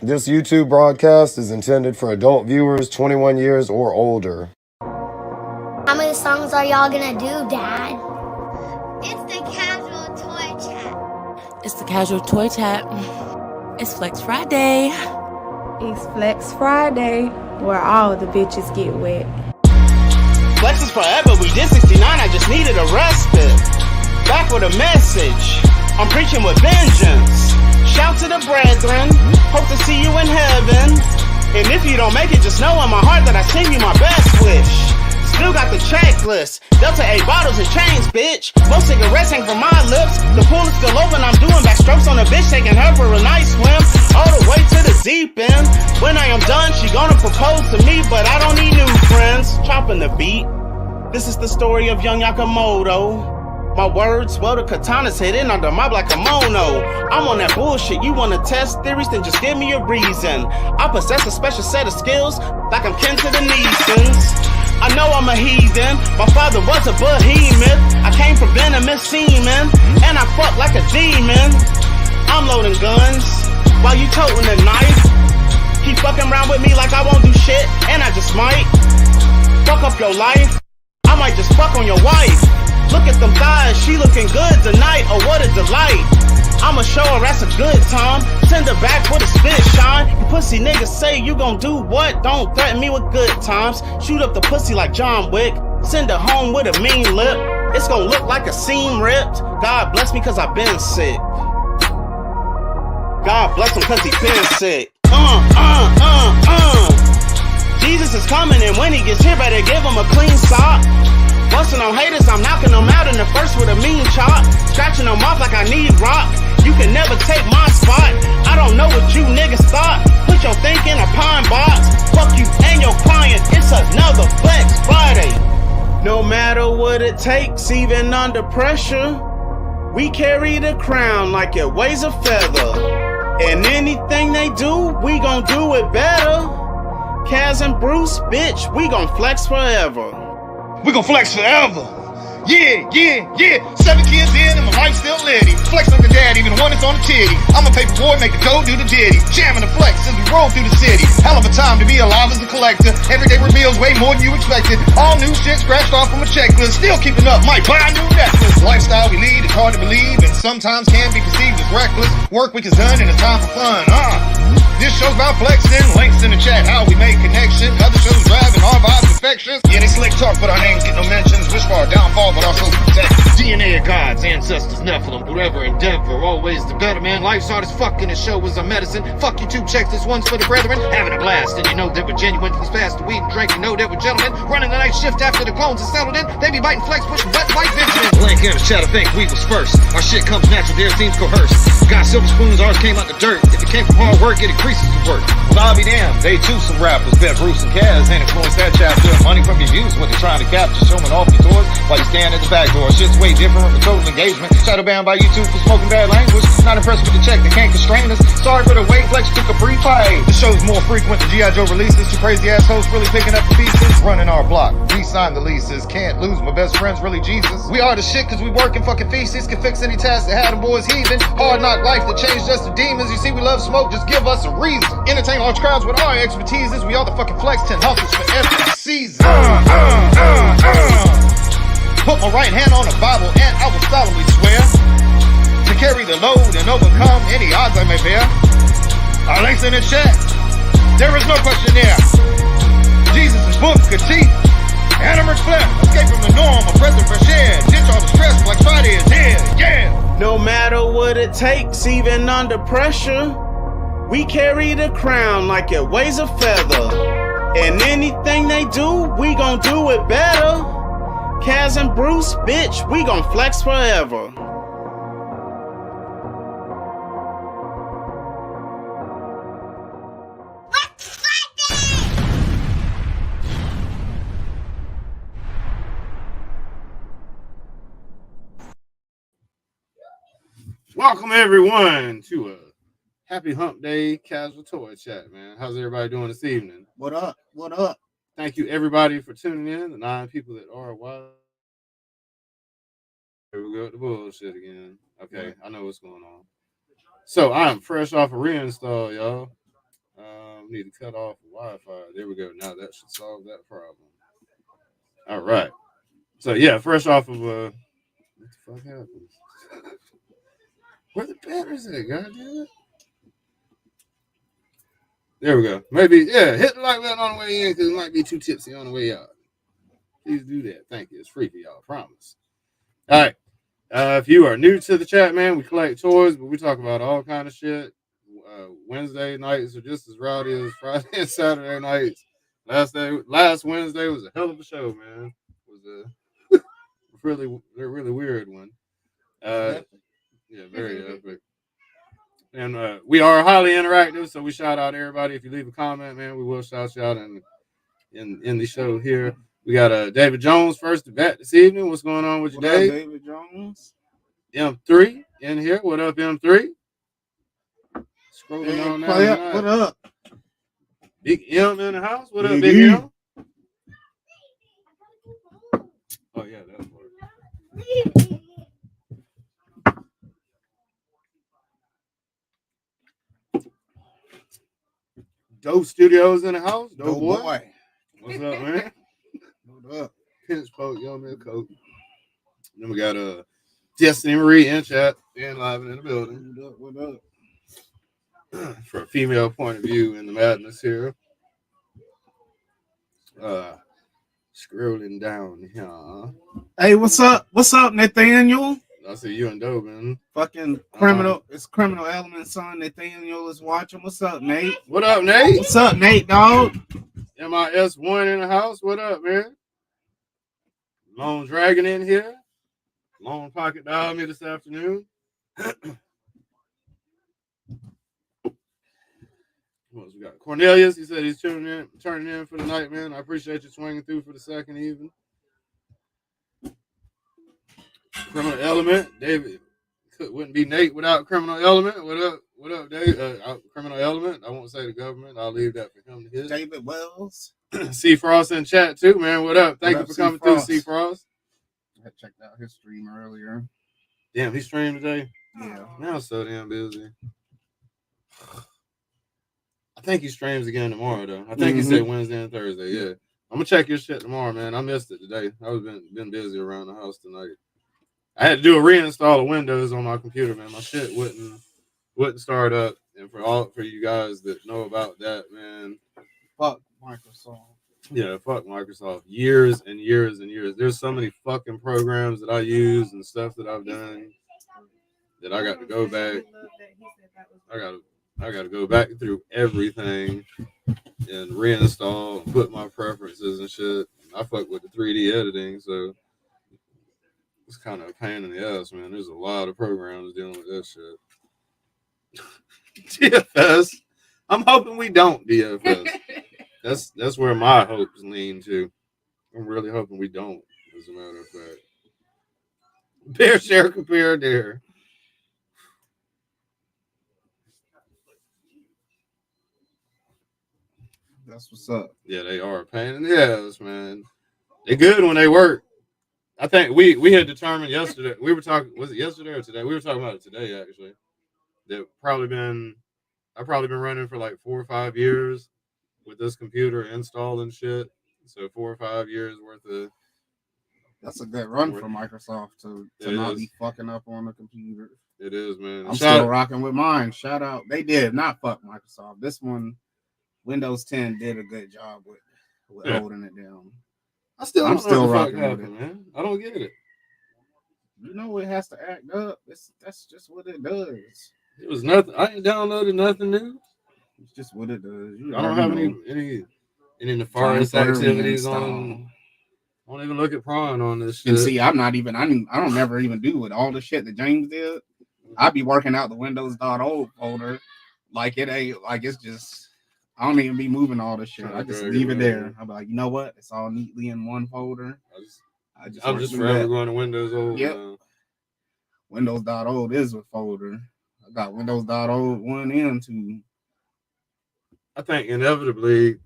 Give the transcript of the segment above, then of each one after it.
This YouTube broadcast is intended for adult viewers 21 years or older. How many songs are y'all gonna do, Dad? It's the Casual Toy Chat. It's the Casual Toy Chat. It's Flex Friday. It's Flex Friday, where all the bitches get wet. Flex is forever. We did 69. I just needed a respite. Back with a message. I'm preaching with vengeance. Shout to the brethren. Hope to see you in heaven. And if you don't make it, just know in my heart that I send you my best wish. Still got the checklist. Delta 8 bottles and chains, bitch. Most cigarettes hang from my lips. The pool is still open. I'm doing backstrokes on a bitch, taking her for a nice swim. All the way to the deep end. When I am done, she gonna propose to me, but I don't need new friends. Chopping the beat. This is the story of young Yakamoto. My words, well, the katana's hidden under my black kimono. I'm on that bullshit. You wanna test theories? Then just give me a reason. I possess a special set of skills, like I'm kin to the Neesons. I know I'm a heathen. My father was a behemoth. I came from venomous semen, and I fuck like a demon. I'm loading guns while you toting a knife. Keep fucking around with me like I won't do shit, and I just might fuck up your life. I might just fuck on your wife. Look at them thighs, she looking good tonight. Oh, what a delight. I'ma show her that's a good time. Send her back with a spit shine. You pussy niggas say you gon' do what? Don't threaten me with good times. Shoot up the pussy like John Wick. Send her home with a mean lip. It's gon' look like a seam ripped. God bless me cause I've been sick. God bless him cause he been sick. Jesus is coming, and when he gets here, better give him a clean sock. Busting on haters, I'm knocking them out in the first with a mean chop. Scratching them off like I need rock. You can never take my spot. I don't know what you niggas thought. Put your think in a pine box. Fuck you and your client. It's another Flex Friday. No matter what it takes, even under pressure, we carry the crown like it weighs a feather. And anything they do, we gon' do it better. Kaz and Bruce, bitch, we gon' flex forever. We gon' flex forever. Yeah. 7 kids in and my life still litty. Flex like the dad, even the one that's on the titty. I'm a paper boy, make the dough do the ditty. Jamming the flex as we roll through the city. Hell of a time to be alive as a collector. Everyday reveals way more than you expected. All new shit scratched off from a checklist. Still keeping up, might buy a new necklace. Lifestyle we lead, it's hard to believe, and sometimes can be perceived as reckless. Work week is done and it's time for fun. This show's about flexing, links in the chat, how we make connection. Other shows driving, our vibes infectious. Yeah, they slick talk, but our names get no mentions. Wish for our downfall, but also protect. DNA of gods, ancestors, Nephilim, whatever endeavor, always the better man. Life's hard as fuck, and the show is a medicine. Fuck you, 2 checks, this one's for the brethren. Having a blast, and you know that we're genuine. Please pass the weed and drink, you know that we're gentlemen. Running the night shift after the clones are settled in. They be biting flex, pushing buttons like Benjamin. Blank in the chat, I think we was first. Our shit comes natural, their seems coerced. Got silver spoons, ours came out the dirt. If it came from hard work, it increases the work. Well, I'll be damned. They too some rappers, bet Bruce and Kaz ain't influenced that chapter. Money from your views, what they're trying to capture. Showing off your tours while you stand at the back door. Shit's way different from the total engagement. Shadow banned by YouTube for smoking bad language. Not impressed with the check, they can't constrain us. Sorry for the wait, Flex took a pre-pay. The show's more frequent than G.I. Joe releases. Two crazy assholes really picking up the pieces. Running our block, we signed the leases. Can't lose, my best friend's really Jesus. We are the shit cause we work in fucking feces. Can fix any task that had them boys heathen. Hard knock life that changed us to demons. You see we love smoke, just give us a reason. Entertain large crowds with our expertises. We are the fucking Flex 10 hustles for every season. Put my right hand on the Bible and I will solemnly swear to carry the load and overcome any odds I may bear. Our links in the chat, there is no question there. Jesus' book, a teeth, and a McFlip. Escape from the norm, a breath of fresh air. Ditch all the stress like Friday is here, yeah. No matter what it takes, even under pressure, we carry the crown like it weighs a feather. And anything they do, we gon' do it better. Kaz and Bruce, bitch, we gon' flex forever. Welcome everyone to a happy Hump Day Casual Toy Chat, man. How's everybody doing this evening? What up? What up? Thank you everybody for tuning in. The 9 people that are wild. Here we go with the bullshit again. Okay, I know what's going on. So I'm fresh off a reinstall, y'all. We need to cut off Wi-Fi. There we go. Now that should solve that problem. All right. So yeah, fresh off of what the fuck happened? Where the batteries at? Goddamn it. There we go. Maybe, yeah, hit the like button on the way in because it might be too tipsy on the way out. Please do that. Thank you. It's free for y'all. I promise. All right. If you are new to the chat, man, we collect toys, but we talk about all kind of shit. Wednesday nights are just as rowdy as Friday and Saturday nights. Last Wednesday was a hell of a show, man. It was a really weird one. Yeah, very epic. And we are highly interactive, so we shout out everybody. If you leave a comment, man, we will shout you out in the show here. We got David Jones first to bat this evening. What's going on with you, Dave? David Jones. M3 in here. What up, M3? Scrolling on down. What up? Big M in the house. What up, Big Big M? M? Oh yeah, that's working. Dope Studios in the house. Dope boy. What's up, man? What up? Pinch poke, young man coat. Then we got Destiny Marie in chat and live in the building. What up? For a female point of view in the madness here. Scrolling down here. Hey, what's up? What's up, Nathaniel? I see you and Dobin. Fucking criminal. It's Criminal Element son. Nathaniel is watching. What's up, Nate? What up, Nate? What's up, Nate, dog? MIS1 in the house. What up, man? Lone Dragon in here. Lone Pocket dialed me this afternoon. What else we got? Cornelius, he said he's turning in for the night, man. I appreciate you swinging through for the second even. Criminal Element, David. Wouldn't be Nate without Criminal Element. What up, Dave? Criminal Element. I won't say the government. I'll leave that for him to hit. David Wells. C Frost in chat too, man. What up? Thank you for coming through, C Frost. I checked out his stream earlier. Damn, he streamed today. Yeah. Now I'm so damn busy. I think he streams again tomorrow though. I think he said Wednesday and Thursday. Yeah. I'm gonna check your shit tomorrow, man. I missed it today. I've been busy around the house tonight. I had to do a reinstall of Windows on my computer, man. My shit wouldn't start up. And for you guys that know about that, man, Fuck Microsoft. Yeah, fuck Microsoft. Years and years and years. There's so many fucking programs that I use and stuff that I've done that I got to go back. I got to go back through everything and reinstall and put my preferences and shit. I fuck with the 3D editing, so it's kind of a pain in the ass, man. There's a lot of programs dealing with that shit. DFS. I'm hoping we don't DFS. That's where my hopes lean to. I'm really hoping we don't, as a matter of fact. Bear share compare dare. That's what's up. Yeah, they are a pain in the ass, man. They're good when they work. I think we had determined yesterday. We were talking. Was it yesterday or today? We were talking about it today, actually. I've probably been running for like 4 or 5 years with this computer installed and shit. So 4 or 5 years worth of. That's a good run for Microsoft to not be fucking up on the computer. It is, man. I'm still rocking with mine. Shout out. They did not fuck Microsoft. This one, Windows 10 did a good job with holding it down. I'm still rocking with it, man. I don't get it. You know it has to act up. That's just what it does. It was nothing. I ain't downloaded nothing new. It's just what it does. I don't have any nefarious activities on. I don't even look at prawn on this shit. And see, I don't never even do with all the shit that James did. I be working out the Windows.O folder like it ain't like it's just. I don't even be moving all this shit. I just leave it there. I'm like, you know what? It's all neatly in one folder. I'm just forever going to Windows old. Yep. Windows.O is a folder. I got Windows.O 1 and 2. I think inevitably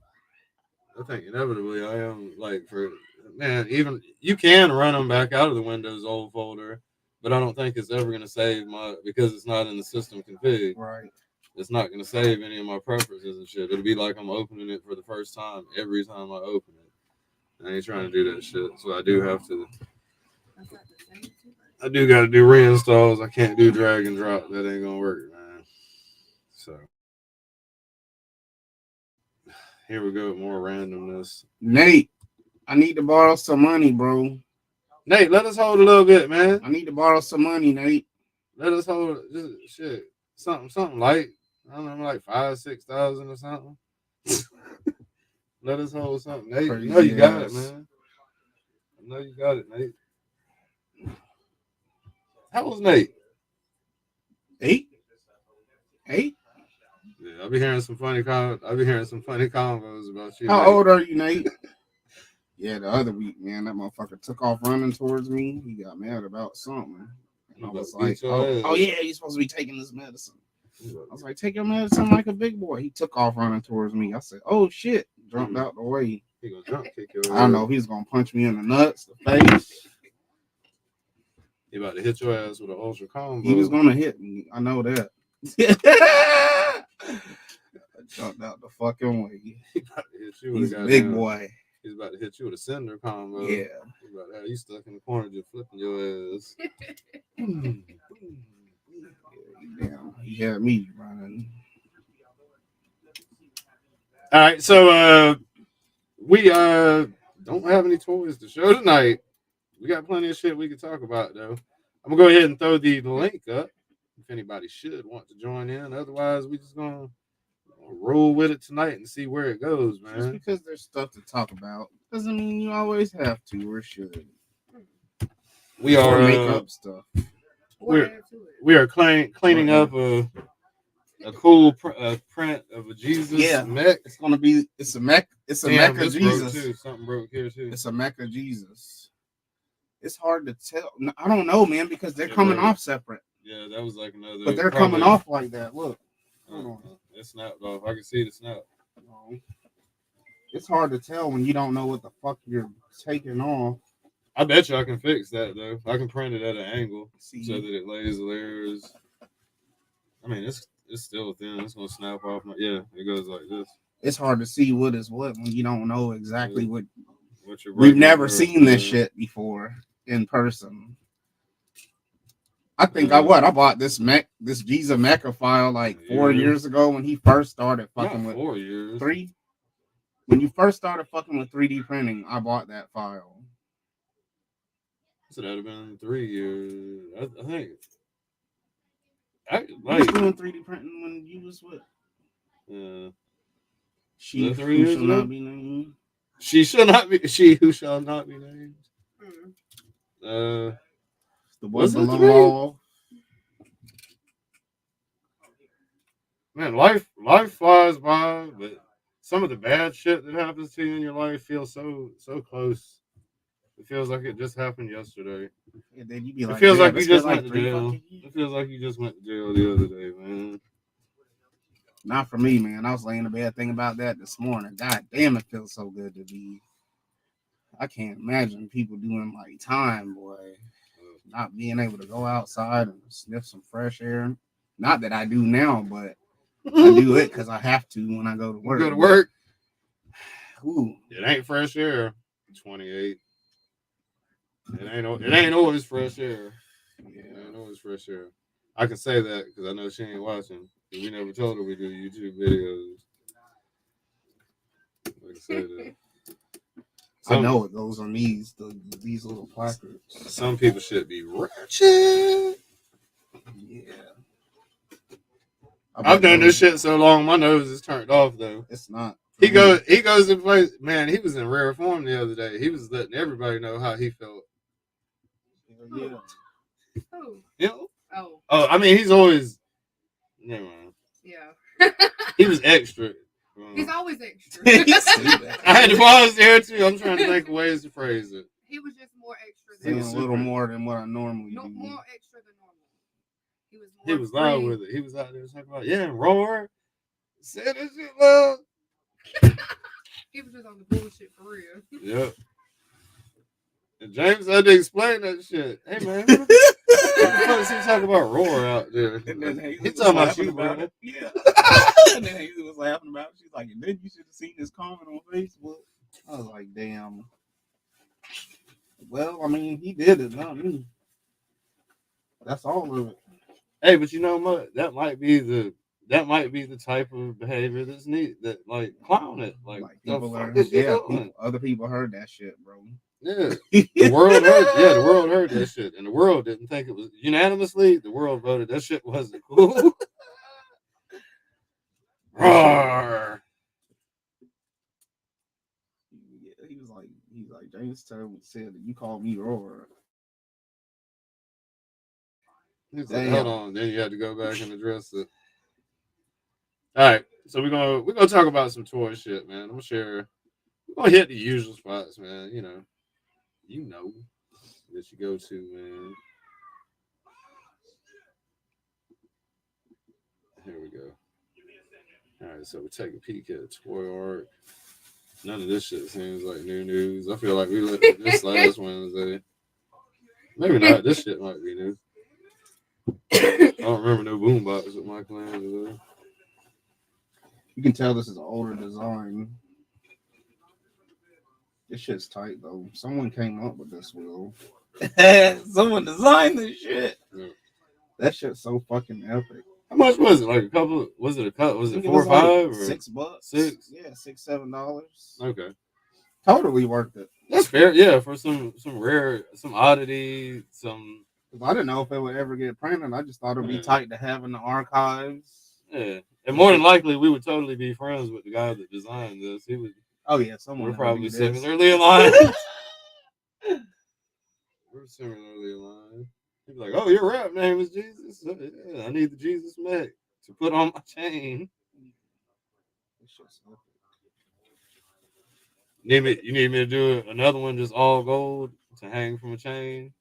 I am like even you can run them back out of the Windows old folder, but I don't think it's ever going to save because it's not in the system config. Right. it's not gonna save any of my preferences and shit. It'll be like I'm opening it for the first time every time I open it. I ain't trying to do that shit, so I do have to. I do got to do reinstalls. I can't do drag and drop. That ain't gonna work, man. So here we go, more randomness. Nate, I need to borrow some money, bro. Nate, let us hold a little bit, man. I need to borrow some money, Nate. Let us hold just shit. Something light. I don't know, like 5,000-6,000 or something. Let us hold something, Nate. I know you got it, man. I know you got it, Nate. How old's Nate? 8? Yeah, I'll be hearing some funny combos about you. How Nate. old are you, Nate? Yeah, the other week, man, that motherfucker took off running towards me. He got mad about something. And I was like, oh yeah, you're supposed to be taking this medicine. I was like, take your medicine like a big boy. He took off running towards me. I said, oh shit, jumped out the way. He gonna jump kick your I don't know if he's gonna punch me in the nuts, the face. He about to hit your ass with an ultra combo. He was gonna hit me. I know that. I jumped out the fucking way. He about to hit you He's with a big boy. He's about to hit you with a cinder combo. Yeah. He's about to have you stuck in the corner just flipping your ass. Damn, he had me running. All right, so we don't have any toys to show tonight. We got plenty of shit we can talk about though. I'm gonna go ahead and throw the link up if anybody should want to join in. Otherwise, we just gonna roll with it tonight and see where it goes, man. Just because there's stuff to talk about doesn't mean you always have to or should. We are make up stuff. We are cleaning up a cool print of a Jesus mech. It's gonna be a mech of Jesus. Too. Something broke here too. It's a mech of Jesus. It's hard to tell. I don't know, man, because they're coming off separate. Yeah, that was like another. But they're coming off like that. Look. Hold on. It snapped off. I can see the snap. It's hard to tell when you don't know what the fuck you're taking off. I bet you I can fix that though. I can print it at an angle so that it lays layers. I mean, it's still thin. It's gonna snap off. It goes like this. It's hard to see what is what when you don't know exactly what you're. We've never seen this shit before in person. I think I bought this Jesus Mecha file like 4 years ago when he first started fucking with 4 years. 3. When you first started fucking with 3D printing, I bought that file. So that'd have been 3 years. I think. I was doing 3D printing when you was with. She who shall not be named. She who shall not be named. The one below all. Man, life flies by, but some of the bad shit that happens to you in your life feels so close. It feels like it just happened yesterday. And then you be like, it feels like you just went to jail. It feels like you just went to jail the other day, man. Not for me, man. I was laying in bed thinking about that this morning. God damn, it feels so good to be. I can't imagine people doing like time, boy. Not being able to go outside and sniff some fresh air. Not that I do now, but I do it because I have to when I go to work. Go to work. Ooh. It ain't fresh air. 28. It ain't always fresh air. Yeah, it ain't always fresh air. I can say that because I know she ain't watching. We never told her we do YouTube videos. I can say that. I know it goes on these little placards. Some people should be ratchet. Yeah. I've done this shit so long, my nose is turned off though. It's not. He goes to play. Man, he was in rare form the other day. He was letting everybody know how he felt. Yeah. Oh. You know? Oh, I mean, he's always. Never mind. Yeah. He was extra. He's always extra. I had to pause there too. I'm trying to think of ways to phrase it. He was just more extra. Than a little more than what I normally do. More extra than normal. He was loud with it. He was out there talking about, yeah, roar. Say that shit loud. He was just on the bullshit for real. Yep. And James had to explain that shit. Hey man, what the fuck is he talking about roar out there? And then Hazel He's was talking about laughing you, about bro. it. Yeah. And then Hazel was laughing about it. She's like, and then you should have seen this comment on Facebook. I was like, damn. Well, I mean, he did it, not me. That's all of it. Hey, but you know what? That might be the type of behavior that's neat. That like clown it. Like the people fuck are, is you yeah, doing? other people heard that shit, bro. Yeah, the world heard. Yeah, the world heard that shit, and the world didn't think it was unanimously. The world voted that shit wasn't cool. Roar. Yeah, he's like James Turner said that you called me roar. He's like, hold on. Then you had to go back and address it. All right, so we're gonna talk about some toy shit, man. I'm gonna share. We're gonna hit the usual spots, man. You know that you go to, man. Here we go. All right, so we take a peek at toy art. None of this shit seems like new news. I feel like we looked at this last Wednesday. Maybe not. This shit might be new. I don't remember no boombox with Michelangelo. You can tell this is an older design. This shit's tight though. Someone came up with this wheel. Someone designed this shit. Yeah. That shit's so fucking epic. How much was it? Like a couple? Was it a cut? Was it $4 or $5? Or $6. $6? Yeah, $6-7. Okay. Totally worth it. That's fair. Yeah, for some rare, some oddity, some. I didn't know if it would ever get printed. I just thought it'd be tight to have in the archives. Yeah, and more than likely, we would totally be friends with the guy that designed this. He would. Oh yeah, someone. We're probably similarly aligned. We're similarly aligned. He'd be like, "Oh, your rap name is Jesus. Yeah, I need the Jesus mech to put on my chain." You need me to do another one just all gold to hang from a chain?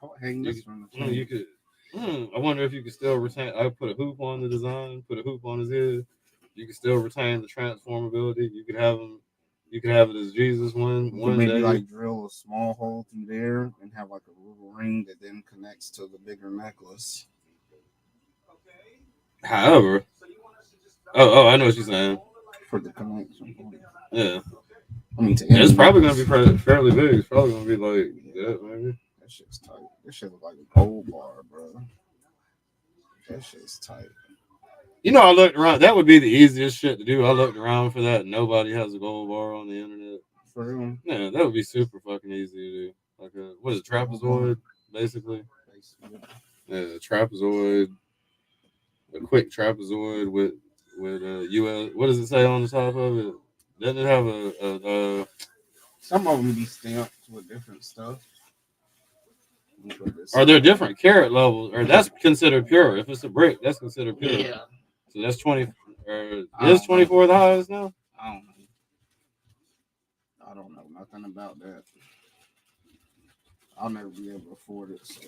I'll hang this from the chain. You could. I wonder if you could still retain. I put a hoop on the design, put a hoop on his head. You can still retain the transformability. You could have him. You could have it as Jesus one maybe day. Like drill a small hole through there and have like a little ring that then connects to the bigger necklace. However, I know what you're saying. For the connection point. Yeah. I mean, it's probably gonna be fairly big. It's probably gonna be like that, maybe. That shit's tight. This shit look like a gold bar, bro. That shit's tight. You know, I looked around. That would be the easiest shit to do. I looked around for that. Nobody has a gold bar on the internet. For real? Yeah, that would be super fucking easy to do. Like a what is it, trapezoid, basically? Yeah, a trapezoid, a quick trapezoid with US. What does it say on the top of it? Doesn't it have a Some of them be stamped with different stuff. Are there different carat levels? Or that's considered pure. If it's a brick, that's considered pure. Yeah. So that's 20. Or is 24 the highest now? I don't know nothing about that. I'll never be able to afford it, so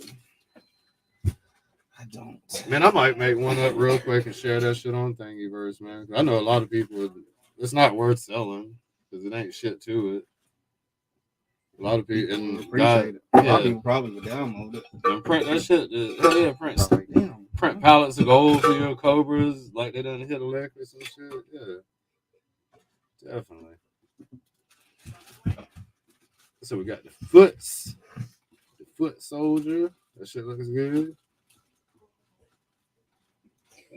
I don't. Man, I might make one up real quick and share that shit on Thingiverse, man. I know a lot of people. It's not worth selling because it ain't shit to it. A lot of people appreciate it. A lot of people probably would download it and print that shit. Hell yeah, print pallets of gold for your Cobras like they done hit a lick or some shit. Yeah, definitely. So we got the foot soldier. That shit looks good.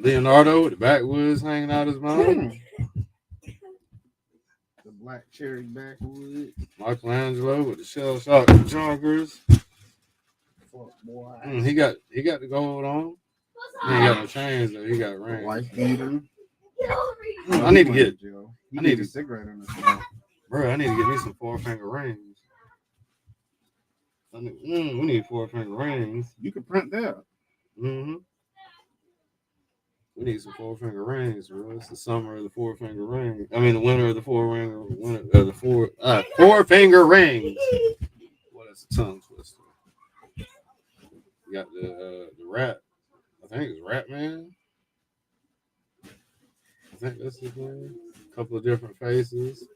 Leonardo with the backwoods hanging out his mouth. The black cherry backwood. Michelangelo with the shell shock joggers. He got the gold on. He ain't got no chains though. He got rings. Wife beater. I need to get. I need a cigarette in this mouth. Bro, I need to get me some 4-finger rings. We need 4-finger rings. You can print that. Mm-hmm. We need some 4-finger rings, bro. It's the summer of the 4-finger ring. I mean, the winter of the 4-finger rings. What is the tongue twister? You got the rat. I think it's Ratman. I think that's his name. A couple of different faces.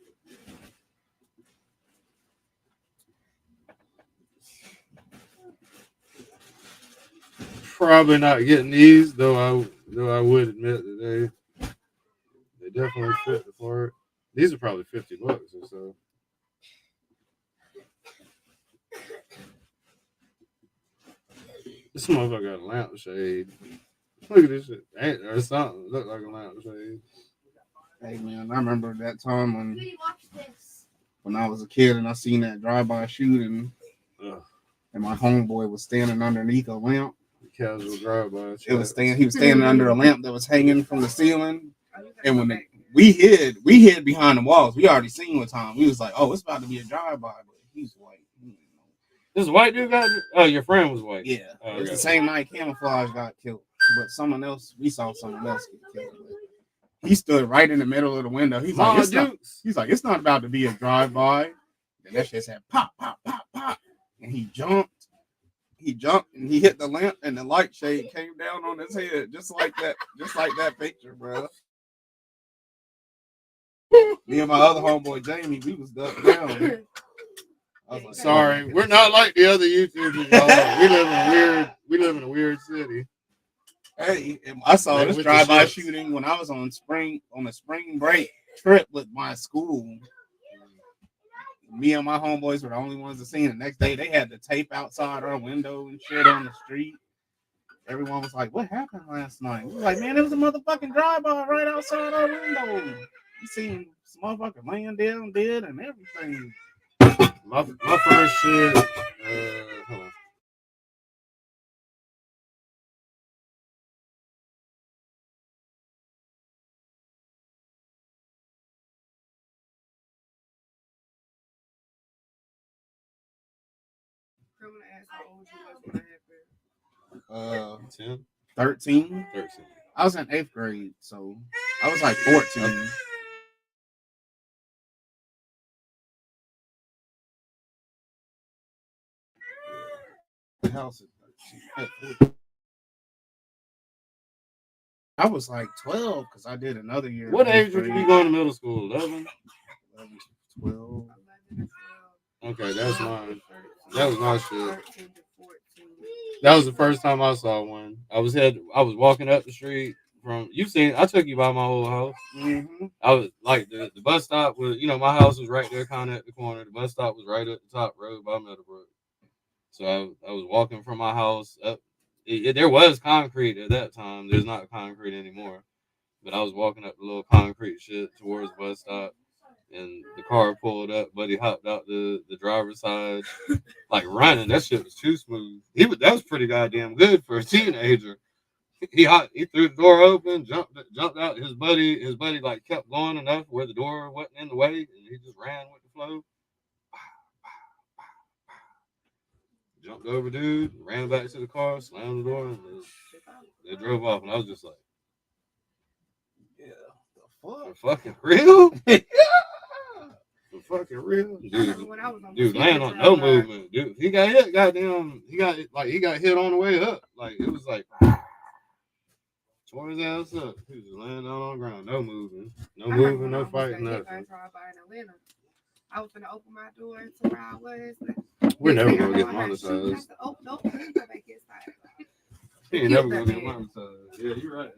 probably not getting these, though I would admit that they definitely fit the part. These are probably $50 or so. This motherfucker got a lampshade. Look at this shit. Ain't there something look like a lampshade? Hey man, I remember that time when I was a kid and I seen that drive-by shooting, and my homeboy was standing underneath a lamp. Casual drive-by. He was standing under a lamp that was hanging from the ceiling, and when we hid behind the walls. We already seen what time. We was like, oh, it's about to be a drive-by, but he's white. This white dude got it? Oh, your friend was white. Yeah, oh, it's the same night Camouflage got killed, but we saw someone else get killed. He stood right in the middle of the window. He's like, it's not about to be a drive-by. And that shit said pop, pop, pop, pop. And he jumped and he hit the lamp and the light shade came down on his head. Just like that picture, bro. Me and my other homeboy Jamie, we was ducked down. I was like, sorry, we're not like the other YouTubers, y'all. We live in a weird city. Hey, I saw this drive-by shooting when I was on a spring break trip with my school. Me and my homeboys were the only ones that seen it. The next day, they had the tape outside our window and shit on the street. Everyone was like, "What happened last night?" We were like, "Man, it was a motherfucking drive-by right outside our window. You seen some motherfucker laying down dead and everything." My first shit. Hold on. I'm gonna ask how old you was when that happened. 10? 13. 13. I was in 8th grade, so I was like 14. The house is 13. I was like 12 because I did another year. What age would you be going to middle school? 11? 12. Okay, that's mine. That was my shit. That was the first time I saw one. I was walking up the street from I took you by my old house. Mm-hmm. I was like the bus stop was, my house was right there kind of at the corner. The bus stop was right at the top road by Meadowbrook. So I was walking from my house up. There was concrete at that time. There's not concrete anymore. But I was walking up the little concrete shit towards the bus stop, and the car pulled up. Buddy hopped out the driver's side, like running. That shit was too smooth. That was pretty goddamn good for a teenager. He threw the door open, jumped out. His buddy like kept going enough where the door wasn't in the way, and he just ran with the flow. Jumped over, dude, ran back to the car, slammed the door, and they drove off. And I was just like, "Yeah, the fucking real? The fucking real, dude, laying on no movement, dude. He got hit, goddamn. He got hit on the way up. Like it was like tore his ass up. He was just laying down on the ground, no moving, no fighting, nothing. I was gonna open my door to where I was. We're never gonna get monetized. Oh, no, go back inside. He ain't never gonna get monetized. Yeah, you're right.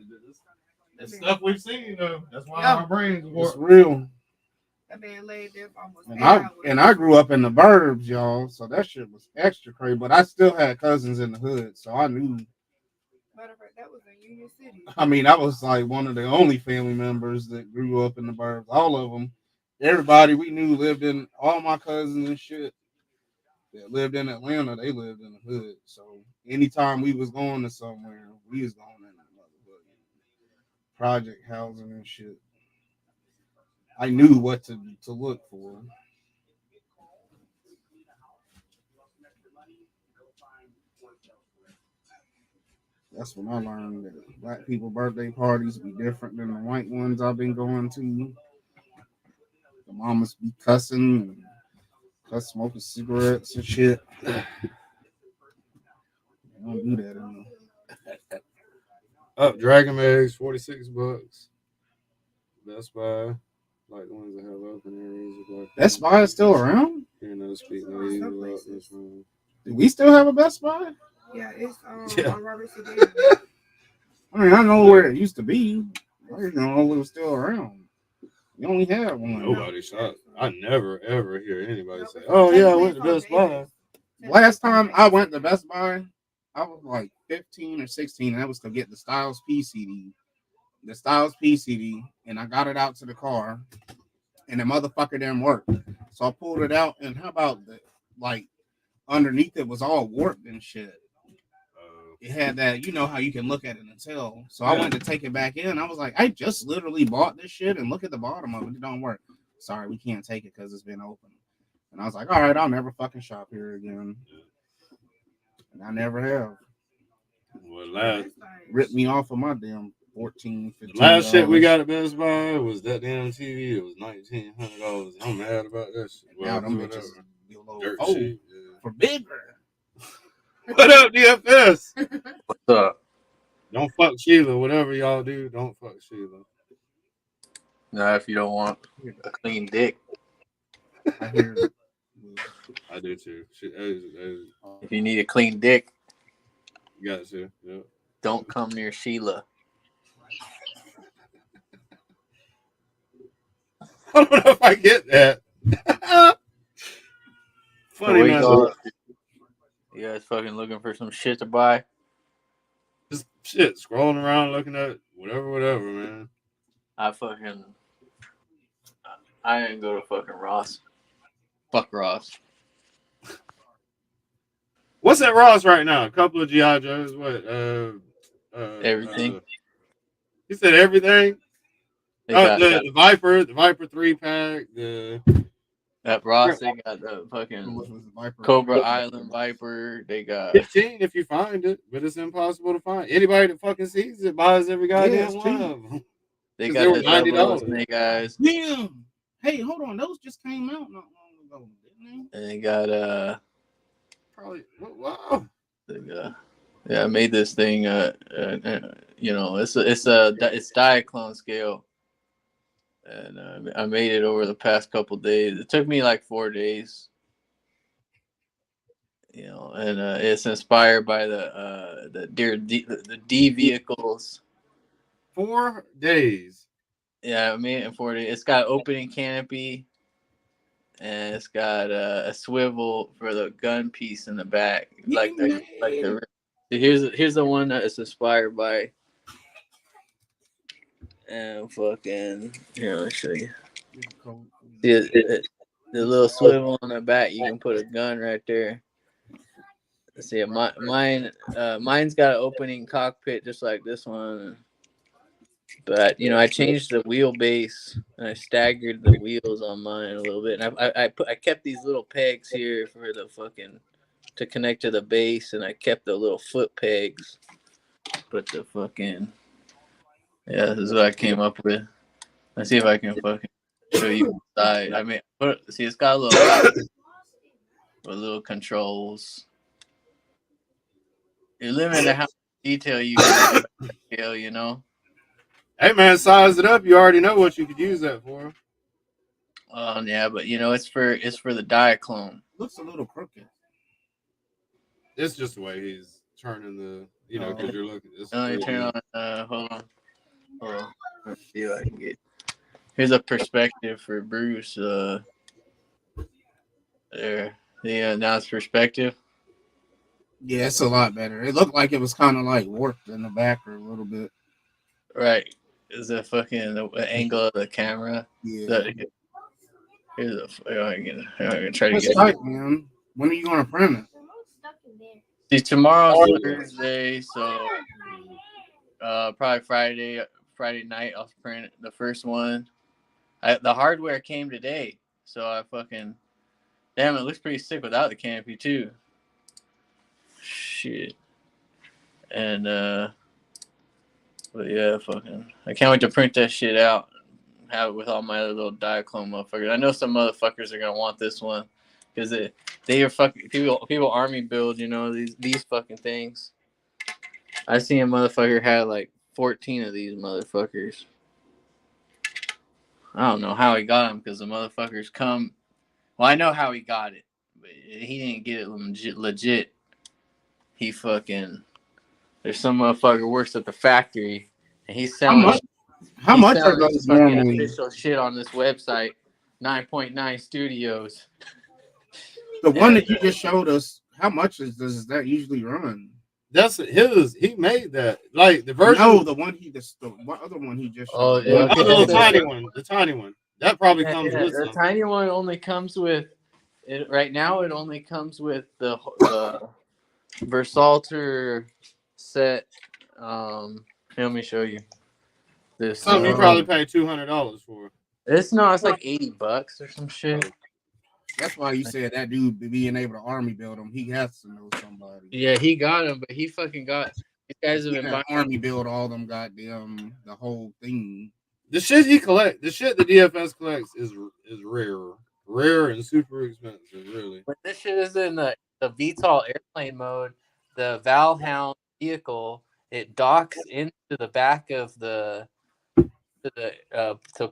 That's stuff we've seen though. That's why our brains work. It's real. That man laid there for almost I grew up in the burbs, y'all, so that shit was extra crazy. But I still had cousins in the hood, so I knew. Matter of fact, that was in Union City. I mean, I was like one of the only family members that grew up in the burbs. All of them. Everybody we knew lived in, all my cousins and shit that lived in Atlanta, they lived in the hood. So anytime we was going to somewhere, we was going in another project housing and shit. I knew what to look for. That's when I learned that black people birthday parties be different than the white ones I've been going to. The mamas be cussing and smoking cigarettes and shit. They don't do that anymore. Dragon Eggs, $46. Best Buy, like the ones that have open areas. Best Buy is still around? Do we still have a Best Buy? Yeah, it's Yeah. on Robert City. I mean, I know where it used to be. I didn't know it was still around. You only have one. Nobody shot. I never ever hear anybody say, Nope. "Oh yeah, I Technically, went it's to on Best Buy." Davis. Last time I went to Best Buy, I was like 15 or 16, and that was to get the Styles P CD. The Styles P CD, and I got it out to the car, and the motherfucker didn't work. So I pulled it out, and how about the like underneath it was all warped and shit. It had that, you know how you can look at it and tell. So I went to take it back in. I was like, I just literally bought this shit, and look at the bottom of it. It don't work. Sorry, we can't take it because it's been open. And I was like, all right, I'll never fucking shop here again. And I never have. Well, last Ripped me off of my damn 14, 15. the last shit we got at Best Buy was that damn TV. It was $1,900. I'm mad about that shit. Now Well, them whatever. bitches be a little Dirt old cheap. for bigger. What up, DFS? What's up? Don't fuck Sheila. Whatever y'all do, don't fuck Sheila. Now, if you don't want a clean dick, I hear it. I do too. if you need a clean dick, You got to. Yep. don't come near Sheila. I don't know if I get that. Funny enough. You guys fucking looking for some shit to buy? Just shit, scrolling around looking at whatever, man. I didn't go to fucking Ross. Fuck Ross. What's at Ross right now? A couple of G.I. Joes. What? Everything. You said everything? They got The Viper 3-pack. at Ross, they got the fucking Cobra Island Viper. They got 15 if you find it, but it's impossible to find. Anybody that fucking sees it buys every goddamn one of them. They 'Cause got they were the $90. Snake Eyes. Damn. Hey, hold on. Those just came out not long ago, didn't And they got Probably. Wow. yeah, I made this thing. You know, it's Diaclone scale, and I made it over the past couple days. It took me like 4 days. You know, and it's inspired by the D vehicles. 4 days. Yeah, I made it in 4 days. It's got opening canopy, and it's got a swivel for the gun piece in the back, like the. Here's the one that is inspired by. And fucking here, let me show you. The little swivel on the back, you can put a gun right there. Let's see, mine's got an opening cockpit just like this one. But you know, I changed the wheelbase and I staggered the wheels on mine a little bit. And I kept these little pegs here for the fucking to connect to the base, and I kept the little foot pegs. But the fucking this is what I came up with. Let's see if I can fucking show you inside. I mean, see, it's got a little controls. You're limited to how much detail you can scale, you know. Hey man, size it up. You already know what you could use that for. Yeah, but you know, it's for the Diaclone. Looks a little crooked. It's just the way he's turning the, you know, because you're looking. Let me turn on. Hold on. Let's see if I can get. Here's a perspective for Bruce. There. Yeah, now it's perspective. Yeah, it's a lot better. It looked like it was kind of like warped in the back or a little bit. Right. Is the fucking the angle of the camera? Yeah. Here's I'm gonna try to What's get tight, man? When are you gonna print it? See, tomorrow's Thursday, so probably Friday night I'll print the first one. The hardware came today, so I fucking damn, it looks pretty sick without the canopy too. Shit. And but yeah, fucking I can't wait to print that shit out and have it with all my other little Diaclone motherfuckers. I know some motherfuckers are gonna want this one because they are fucking people army build, you know, these fucking things. I seen a motherfucker had like 14 of these motherfuckers. I don't know how he got them because the motherfuckers come. Well, I know how he got it, but he didn't get it legit. there's some motherfucker works at the factory, and he's How selling. much? How He's much are selling those his fucking normally? official shit on this website, 9.9 Studios. The one that you just showed us, how much does that usually run? That's his. He made that. Like the version. No, the one what other one he just showed? Yeah, the little tiny one. The tiny one. That probably comes with the some. tiny one only comes with it right now. It only comes with the Versalter set. Let me show you this. Something you probably pay $200 for. It's like $80 or some shit. That's why you said that dude being able to army build him. He has to know somebody. Yeah, he got him, but he fucking got. These guys have been buying army build all them goddamn the whole thing. The shit he collects, the shit the DFS collects is rare and super expensive. Really. When this shit is in the VTOL airplane mode, the Valhound vehicle, it docks into the back of to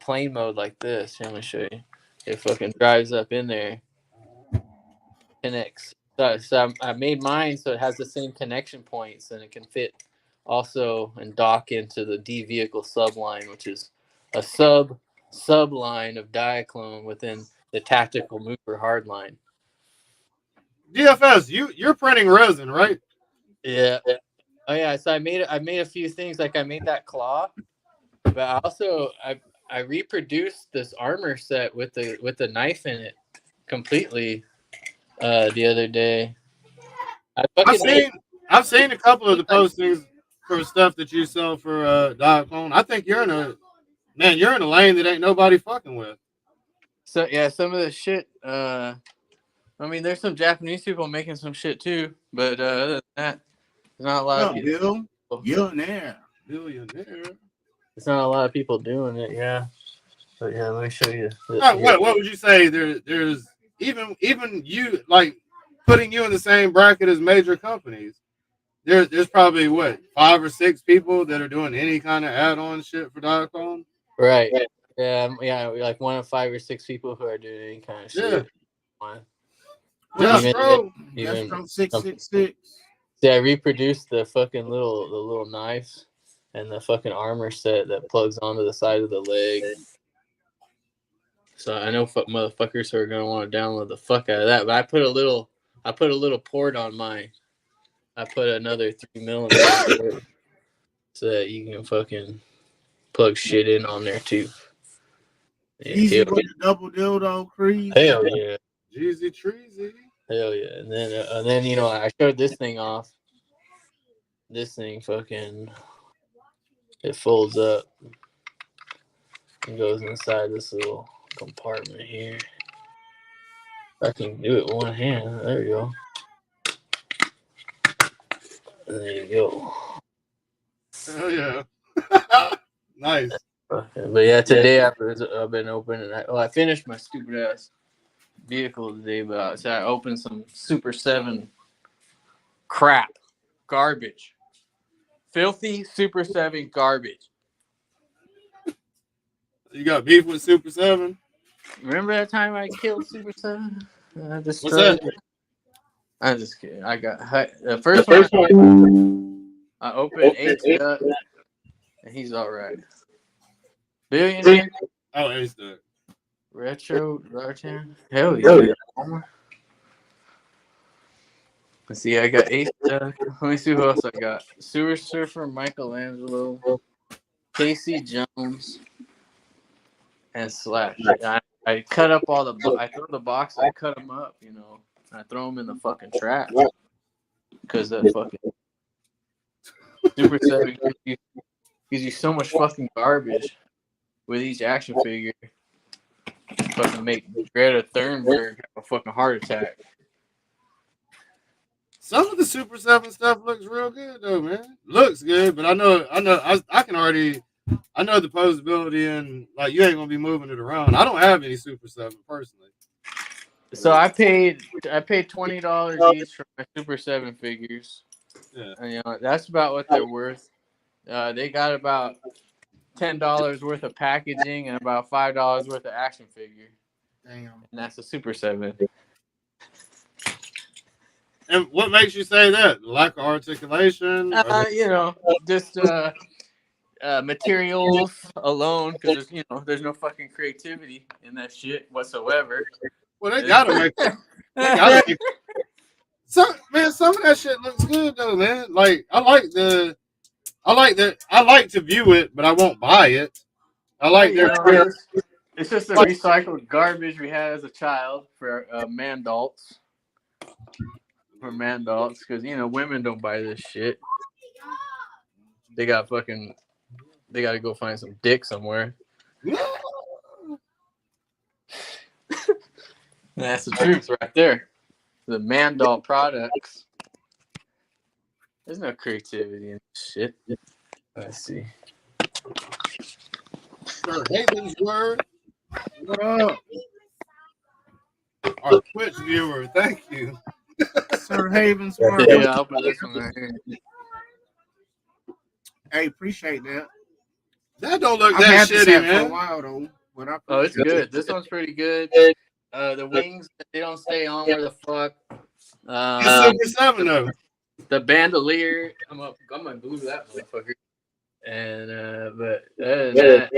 plane mode like this. Let me show you. It fucking drives up in there, connects. So I made mine so it has the same connection points, and it can fit also and dock into the D vehicle subline, which is a subline of Diaclone within the tactical mover hardline. DFS, you're printing resin, right? Yeah. Oh yeah. So I made a few things. Like I made that claw, but I also I reproduced this armor set with the knife in it completely the other day. I've seen a couple of the postings for stuff that you sell for Diaclone. I think you're in a lane that ain't nobody fucking with. So yeah, some of the shit. I mean, there's some Japanese people making some shit too, but other than that, there's not a lot of people. Billionaire. There's not a lot of people doing it. Yeah, but yeah, let me show you. What would you say? There's even you like putting you in the same bracket as major companies. There's probably 5 or 6 people that are doing any kind of add-on shit for Diaclone. Right. Yeah. Like 1 of 5 or 6 people who are doing any kind of shit. Destro 666. Yeah, I reproduced the fucking little knives and the fucking armor set that plugs onto the side of the leg. So I know motherfuckers who are gonna want to download the fuck out of that. But I put a little port on mine. I put another 3mm so that you can fucking plug shit in on there too. Easy with the double dildo crease. Hell yeah. Jeezy Treezy. Hell yeah. And then I showed this thing off. This thing fucking it folds up and goes inside this little compartment here. I can do it with one hand. There you go. There you go. Oh yeah. Nice. Okay. But yeah, today I've been opening. I finished my stupid ass vehicle today, but I opened some Super 7 crap, garbage, filthy Super 7 garbage. You got beef with Super 7? Remember that time I killed Super 7? What's that? I'm just kidding. I got the first one. I opened Ace up, and he's all right. Billionaire. Oh, Ace Duck. Retro Lartan. Hell yeah. Let's see. I got Ace Duck. Let me see who else I got. Sewer Surfer, Michelangelo, Casey Jones, and Slash. I cut up all I throw the box. I cut them up. I throw them in the fucking trash because that fucking Super 7 gives you so much fucking garbage with each action figure. Fucking make Greta Thunberg have a fucking heart attack. Some of the Super 7 stuff looks real good though, man. Looks good, but I know I can already I know the posability and like you ain't gonna be moving it around. I don't have any Super 7 personally. So I paid $20 each for my Super 7 figures. Yeah. And, that's about what they're worth. They got about $10 worth of packaging and about $5 worth of action figure. Damn. And that's a Super 7. And what makes you say that? Lack of articulation? You know, just materials alone, because there's no fucking creativity in that shit whatsoever. Well, they gotta make. They gotta make. Some of that shit looks good though, man. Like I like to view it, but I won't buy it. I like it's just the recycled garbage we had as a child for mandalts. For mandalts, because women don't buy this shit. They got to go find some dick somewhere. That's the truth right there. The mandalt products. There's no creativity in this shit. Let's see. Sir Haven's word. What up? Our Twitch viewer, thank you. Sir Haven's word. Yeah, I'll put this one right here. Hey, appreciate that. That don't look I've that had this shitty, hat man. for a while though, but It's good. This one's pretty good. The wings, they don't stay on where the fuck. It's Super 7 though. The bandolier, I'm gonna glue that motherfucker. And but other than that,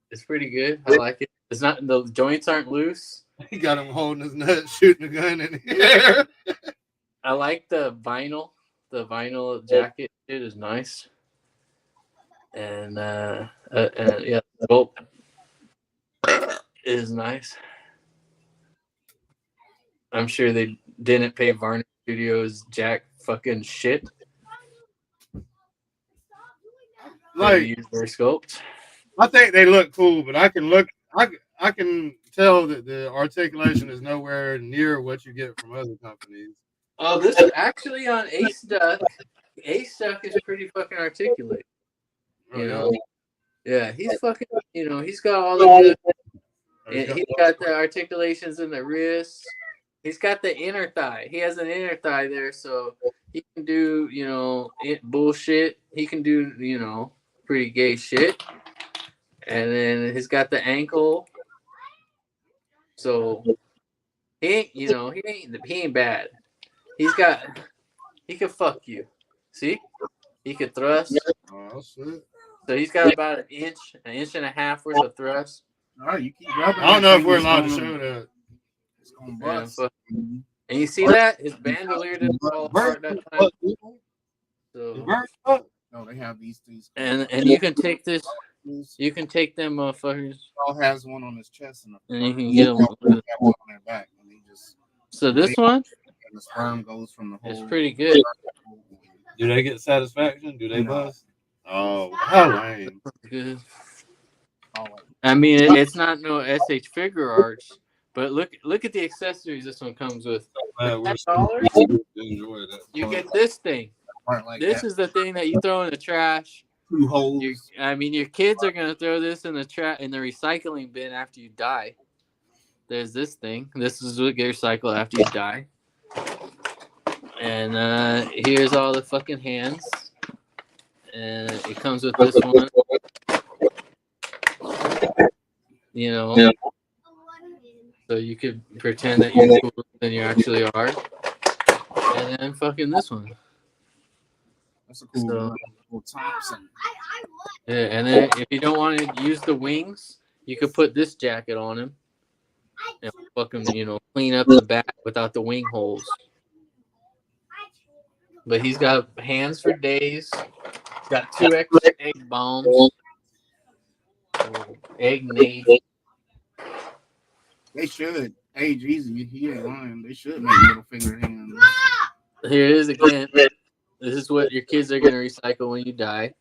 it's pretty good. I like it. It's not, the joints aren't loose. He got him holding his nut, shooting a gun in the air. I like the vinyl. The vinyl jacket. It is nice. And yeah, the bolt is nice. I'm sure they didn't pay Varnish Studios jack fucking shit. Like use their sculpts. I think they look cool, but I can tell that the articulation is nowhere near what you get from other companies. Oh, this is actually on Ace Duck. Ace Duck is pretty fucking articulate. You know? Yeah, he's fucking, he's got all the good. He's got the articulations in the wrists. He's got the inner thigh. He has an inner thigh there, so he can do, bullshit. He can do, pretty gay shit. And then he's got the ankle. So he ain't, he ain't bad. He can fuck you. See? He could thrust. Oh, shit. So he's got about an inch and a half worth of thrust. All right, you keep rubbing. I don't know if we're allowed to show that. It's gonna bust. And you see that? His bandolier didn't fall apart that time. So, no, they have these. And you can take this. You can take them motherfuckers. All has one on his chest and you can get them one on their back. And they just, so this one, and the sperm goes from the whole. It's pretty good. Do they get satisfaction? Do they bust? Oh, how lame. Good. I mean, it's not no SH figure arts, but look at the accessories this one comes with. $10, you get this thing. This is the thing that you throw in the trash. 2 holes. Your kids are gonna throw this in the recycling bin after you die. There's this thing. This is what gets recycled after you die. And here's all the fucking hands. And it comes with this one. So you could pretend that you're cooler than you actually are. And then fucking this one. That's a cool Thompson. Yeah, and then if you don't want to use the wings, you could put this jacket on him and fucking, clean up the back without the wing holes. But he's got hands for days. He's got 2 extra egg bombs. Egg nade. They should. Age easy. He ain't lying. They should make middle finger hands. Here it is again. This is what your kids are going to recycle when you die.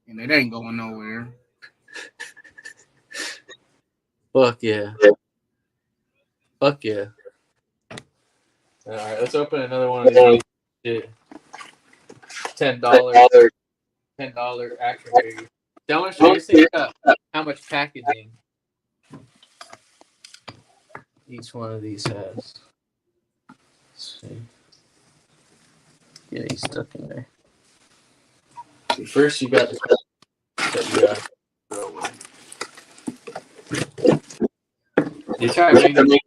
And it ain't going nowhere. Fuck yeah. Fuck yeah. All right, let's open another one of these. $10 action figure. Don't want to show you see how much packaging each one of these has. Let's see. Yeah, he's stuck in there. See, first you got you try to make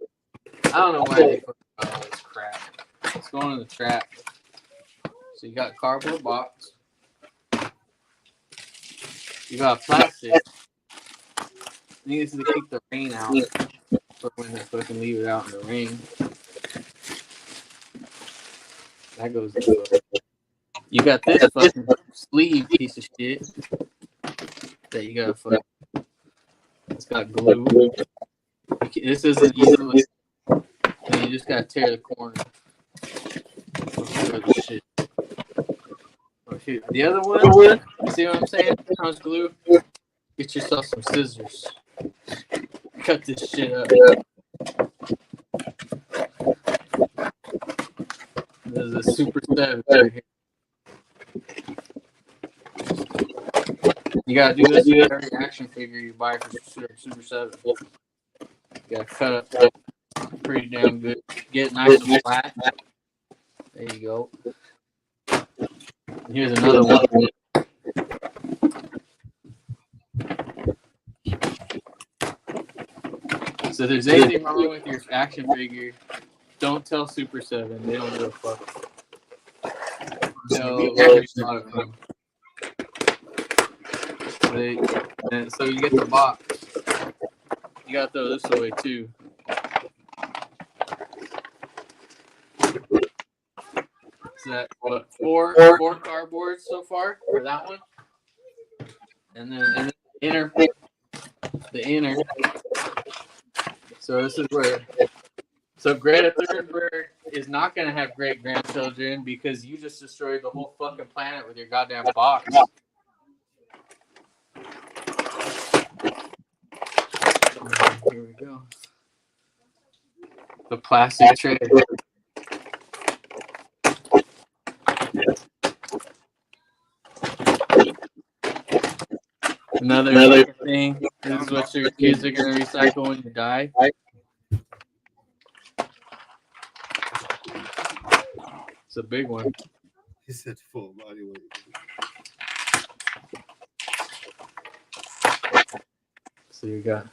I don't know why they put all this crap. It's going in the trap. So you got a cardboard box. You got plastic. I think this is to keep the rain out for when they fucking leave it out in the rain. That goes in the book. You got this fucking sleeve piece of shit that you gotta fuck. It's got glue. This isn't easily. And you just gotta tear the corner. Shit. Oh, shoot. The other one, see what I'm saying? Comes glue. Get yourself some scissors. Cut this shit up. This is a Super 7 right here. You gotta do this with every action figure you buy for Super 7. You gotta cut up pretty damn good. Get it nice and flat. There you go. And here's another one. So if there's anything wrong with your action figure, don't tell Super 7. They don't give a fuck. No, and so you get the box. You gotta throw this away too. So that what four cardboards so far for that one, and then the inner. So this is where. So Greta Thunberg is not gonna have great grandchildren because you just destroyed the whole fucking planet with your goddamn box. Here we go. The plastic tray. Another thing. This is what your kids are gonna recycle when you die. It's a big one. He said full body weight. So you got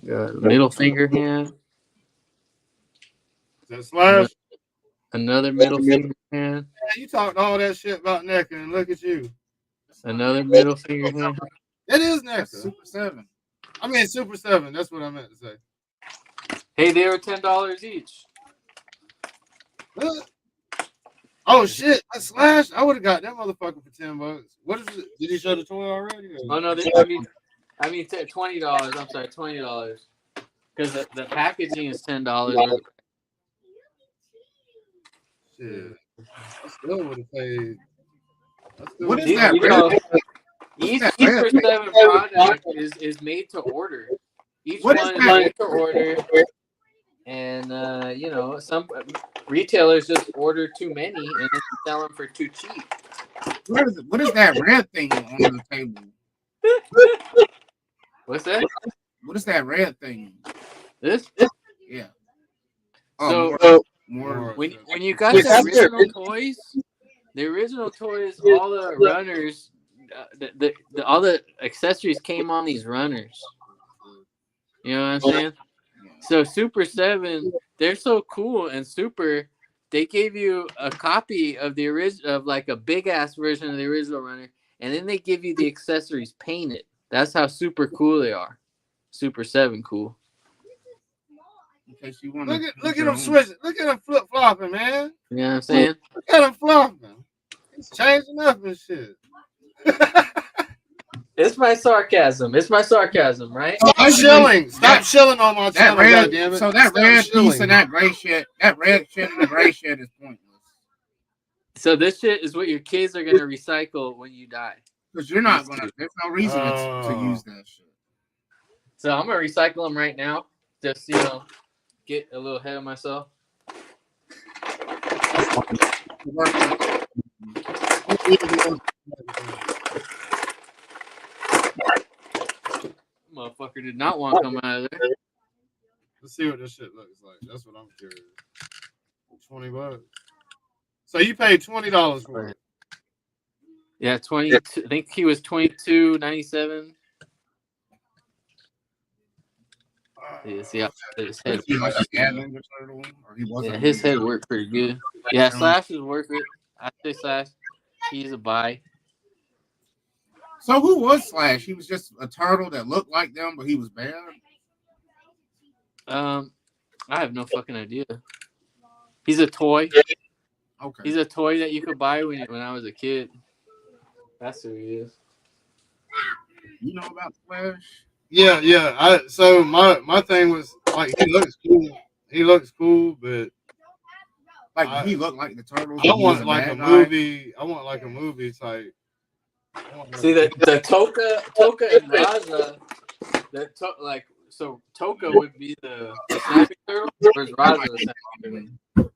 middle finger hand. Is that Slash? Another middle finger hand. Yeah, you talked all that shit about NECA and look at you. Another middle finger hand. It is NECA. Super 7. I mean Super 7. That's what I meant to say. Hey, they were $10 each. Oh shit! That's Slash. I would have got that motherfucker for $10. What is it? Did he show the toy already? Oh no, I mean $20. I'm sorry, $20. Because the packaging is $10. Shit. I still would have paid. What is that? Each Super 7 product is made to order. Each one is made to order. And, some retailers just order too many and then sell them for too cheap. What is that red thing on the table? What's that? What is that red thing? This? Yeah. So, more. When you got the original toys, all the runners, all the accessories came on these runners. You know what I'm saying? So Super 7, they're so cool and super. They gave you a copy of the original, of like a big ass version of the original runner, and then they give you the accessories painted. That's how super cool they are. Super 7 cool. In case you want Look at them switching. Look at them flip flopping, man. You know what I'm saying? Look at them flopping. It's changing up and shit. It's my sarcasm, right? Stop shilling. Stop shilling on my channel, goddammit. So that red piece and that gray shit, that red shit and the gray shit is pointless. So this shit is what your kids are gonna recycle when you die. Because you're not gonna. There's no reason to use that shit. So I'm gonna recycle them right now. Just get a little ahead of myself. Motherfucker did not want to come out of there. Let's see what this shit looks like. That's what I'm curious. $20. So you paid $20 for it. Yeah, 20. I think he was $22.97. Yeah, his head. Was he like a scavenger turtle, or he wasn't? Yeah, his head worked pretty good. Yeah, Slash is worth it. I say Slash. He's a buy. So who was Slash? He was just a turtle that looked like them, but he was bad. I have no fucking idea. He's a toy. Okay. He's a toy that you could buy when I was a kid. That's who he is. You know about Slash? Yeah. So my thing was like he looks cool. He looks cool, but like he looked like the turtles. I want like a movie. I want like a movie type. See the Toka and Raza. So Toka would be the snapping turtle, whereas Raza the snapping turtle.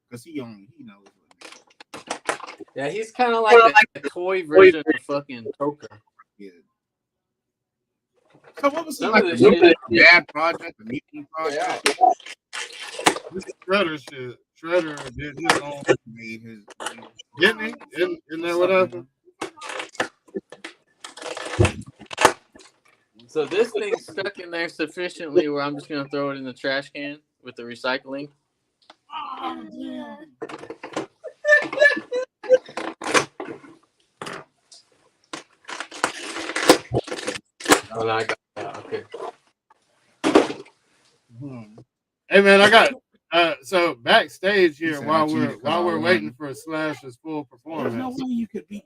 Because he knows. Yeah, he's kind of like a toy version of fucking Toka. Yeah. So what was the bad project? The Mutant project? This Shredder shit. Shredder did his own. Made his. Didn't he? Isn't that what happened? So this thing's stuck in there sufficiently where I'm just gonna throw it in the trash can with the recycling. Oh, yeah. Oh, no, I got that. Okay. Hey man, I got so backstage here while we're waiting for Slash's full performance. There's no way you could be.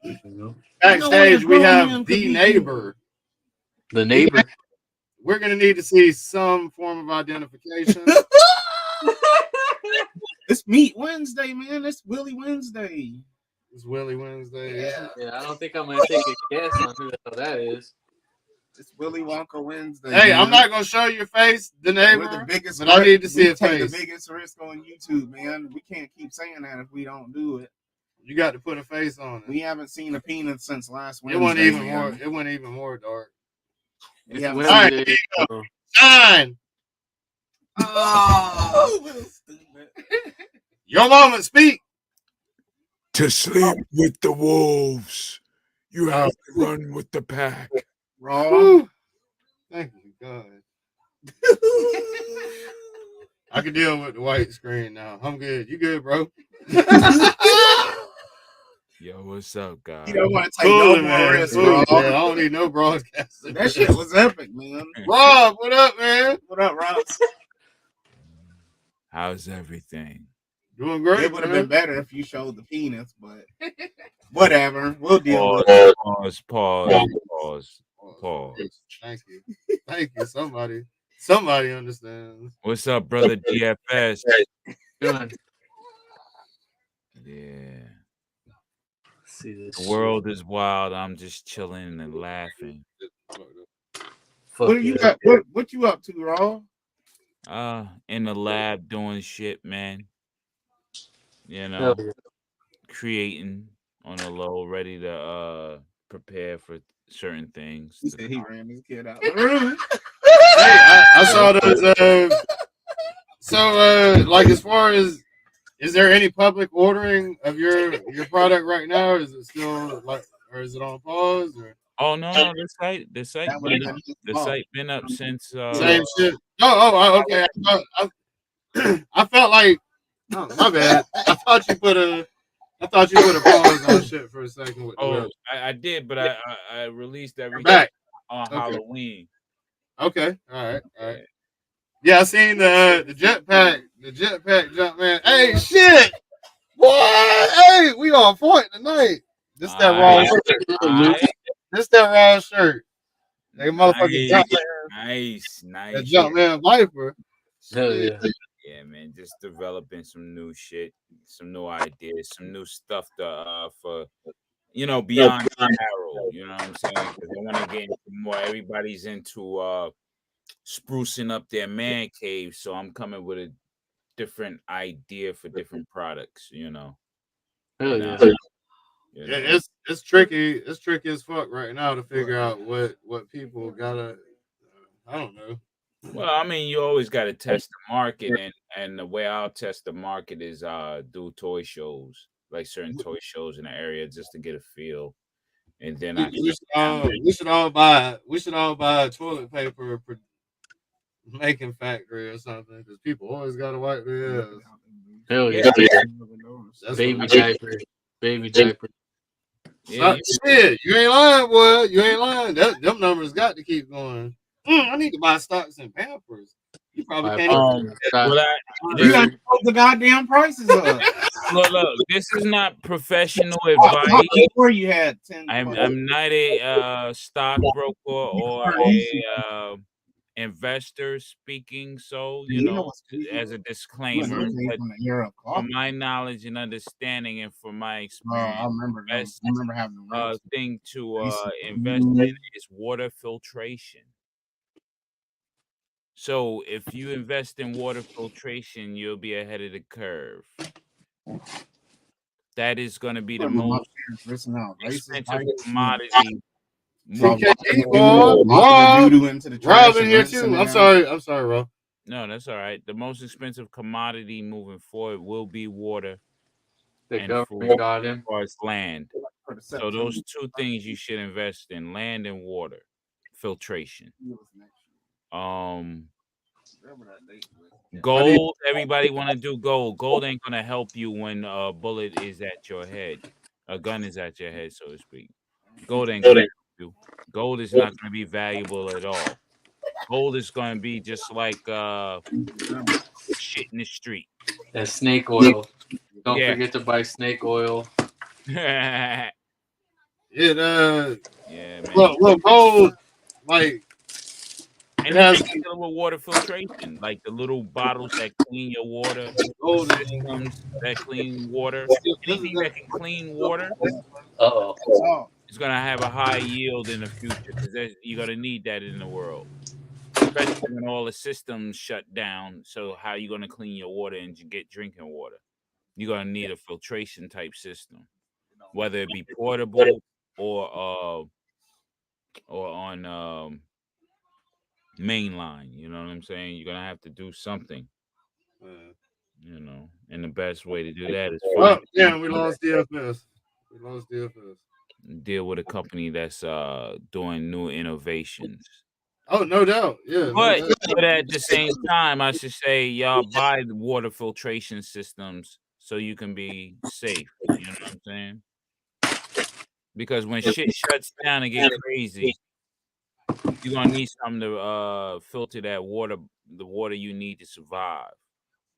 Backstage we have the neighbor. The neighbor. We're gonna need to see some form of identification. It's Meat Wednesday, man. It's Willie Wednesday. It's Willie Wednesday. Yeah, I don't think I'm gonna take a guess on who the hell that is. It's Willy Wonka Wednesday. Hey, man. I'm not gonna show your face, the neighbor. We're the biggest, but I need to see a face. The biggest risk on YouTube, man. We can't keep saying that if we don't do it. You got to put a face on it. We haven't seen a penis since last Wednesday. It went even more dark. Yeah. All right, Shine. Oh, Your moment, speak. To sleep with the wolves, you have to run with the pack. Raw. Thank you, God. I can deal with the white screen now. I'm good. You good, bro? Yo, what's up, guys? You don't want to take no more risk, bro. I don't need no broadcast. That shit was epic, man. Rob, what up, man? What up, Rob? How's everything? Doing great. It would have been better if you showed the penis, but whatever. We'll deal with it. Pause. Thank you. Thank you. Somebody understands. What's up, brother DFS? Good. Yeah. See this. The world is wild. I'm just chilling and laughing. What are you what you up to, Raw? In the lab doing shit, man. You know, creating on the low, ready to prepare for certain things. He said he ran his kid out. Hey, I saw those. So, like, as far as, is there any public ordering of your product right now? Is it still like, or is it on pause? Or? Oh no, the site been up since. Same shit. Okay. I felt like, oh, my bad. I thought you put a pause on shit for a second. With I did, but I released everything on Halloween. Okay, all right. Yeah, I seen the jetpack jump, man. Hey, shit, boy. Hey, we on point tonight. This that raw shirt. This that raw shirt. They motherfucking nice. That Jumpman Viper. Hell yeah. Yeah, man, just developing some new shit, some new ideas, some new stuff to for beyond Arrow. You know what I'm saying? Because I want to get into more. Everybody's into sprucing up their man cave, so I'm coming with a different idea for different products. Hell yeah. It's tricky. It's tricky as fuck right now to figure out what people gotta. I don't know. Well, I mean, you always got to test the market, and the way I'll test the market is do toy shows, like certain toy shows in the area, just to get a feel, and then we should all buy toilet paper making factory or something because people always got to wipe their ass. Hell Yeah. yeah. That's Baby what diaper. Baby diaper. Yeah, shit, you ain't lying, boy. You ain't lying. Them numbers got to keep going. I need to buy stocks and Pampers. You probably can't even. well, You got to put the goddamn prices up. look, this is not professional Not advice. before you had 10. I'm not a stockbroker or a investor speaking, so You know what's crazy? as a You disclaimer, was but from the era of for coffee. my knowledge and understanding and for my experience, I remember them. best I remember having the thing to invest in is water filtration. So if you invest in water filtration, you'll be ahead of the curve. That is going to be the most expensive commodity. Robin here too. I'm sorry, Rob. No, that's all right. The most expensive commodity moving forward will be water The and government food got as him. far as land. So those two things you should invest in: land and water filtration. Gold. Everybody want to do gold. Gold ain't gonna help you when a bullet is at your head, a gun is at your head, so to speak. Gold ain't gonna help you. Gold is not gonna be valuable at all. Gold is gonna be just like shit in the street. And snake oil. Don't Yeah. forget to buy snake oil. Yeah, man. Look, gold, like, and it has dealing with water filtration, like the little bottles that clean your water, systems that clean water, anything that can clean water. It's gonna have a high yield in the future because you're gonna need that in the world, especially when all the systems shut down. So how you gonna clean your water and get drinking water? You're gonna need a filtration type system, whether it be portable or on mainline. You know what I'm saying? You're gonna have to do something. And the best way to do that is we lost DFS. We lost DFS. Deal with a company that's doing new innovations. Oh, no doubt. Yeah. But at the same time, I should say y'all buy the water filtration systems so you can be safe. You know what I'm saying? Because when shit shuts down and get crazy, you're gonna need something to filter that water, the water you need to survive.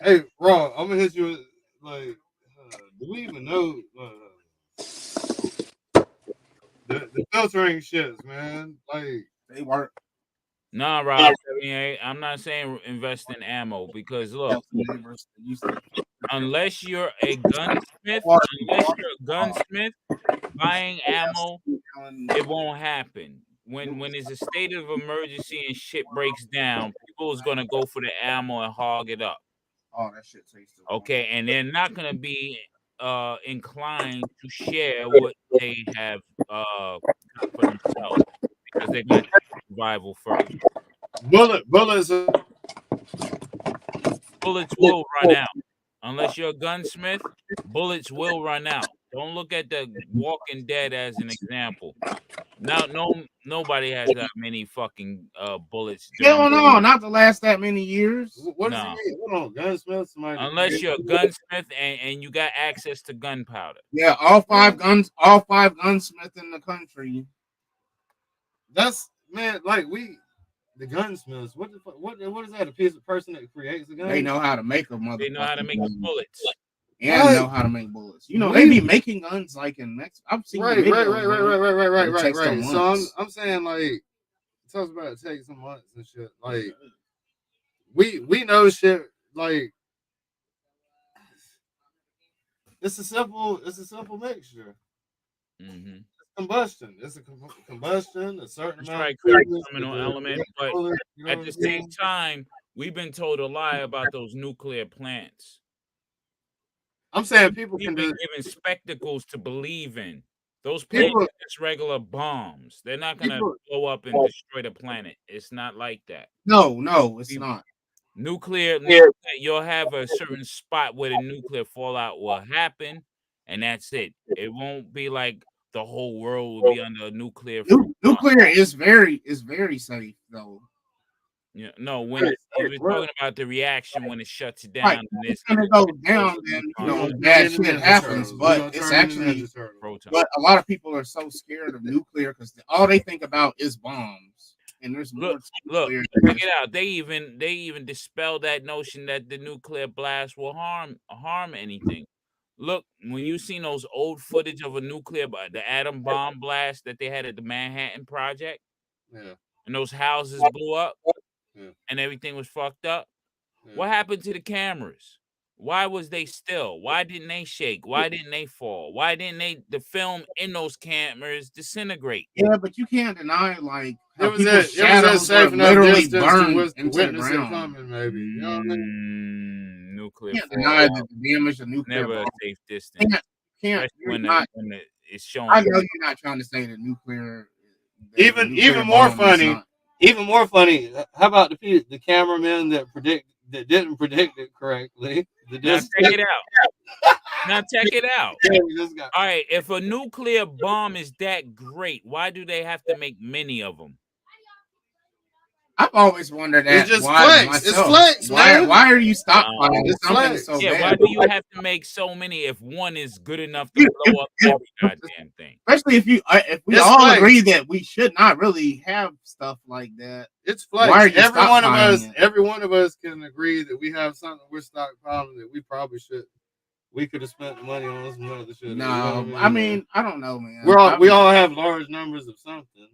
Hey, Rob, I'm gonna hit you with, like, do we even know the filtering shits, man? Like, they work. Nah, Rob, I'm not saying invest in ammo because look, unless you're a gunsmith, buying ammo, it won't happen. When there's a state of emergency and shit breaks down, people is gonna go for the ammo and hog it up. Oh, that shit tastes okay, and they're not gonna be inclined to share what they have got for themselves because they're gonna take survival first. Bullets will run out. Unless you're a gunsmith, bullets will run out. Don't look at the Walking Dead as an example. Now, nobody has that many fucking bullets. Hell no, not to last that many years. What does it mean? Hold on, gunsmith. Unless you're a gunsmith and you got access to gunpowder. Yeah, all five gunsmiths in the country. That's, man, like the gunsmiths. What is that? A piece of person that creates a gun? They know how to make them. They know how to make the bullets. And know how to make bullets. You know, they be making guns like in Mexico. I've seen right. So I'm saying, like, it talks about it takes some months and shit. Like, we know shit. Like, it's a simple mixture. Mm-hmm. Combustion. It's a combustion. A certain amount. Right, criminal element, but at the same time, we've been told a lie about those nuclear plants. I'm saying people can be given spectacles to believe in. Those plants are just regular bombs. They're not gonna blow up and destroy the planet. It's not like that. No, it's not. Nuclear, you'll have a certain spot where the nuclear fallout will happen, and that's it. It won't be like the whole world will be under nuclear. Nuclear is very safe though. Yeah, no, when if we're talking about the reaction when it shuts down, Right. and It's it's gonna go down, then bad shit happens. But it's actually, but a lot of people are so scared of nuclear because all they think about is bombs, and there's more to Look, nuclear. check it out. They even dispel that notion that the nuclear blast will harm anything. Look, when you seen those old footage of a the atom bomb blast that they had at the Manhattan Project, Yeah. and those houses blew up, and everything was fucked up. What happened to the cameras? Why was they still? Why didn't they shake? Why didn't they fall? Why didn't the film in those cameras disintegrate? Yeah, but you can't deny like how It was people's a shadows safe were enough literally distance to burned into the witness it ground. coming, maybe. You know what I mean? Nuclear You can't fallout. deny that the damage of nuclear Never a bomb. safe distance. Can't. Especially when it's showing. I know you're not trying to say that nuclear. Even more funny. Even more funny. How about the cameraman that didn't predict it correctly? Now check it out. Now check it out. All right, if a nuclear bomb is that great, why do they have to make many of them? I've always wondered that. It's just why flex. myself. It's flex, man. Why are you stockpiling something so bad? Why do you have to make so many if one is good enough to blow up every goddamn thing? Especially if we all flex. agree that we should not really have stuff like that. It's flex. Why are you every one of us can agree that we have something we're stockpiling that we probably should. We could have spent the money on some other shit. No, I mean, I don't know, man. We all have large numbers of something.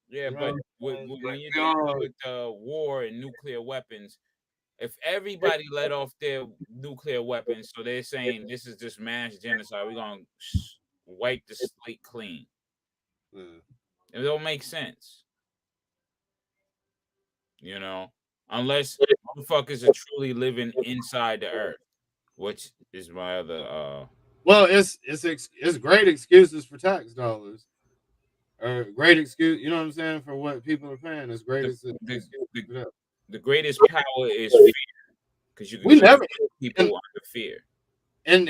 Yeah, but when you're dealing with war and nuclear weapons, if everybody let off their nuclear weapons, so they're saying this is just mass genocide, we're gonna wipe the slate clean. It don't make sense, you know, unless motherfuckers are truly living inside the earth, which is my other. Well, it's great excuses for tax dollars. Or great excuse, you know what I'm saying, for what people are paying. It's great. The greatest power is fear, because you can put people under fear. And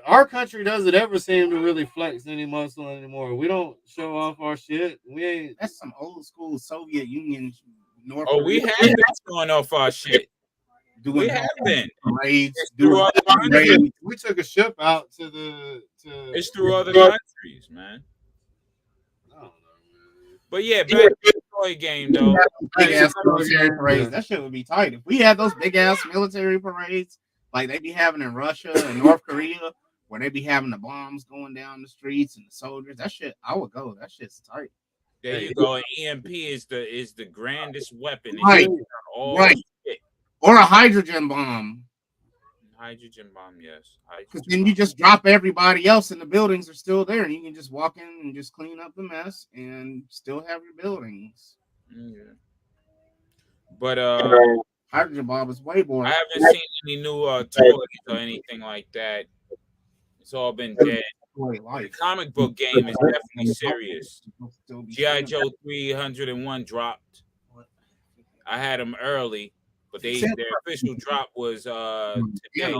our country doesn't ever seem to really flex any muscle anymore. We don't show off our shit. We ain't. That's some old school Soviet Union. North We have been showing off our shit. We have been. Parades, we took a ship out to the. It's through other countries, man. But yeah, back to the toy game though. Big ass military parades. That shit would be tight. If we had those big ass military parades like they be having in Russia and North Korea, where they be having the bombs going down the streets and the soldiers, that shit, I would go. That shit's tight. There you go. EMP is the grandest weapon. Right. Right. Or a hydrogen bomb. Hydrogen bomb, yes. Because then you just drop everybody else and the buildings are still there and you can just walk in and just clean up the mess and still have your buildings. Yeah. But hydrogen bomb is way more. I haven't seen any new toys or anything like that. It's all been dead. The comic book game is definitely serious. G.I. Joe 301 dropped. I had them early. But their official drop was today.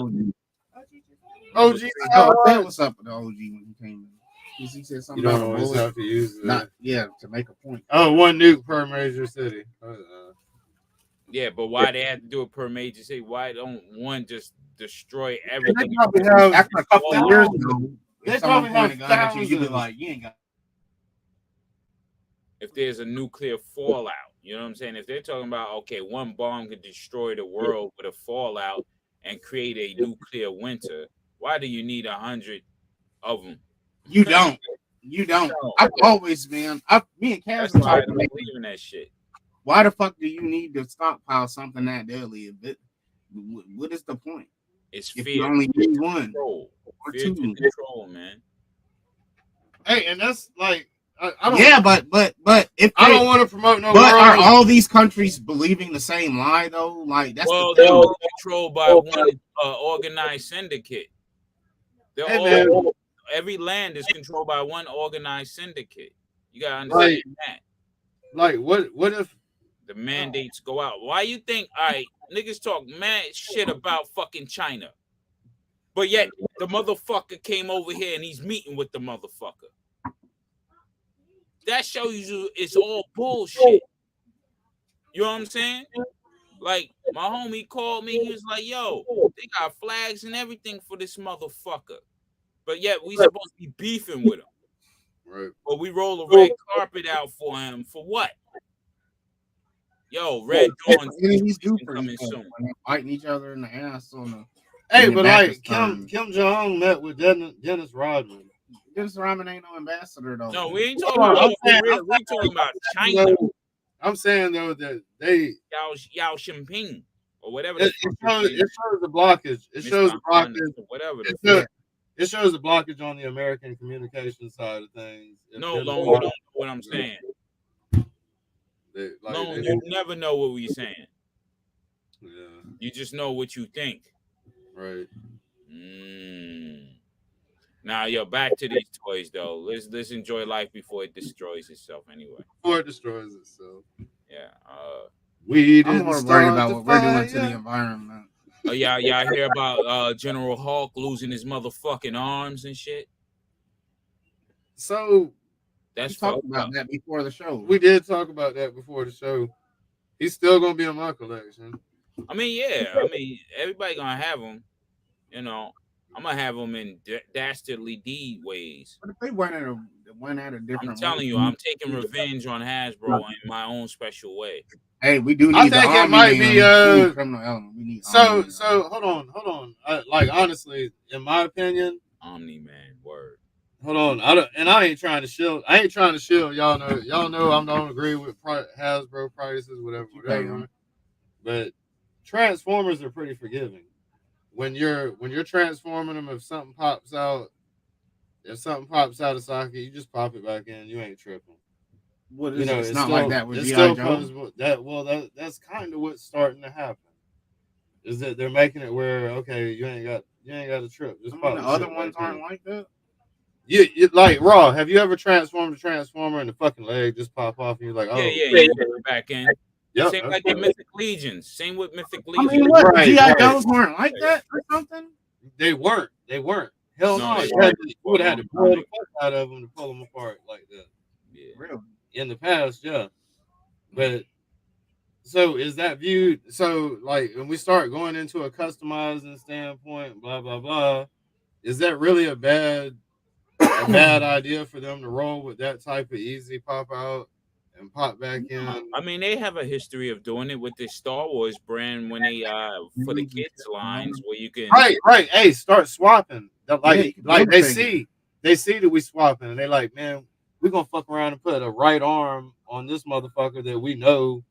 OG, what's up with the OG when he came in? He said something you don't about always have to use to make a point. Oh, one nuke per major city. Yeah, but why they had to do it per major city? Why don't one just destroy everything? They probably have, after a couple of years ago, they probably have thousands. You be like, you ain't got. If there's a nuclear fallout. You know what I'm saying? If they're talking about, okay, one bomb could destroy the world with a fallout and create a nuclear winter, why do you need 100 of them? You don't. You don't. I've always been. Me and Kaz why I don't believe in that shit. Why the fuck do you need to stockpile something that deadly? What is the point? It's if fear. You only need one or two. Control, man. Hey, and that's like. I don't, but if I don't want to promote no. But are all these countries believing the same lie though? Like that's the thing. They're controlled by one organized syndicate. Every land is controlled by one organized syndicate. You gotta understand that. Like what if the mandates go out? Why you think? All right, niggas talk mad shit about fucking China, but yet the motherfucker came over here and he's meeting with the motherfucker. That shows you it's all bullshit. You know what I'm saying? Like, my homie called me. He was like, yo, they got flags and everything for this motherfucker. But yet we supposed to be beefing with him. Right. But we roll a red carpet out for him. For what? Yo, Red Dawn Enemies do for coming each other. soon. When they're fighting each other in the ass on the. Hey, when but their back like is turned. Kim Jong met with Dennis Rodman. Dennis Rodman ain't no ambassador though. No, we ain't talking about we talking about China. I'm saying though that they Yao Jinping or whatever. it shows the blockage. It shows the blockage. Whatever. It shows the blockage on the American communication side of things. No, Lone, you don't know what I'm saying. Lone, you never know what we're saying. Yeah. You just know what you think. Right. Now, yo, back to these toys though. Let's enjoy life before it destroys itself. Anyway. Before it destroys itself. Yeah. I'm more worried about what we're doing to the environment. Oh yeah, y'all hear about General Hulk losing his motherfucking arms and shit? So that's talked about that before the show. We did talk about that before the show. He's still gonna be in my collection. I mean, yeah. I mean, everybody gonna have them. You know, I'm gonna have them in dastardly D ways. But if they went at a different. I'm telling you, I'm taking revenge on Hasbro in my own special way. Hey, we do need. I think it might be criminal element. We need so hold on. Like honestly, in my opinion, Omni Man word. Hold on, I ain't trying to shield. Y'all know I don't agree with Hasbro prices, whatever. But Transformers are pretty forgiving. When you're transforming them, if something pops out of socket, you just pop it back in. You ain't tripping. What is it's not like that with G.I. Joe. That's kind of what's starting to happen. Is that they're making it where okay, you ain't got to trip. Just pop the other ones aren't like that. You like Raw. Have you ever transformed a Transformer and the fucking leg just pop off and you're like, oh yeah, back in. Yep, same like the Mythic Legions. Same with Mythic Legions. I mean, what G.I. Joes weren't like that or something. They weren't. Hell no. You would have had to pull the fuck out of them to pull them apart like that. Yeah, really. In the past, yeah. But so is that viewed? So like when we start going into a customizing standpoint, blah blah blah, is that really a bad idea for them to roll with that type of easy pop out and pop back in? I mean, they have a history of doing it with the Star Wars brand when they for the kids lines where you can right. Hey, start swapping. Like they see that we swapping and they like, man, we're gonna fuck around and put a right arm on this motherfucker that we know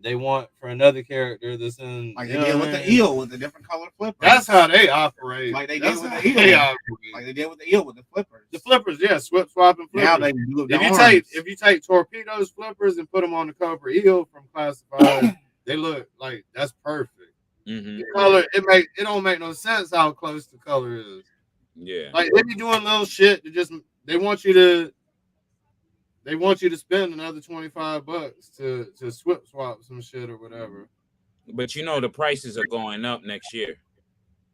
they want for another character that's in like they did with the eel with the different color flippers. That's how they operate. Like they did with the eel. Like they did with the eel with the flippers. The flippers, yeah, swap and flippers. Now they do if you take Torpedo's flippers and put them on the Cobra Eel from Classified, they look like that's perfect. Mm-hmm. The color it don't make no sense how close the color is. Yeah, like they be doing little shit to just they want you to spend another $25 to swap some shit or whatever. But you know the prices are going up next year.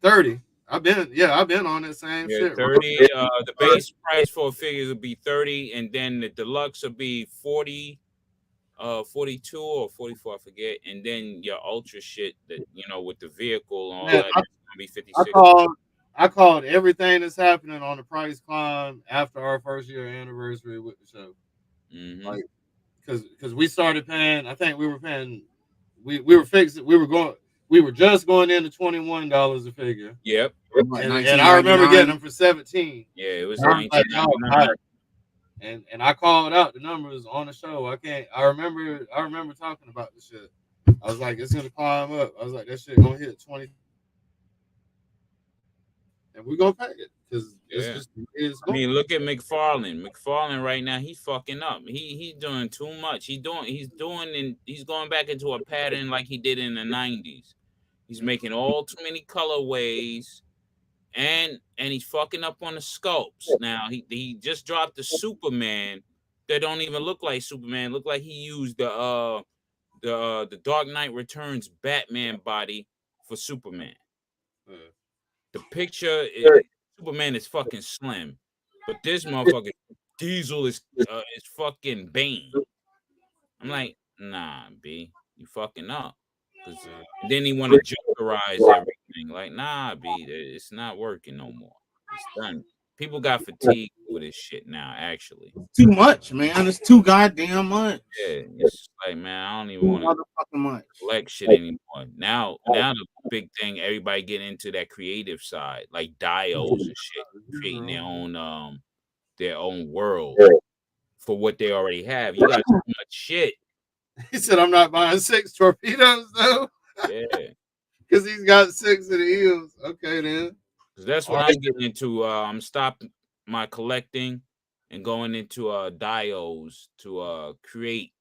30. I've been on that same shit. 30. The base price for a figure will be 30, and then the deluxe will be 40, 42 or 44, I forget. And then your ultra shit that with the vehicle and all that, it's gonna be 56. I called everything that's happening on the price climb after our first year anniversary with the show. Mm-hmm. Like, because we started paying. I think we were paying. We were just going into $21 a figure. Yep. And I remember getting them for 17. Yeah, it was $19. $19. And I called out the numbers on the show. I remember talking about the shit. I was like, it's gonna climb up. I was like, that shit gonna hit 20. And we're gonna pay it because it's I mean, look at McFarlane. McFarlane right now, he's fucking up. He's doing too much. He's going back into a pattern like he did in the 90s. He's making all too many colorways, and he's fucking up on the sculpts. Now he just dropped the Superman that don't even look like Superman. Look like he used the Dark Knight Returns Batman body for Superman. The picture Superman is fucking slim, but this motherfucker Diesel is fucking Bane. I'm like, nah, B. you fucking up. And then he want to jokerize everything. Like, nah, B, it's not working no more. It's done. People got fatigued with this shit now, actually. Too much, man. It's too goddamn much. Yeah, it's just like, man, I don't even want to Motherfucking much. collect shit anymore. Now the big thing, everybody getting into that creative side, like diodes and shit, creating their own world for what they already have. You got so much shit. He said, I'm not buying 6 torpedoes, though. Yeah. Because he's got 6 in the heels. Okay, then. That's what I'm getting into. I'm stopping my collecting and going into diodes to create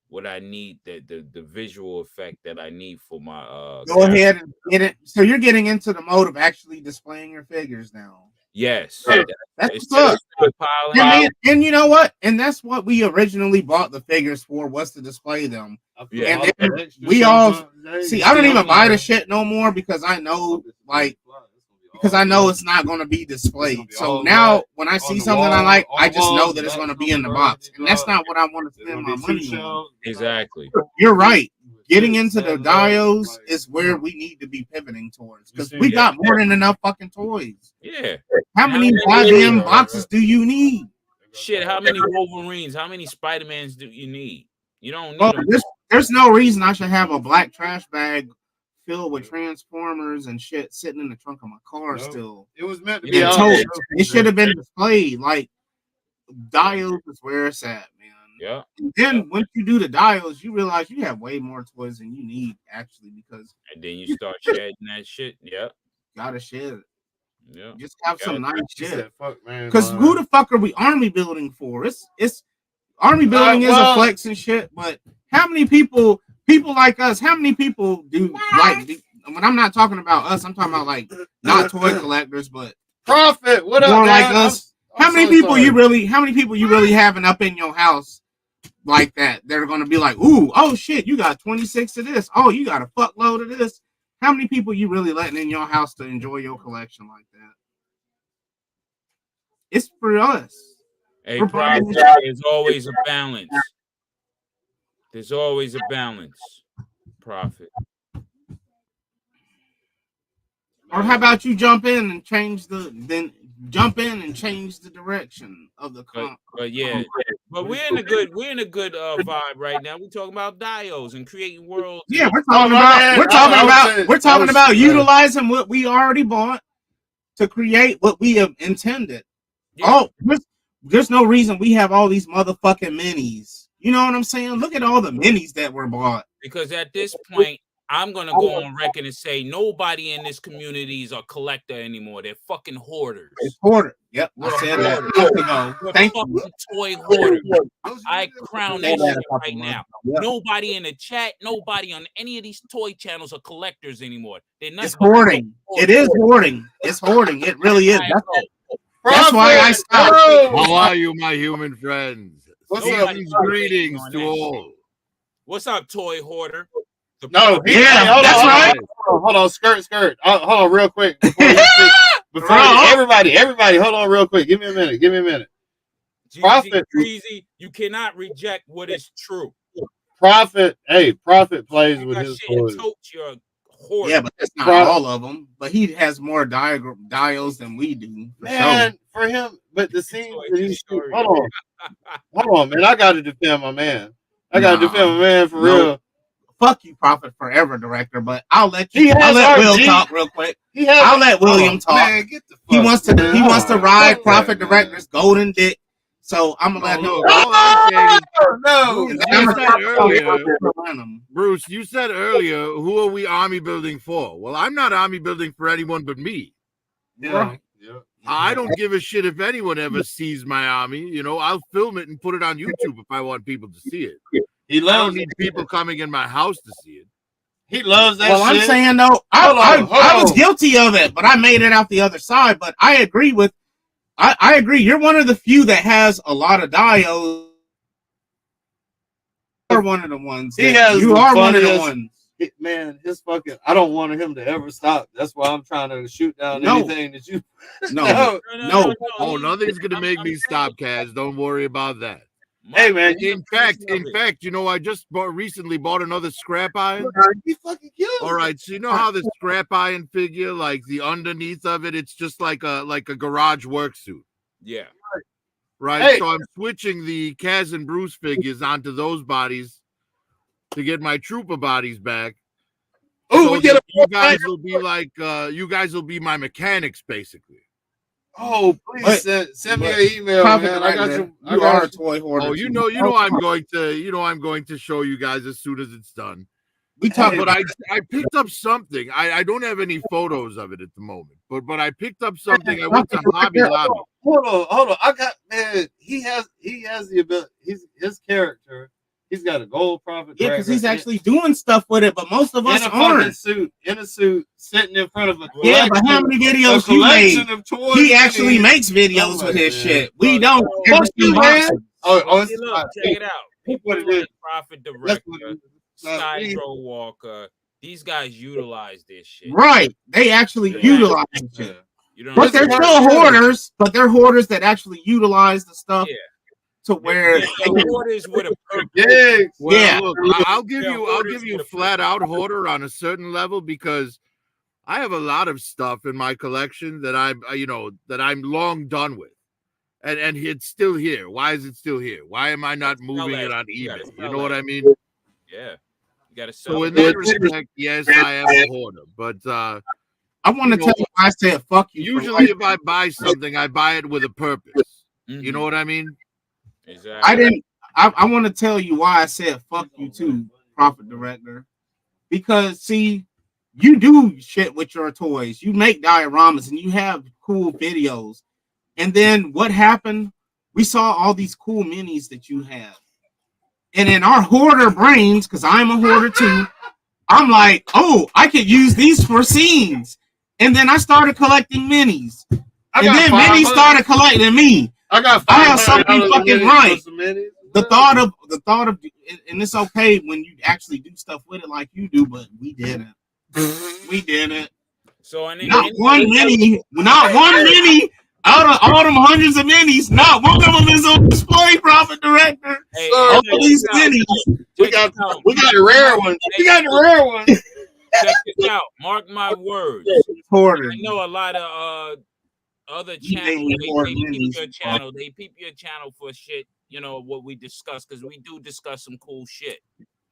what I need, the visual effect that I need for my Go ahead and get it. So you're getting into the mode of actually displaying your figures now. Yes. That's what's up. And you know what? And that's what we originally bought the figures for, was to display them. Yeah. And we all see, I don't even buy the shit no more because I know, it's not going to be displayed. So now when I see something I like, I just know that it's going to be in the box. And that's not what I want to spend my money on. Exactly. You're right. Getting into the diodes is where we need to be pivoting towards, because we got more than enough fucking toys. Yeah. How many goddamn boxes do you need? Shit, how many Wolverines, how many Spider-Mans do you need? You don't need them. There's no reason I should have a black trash bag filled with Transformers and shit sitting in the trunk of my car still. It was meant to be. It should have been displayed. Like, diodes is where it's at, man. Yeah. And then once you do the diodes, you realize you have way more toys than you need, actually, because. And then you start shedding that shit. Yeah. Gotta shed it. Yeah. Just have some nice shit. man. Because who the fuck are we army building for? It's army building is a flex and shit, but how many people like us, how many people do like, when I'm not talking about us, I'm talking about like not toy collectors, but Profit, what up, more like man? us. How many people you really having up in your house like that? They're gonna be like, ooh, oh shit, you got 26 of this. Oh, you got a fuckload of this. How many people you really letting in your house to enjoy your collection like that? It's for us. Hey, there's always a balance. There's always a balance. Profit. Or how about you jump in and change the direction of the comp. But yeah, but we're in a good vibe right now. We're talking about diodes and creating worlds. Yeah, we're talking about utilizing what we already bought to create what we have intended. Yeah. Oh, there's no reason we have all these motherfucking minis. You know what I'm saying? Look at all the minis that were bought. Because at this point, I'm gonna go on record and say nobody in this community is a collector anymore. They're fucking hoarders. It's hoarder. Yep, I said that. Thank you. Toy hoarders. I crown that shit right now. Yep. Nobody in the chat, nobody on any of these toy channels are collectors anymore. They're not. It's hoarding. It is hoarding. It's hoarding. It really is. That's why I stopped. How are you, my human friends? What's up? Greetings to all. What's up, toy hoarder? No, that's right. Hold on, skirt. Hold on, real quick. Before everybody, hold on, real quick. Give me a minute. Profit, Greasy, you cannot reject what is true. Profit plays with his toys. Yeah, but that's not all of them. But he has more dials than we do. For him, but the scene that he shoot. Hold on, man. I got to defend my man. For real. Fuck you, Profit Forever director, but I'll let Will talk real quick. I'll let William talk. Man, get the fuck he wants to ride Profit Director's golden dick. So I'm gonna let him. Bruce, you said earlier, who are we army building for? Well, I'm not army building for anyone but me. Yeah. I don't give a shit if anyone ever sees my army. You know, I'll film it and put it on YouTube if I want people to see it. I don't need people coming in my house to see it. He loves that shit. Well, I'm saying, though, I was guilty of it, but I made it out the other side. But I agree with, I agree. You're one of the few that has a lot of diodes. You are one of the ones. You are one of the ones. Man, his fucking, I don't want him to ever stop. That's why I'm trying to shoot down anything that you. No. Oh, nothing's going to make me stop, Kaz. Don't worry about that. Hey man, In fact, I just recently bought another scrap iron. He fucking killed. All right, so you know how the scrap iron figure, like the underneath of it, it's just like a garage work suit. Yeah. Right. Hey. So I'm switching the Kaz and Bruce figures onto those bodies to get my trooper bodies back. Oh, so we get you guys will be like you guys will be my mechanics basically. Oh, please send me an email, man. I got you. You are a toy hoarder. Oh, you know I'm going to show you guys as soon as it's done. But I picked up something. I don't have any photos of it at the moment. But I picked up something. I went to Hobby Lobby. Hold on. I got, man. He has the ability. His character. He's got a gold profit. Yeah, because he's actually doing stuff with it, but most of us aren't. In a suit, sitting in front of a yeah. But how many videos you made? He actually makes videos with his shit. We don't. Check it out. People like Profit Director, Skydro Walker. These guys utilize this shit. Right. They actually utilize this shit. But they're still hoarders, but they're hoarders that actually utilize the stuff. Yeah. To where hoarders with a purpose. Yeah. Look, I'll give you flat out hoarder on a certain level because I have a lot of stuff in my collection that I'm long done with. And it's still here. Why is it still here? Why am I not moving it on eBay? You know what I mean? Yeah. You gotta sell. So in that respect, yes, I am a hoarder. But I want to tell you why I said fuck you. Usually if I buy something, I buy it with a purpose. Mm-hmm. You know what I mean? Exactly. I want to tell you why I said fuck you too, Profit Director. Because see, you do shit with your toys. You make dioramas and you have cool videos. And then what happened? We saw all these cool minis that you have. And in our hoarder brains, because I'm a hoarder too, I'm like, oh, I could use these for scenes. And then I started collecting minis. And then minis started collecting me. I have something fucking right. The thought of, and it's okay when you actually do stuff with it like you do, but we didn't. We didn't. So not one mini out of all them hundreds of minis, not one of them is on display, Profit Director. Hey, all these minis. We got the rare ones. We got the rare ones. Check this out. Mark my words. Hoarder. I know a lot of other channels, they peep your channel. They peep your channel for shit, what we discuss, because we do discuss some cool shit.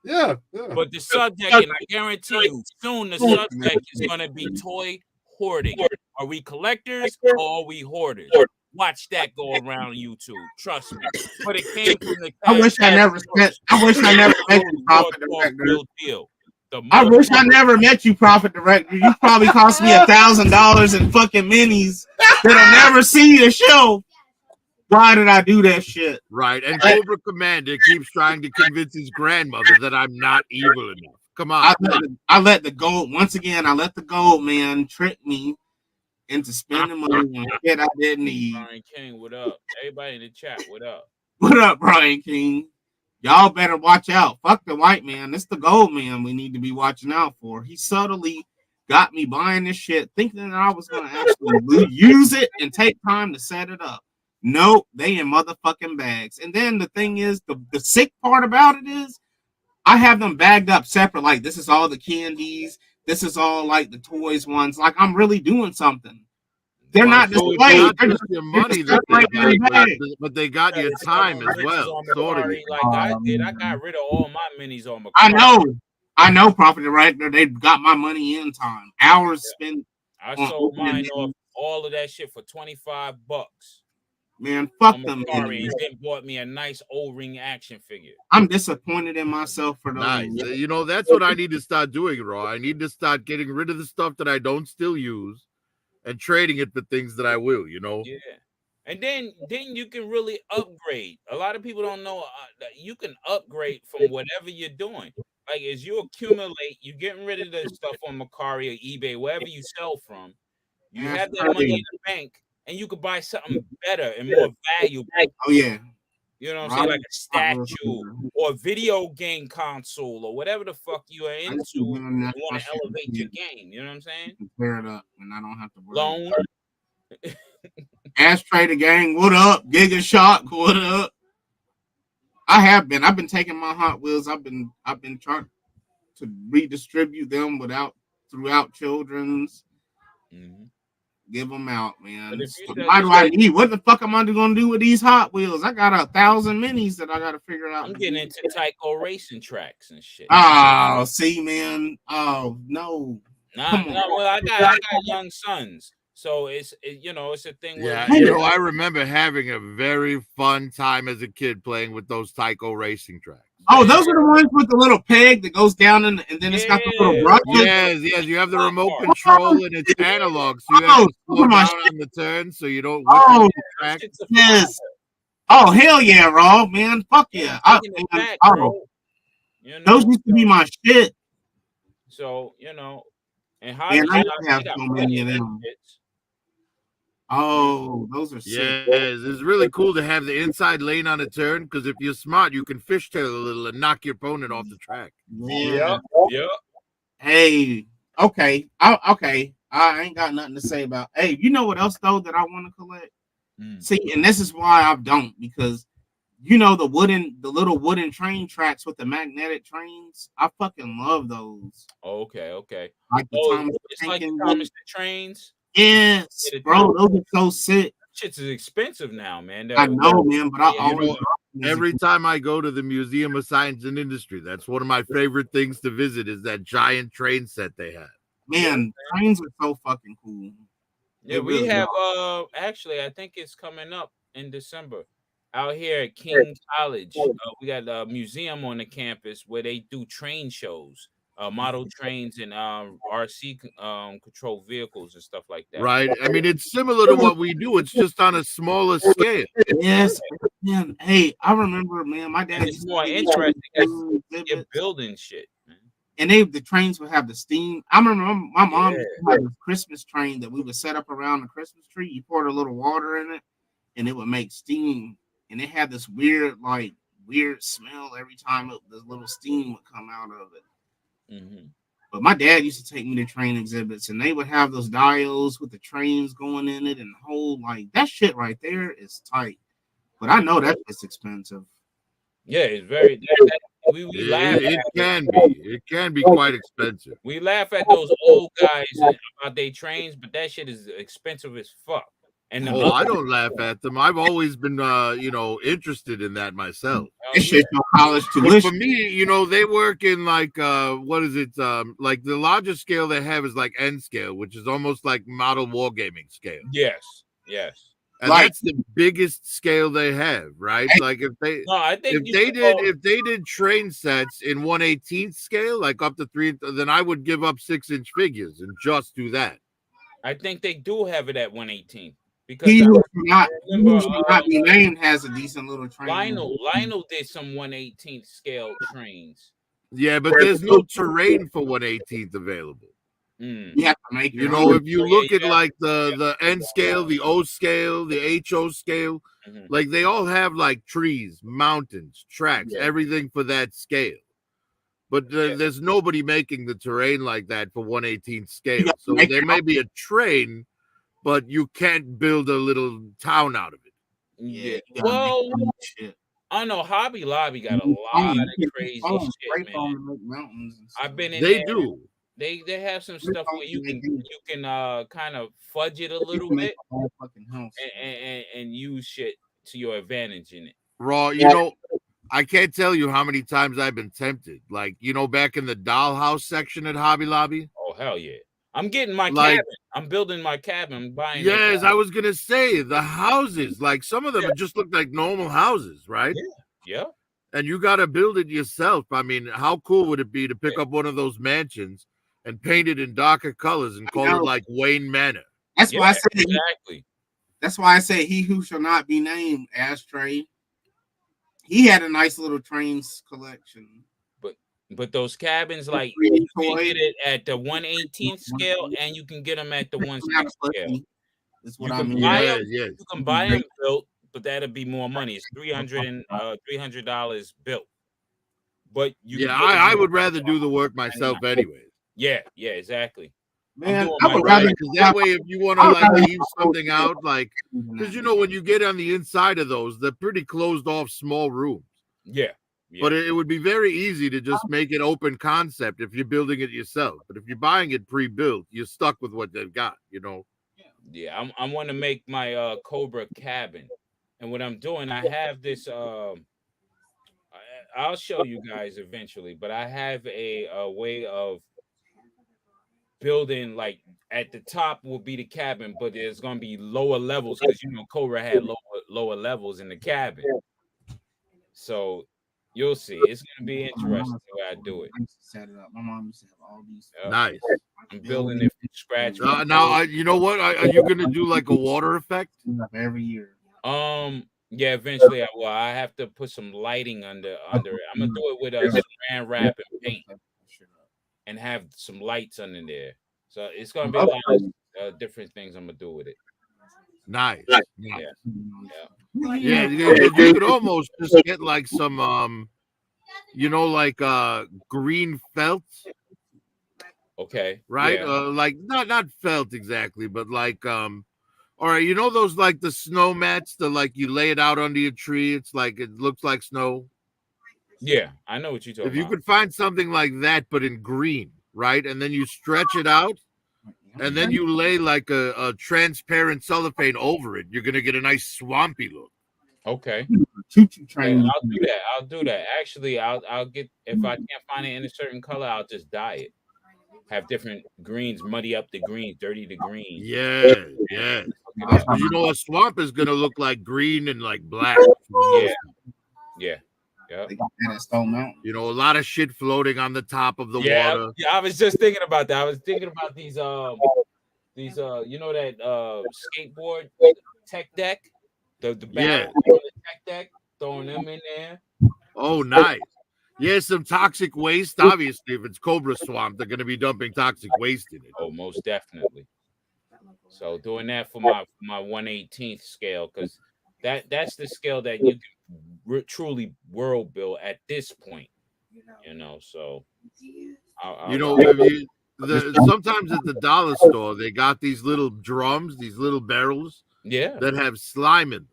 Yeah. But the subject, and I guarantee you, soon the subject is going to be toy hoarding. Are we collectors or are we hoarders? Watch that go around YouTube. Trust me. But it came from the I wish I never met you, Profit Director. I wish I never met you, Profit Director. You probably cost me $1,000 in fucking minis that'll never see the show. Why did I do that shit? Right, and Cobra Commander keeps trying to convince his grandmother that I'm not evil enough. Come on. I let the gold man trick me into spending money on shit I didn't need. Brian King, what up? Everybody in the chat, what up? What up, Brian King? Y'all better watch out. Fuck the white man. It's the gold man we need to be watching out for. He subtly got me buying this shit, thinking that I was going to actually use it and take time to set it up. Nope, they in motherfucking bags. And then the thing is, the sick part about it is, I have them bagged up separate. Like, this is all the candies. This is all, like, the toys ones. Like, I'm really doing something. They're not displayed. They're just your money that they got, but they got your time as well. I did. I got rid of all my minis on Macari. I know, Profit Director. They got my money in time. Hours spent. I sold mine off all of that shit for $25. Man, fuck them. Macari, and then bought me a nice O-ring action figure. I'm disappointed in myself for those. Nice. That's what I need to start doing, Raw. I need to start getting rid of the stuff that I don't still use and trading it for things that I will, Yeah. And then you can really upgrade. A lot of people don't know that you can upgrade from whatever you're doing. Like, as you accumulate, you're getting rid of the stuff on Macari or eBay, wherever you sell from. You have that money in the bank, and you could buy something better and more valuable. Oh, yeah. You know what I'm saying? Like a statue or a video game console or whatever the fuck you are into. You want to elevate your game. You know what I'm saying? Clear it up, and I don't have to worry. Loan. Ashtray the gang, what up? Giga Shock, what up? I have been. I've been taking my Hot Wheels. I've been trying to redistribute them throughout children's. Mm-hmm. Give them out, man. But if you Why do I need? What the fuck am I going to do with these Hot Wheels? I got 1,000 minis that I got to figure out. I'm getting into Tyco racing tracks and shit. Oh, see, man. Oh no. Well, I got young sons, so it's it's a thing. Yeah, where I remember having a very fun time as a kid playing with those Tyco racing tracks. Oh, those are the ones with the little peg that goes down and then it's got the little brushes. Yes. You have the remote control and it's analog, so you have to slow down on the turn so you don't whip on the track. Yes. Oh hell yeah, Raw, man. Fuck yeah. Those used to be my shit. So and Hobby I Shop, have they got so many of plenty them. shits. Oh, those are sick. Yes, it's really cool to have the inside lane on a turn because if you're smart, you can fishtail a little and knock your opponent off the track. Yeah. Yep. Hey, okay. I ain't got nothing to say about. Hey, you know what else though that I want to collect? See, and this is why I don't, because the little wooden train tracks with the magnetic trains. I fucking love those. Okay. Like the it's like the Thomas the Trains. Yes, bro, those are so sick. Shit's expensive now, man. I know, man, but I always every time I go to the Museum of Science and Industry, that's one of my favorite things to visit is that giant train set they have. Man, trains are so fucking cool. Yeah, we have actually I think it's coming up in December out here at King College. We got a museum on the campus where they do train shows. Model trains and RC control vehicles and stuff like that. Right. I mean, it's similar to what we do. It's just on a smaller scale. Yes, man. Hey, I remember, man. My dad. It's more interesting. You're building shit, man. And the trains would have the steam. I remember my mom had a Christmas train that we would set up around the Christmas tree. You poured a little water in it, and it would make steam. And it had this weird smell every time the little steam would come out of it. Mm-hmm. But my dad used to take me to train exhibits, and they would have those dials with the trains going in it, and the whole that shit right there is tight. But I know that it's expensive. Yeah, it's very. We laugh. It can be quite expensive. We laugh at those old guys about their trains, but that shit is expensive as fuck. And I don't laugh at them. I've always been, interested in that myself. It's shit no college tuition. But for me, they work in like what is it? Like the largest scale they have is like N scale, which is almost like model wargaming scale. Yes. And that's the biggest scale they have, right? Like if they did train sets in 1/18th scale, like up to 3, then I would give up 6-inch figures and just do that. I think they do have it at 1/18th. Because he who not be named has a decent little train. Lionel did some 1/18th scale trains. Yeah, but there's no terrain for 1/18th available. You have to make if you look at like the N scale, the O scale, the HO scale, like they all have like trees, mountains, tracks, everything for that scale. But there's nobody making the terrain like that for 1/18th scale. So there may be a train, but you can't build a little town out of it. Yeah. Well, I know Hobby Lobby got a lot of crazy shit, man. I've been in there. They do. They have some stuff where you can kind of fudge it a little bit and use shit to your advantage in it. Raw, I can't tell you how many times I've been tempted. Like, back in the dollhouse section at Hobby Lobby. Oh, hell yeah. I'm getting my cabin. I'm building my cabin. I'm buying. Yes, I was gonna say the houses. Like some of them just look like normal houses, right? Yeah. And you got to build it yourself. I mean, how cool would it be to pick up one of those mansions and paint it in darker colors and call it like Wayne Manor? That's why I say exactly. That's why I say he who shall not be named, Ashtray. He had a nice little trains collection. But those cabins, like you can get it at the 1/18th scale, and you can get them at the 1/6 scale. That's what I mean. You can buy them built, but that'll be more money. It's $300 built. But I would rather do the work myself, anyways. Yeah, exactly. Man, I would rather because that way, if you want to like leave something out, like because when you get on the inside of those, they're pretty closed off, small rooms. Yeah. But it would be very easy to just make it open concept if you're building it yourself. But if you're buying it pre-built, you're stuck with what they've got, you know. Yeah, I want to make my Cobra cabin, and what I'm doing, I have this. I'll show you guys eventually, but I have a way of building, like, at the top will be the cabin, but there's gonna be lower levels because Cobra had lower levels in the cabin. So you'll see. It's gonna be interesting the way I do it. I used to set it up. My mom used to have all these. Nice. I'm building it from scratch. Now, you know what? Are you gonna do like a water effect every year? Yeah, eventually I will. I have to put some lighting under it. I'm gonna do it with saran wrap and paint, and have some lights under there. So it's gonna be a lot of different things I'm gonna do with it. Nice. Yeah. Yeah, you could almost just get like some like green felt. Okay. Right? Yeah. Like not felt exactly, but like all right, you know those like the snow mats that like you lay it out under your tree, it's like it looks like snow. Yeah, I know what you're talking If you about. could find something like that but in green, right? And then you stretch it out and then you lay like a transparent cellophane over it, you're gonna get a nice swampy look. Okay. Train. I'll do that. Actually, I'll get, if I can't find it in a certain color, I'll just dye it. Have different greens, muddy up the greens, dirty the greens. Yeah. You know, a swamp is gonna look like green and like black. Yeah. They got that at Stone Mountain. You know, a lot of shit floating on the top of the water. Yeah, I was just thinking about that. I was thinking about these that skateboard tech deck, the back tech deck, throwing them in there. Oh, nice. Yeah, some toxic waste. Obviously, if it's Cobra Swamp, they're going to be dumping toxic waste in it. Oh, most definitely. So doing that for my 1/18th scale, because that's the scale that you can truly world build at this point. So sometimes at the dollar store they got these little drums, these little barrels, that have slime in them.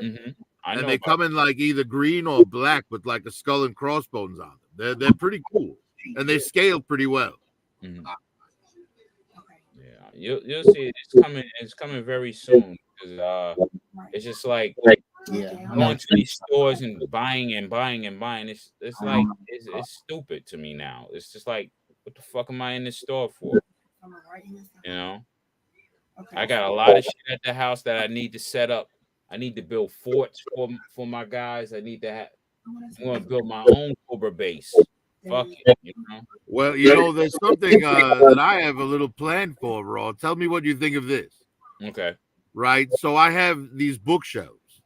Mm-hmm. And they come in like either green or black with like a skull and crossbones on them. They're pretty cool, and they scale pretty well. Mm-hmm. Yeah, you'll see it's coming very soon, because it's just like going to these stores and buying. It's like it's stupid to me now. It's just like, what the fuck am I in this store for? I got a lot of shit at the house that I need to set up. I need to build forts for my guys. I'm going to build my own Cobra base. Fuck it, Well, there's something that I have a little plan for, Raw. Tell me what you think of this. Okay. Right. So I have these bookshelves.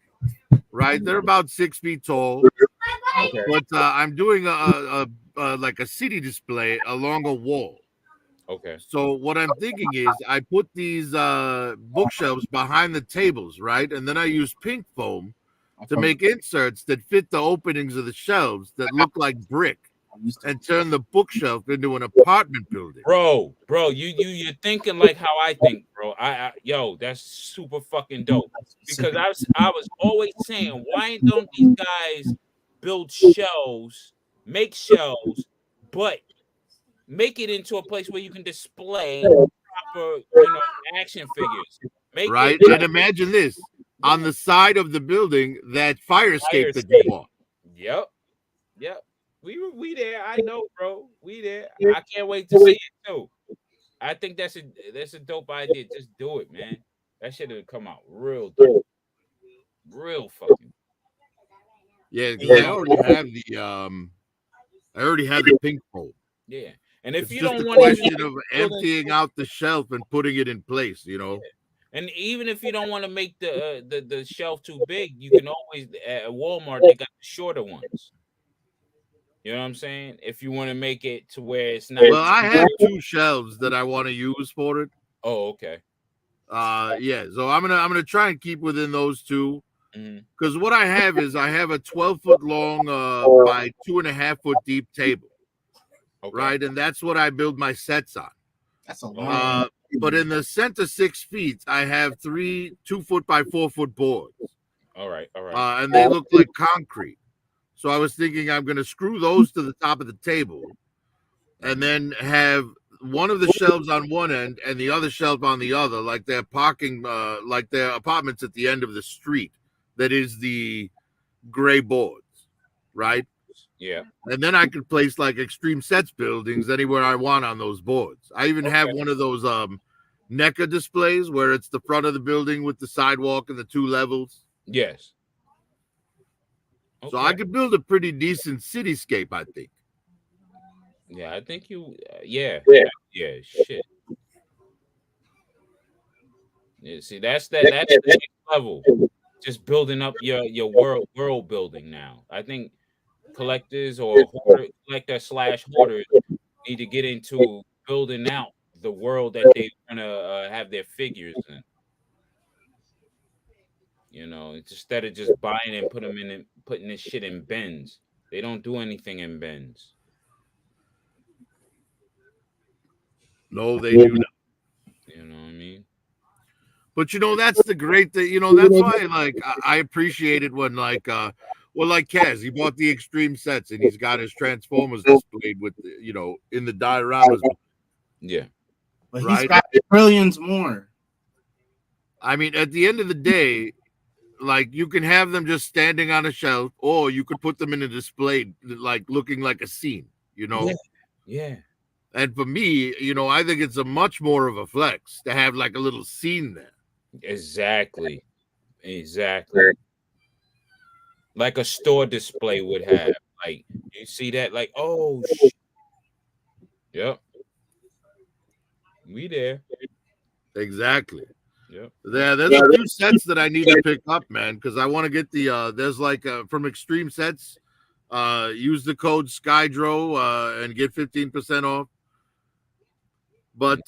Right. They're about 6 feet tall. Okay. But I'm doing like a city display along a wall. Okay. So what I'm thinking is I put these bookshelves behind the tables, right? And then I use pink foam to make inserts that fit the openings of the shelves that look like brick, and turn the bookshelf into an apartment building. Bro, you're thinking like how I think, bro. Yo, that's super fucking dope. Because I was always saying, why don't these guys build shelves, make shelves, but make it into a place where you can display proper, action figures. And imagine this on the side of the building, that fire escape that you bought. Yep. We there. I know, bro. We there. I can't wait to see it too. I think that's a dope idea. Just do it, man. That shit will come out real dope. Real fucking. Yeah, I already have the pink foam. Yeah. And if it's you just don't a want question of emptying out the shelf and putting it in place, And even if you don't want to make the shelf too big, you can always at Walmart they got the shorter ones. You know what I'm saying? If you want to make it to where it's not. Well, I have 2 shelves that I want to use for it. Oh, okay. Yeah. So I'm gonna try and keep within those 2. Because what I have is I have a 12-foot long by 2.5-foot deep table. Okay. Right, and that's what I build my sets on. That's a lot. But in the center 6 feet, I have 3 2-foot by 4-foot boards. All right. And they look like concrete. So I was thinking I'm going to screw those to the top of the table and then have one of the shelves on one end and the other shelf on the other, like their parking, like their apartments at the end of the street. That is the gray boards, right? Yeah. And then I could place like Extreme Sets buildings anywhere I want on those boards. I even have one of those NECA displays where it's the front of the building with the sidewalk and the 2 levels. Yes. So I could build a pretty decent cityscape, I think. Yeah, I think you. Yeah. Shit. Yeah, see, that's the next level. Just building up your world building now. I think collectors or collector/hoarders need to get into building out the world that they want to have their figures in. You know, instead of just buying and putting this shit in bins. They don't do anything in bins. No, they do not. You know what I mean? But you know, that's the great thing. You know, that's why like I appreciate it when like well, like Kaz, he bought the Extreme Sets and he's got his Transformers displayed with you know, in the dioramas. Yeah. But he's got trillions more. I mean, at the end of the day, like you can have them just standing on a shelf, or you could put them in a display, like looking like a scene, you know? Yeah. And for me, you know, I think it's a much more of a flex to have like a little scene there. Exactly. Like a store display would have. Like you see that, like, oh shit. Yep. We there. Exactly. Yep. There's a few sets that I need to pick up, man, because I want to get the there's like from Extreme Sets, use the code SKYDRO and get 15% off. But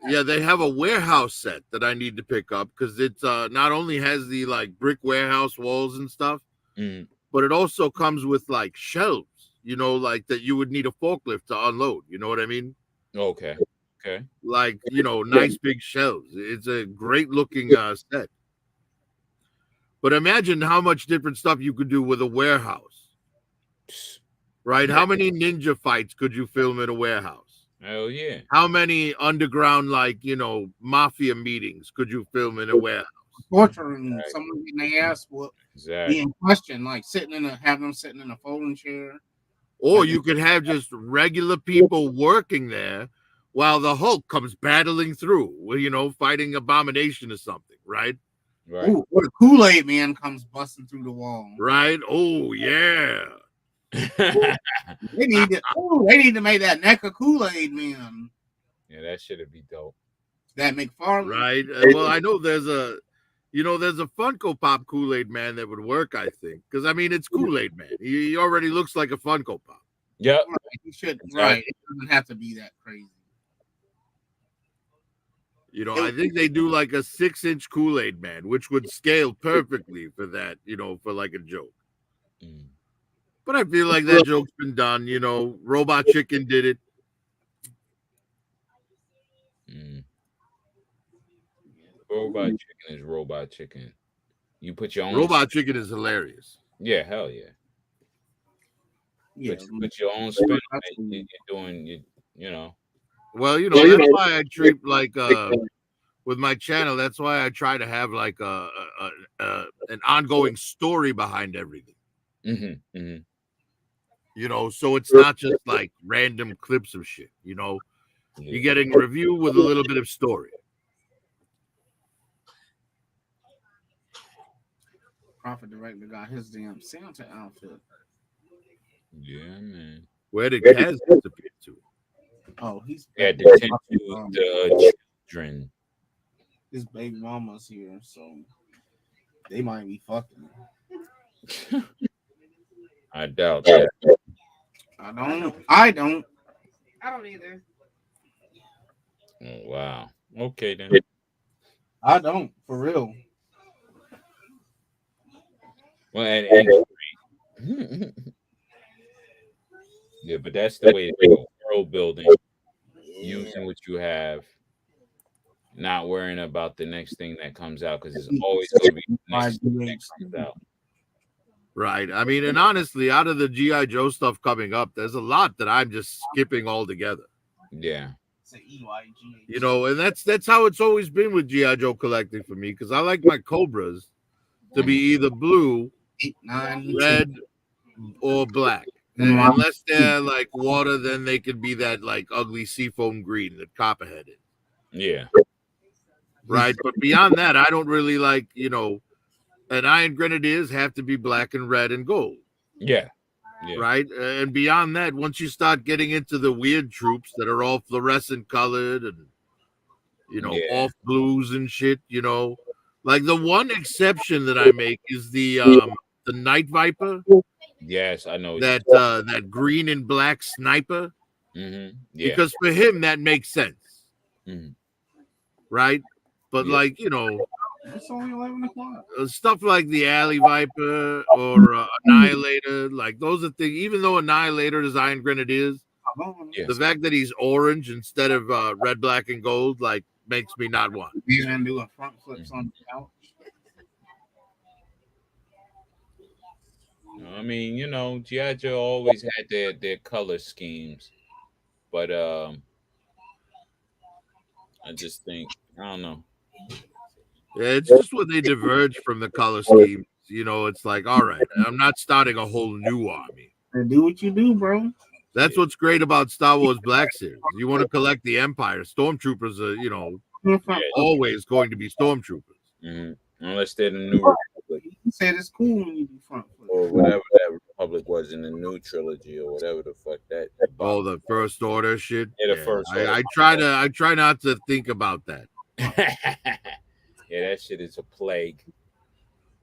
yeah, they have a warehouse set that I need to pick up because it's not only has the like brick warehouse walls and stuff, but it also comes with like shelves, you know, like that you would need a forklift to unload. You know what I mean? Okay. Like, you know, nice big shelves. It's a great looking set. But imagine how much different stuff you could do with a warehouse. Right? How many ninja fights could you film in a warehouse? Hell yeah. How many underground, like, you know, mafia meetings could you film in a warehouse? Torturing someone getting their ass whooped, being questioned, like have them sitting in a folding chair. Or you could have just regular people working there while the Hulk comes battling through, you know, fighting Abomination or something, right? Right. Ooh, or the Kool-Aid man comes busting through the wall. Right? Oh, yeah. They need to make that NECA Kool-Aid man. Yeah, that should be dope. That McFarlane. Right. Well, I know there's a Funko Pop Kool-Aid man that would work, I think. Because, I mean, it's Kool-Aid man. He already looks like a Funko Pop. Yep. Right. He should. Right. It doesn't have to be that crazy. You know, I think they do like a 6-inch Kool-Aid man, which would scale perfectly for that, you know, for like a joke. But I feel like that joke's been done. You know, Robot Chicken did it. Robot Chicken is Robot Chicken. You put your own. Robot Chicken is hilarious. Yeah, hell yeah. Yeah, but you put your own spin on it. You're doing, you know. Well, you know, that's why I treat like with my channel. That's why I try to have like an ongoing story behind everything. You know, so it's not just like random clips of shit. You know, you're getting a review with a little bit of story. Prophet Director got his damn Santa outfit. Yeah, man. Where did Kaz disappear to? Oh, he's to tend to the children. His baby mama's here, so they might be fucking. I doubt that. I don't either. Oh, wow. Okay, then. I don't, for real. Well, and yeah, but that's the way to go. World building, using what you have, not worrying about the next thing that comes out, because it's always going to be the next thing that comes out. Right. I mean, and honestly, out of the G.I. Joe stuff coming up, there's a lot that I'm just skipping altogether. Yeah. You know, and that's how it's always been with G.I. Joe collecting for me, because I like my Cobras to be either blue, 8, 9, red, or black. And unless they're like water, then they could be that like ugly seafoam green that Copperhead is. Yeah. Right. But beyond that, I don't really like, you know, and Iron Grenadiers have to be black and red and gold. Yeah. Yeah. Right. And beyond that, once you start getting into the weird troops that are all fluorescent colored and, you know, off blues and shit, you know, like the one exception that I make is the Night Viper. Yes, I know That green and black sniper. Mm-hmm. Yeah. Because for him that makes sense. Mm-hmm. Right? But like, you know, it's only 11 o'clock. Stuff like the Alley Viper or Annihilator, like those are things. Even though Annihilator is Iron Grenadiers, the fact that he's orange instead of red, black, and gold, like, makes me not want. He's gonna do a front flips on the couch. I mean, you know, G.I. Joe always had their color schemes, but I just think I don't know. Yeah, it's just when they diverge from the color scheme. You know, it's like, all right, I'm not starting a whole new army. Do what you do, bro. That's what's great about Star Wars Black Series. You want to collect the Empire. Stormtroopers are, you know, always going to be Stormtroopers. Mm-hmm. Unless they're the new Republic. You said it's cool when you do front flips. Or whatever that Republic was in the new trilogy or whatever the fuck that. Oh, the First Order shit. Yeah, the First Order. I try not to think about that. Yeah, that shit is a plague.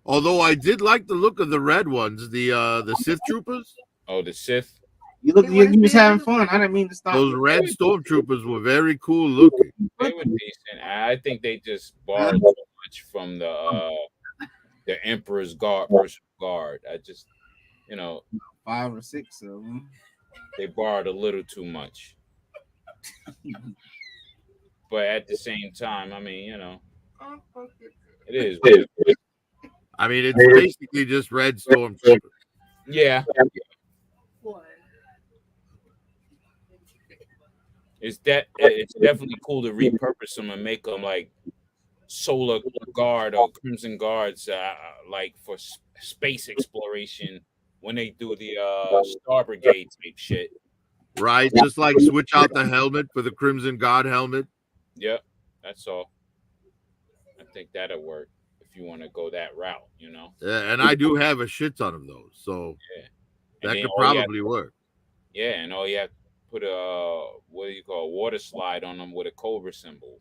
Although I did like the look of the red ones, the Sith troopers. Oh, the Sith. You was having fun. I didn't mean to stop. Those red stormtroopers were very cool looking. They were decent. I think they just borrowed so much from the Emperor's Guard, Personal Guard. I just, you know, 5 or 6 of them. They borrowed a little too much. But at the same time, I mean, you know, it is. I mean, it's basically just red stormtroopers. Yeah. It's definitely cool to repurpose them and make them like Solar Guard or Crimson Guards, like for space exploration when they do the Star Brigade type shit. Right, just like switch out the helmet for the Crimson Guard helmet. Yep, that's all. I think that'll work if you want to go that route, you know. Yeah, and I do have a shit ton of those, so that could probably work. Yeah, and all you have to put a what do you call a water slide on them with a Cobra symbol.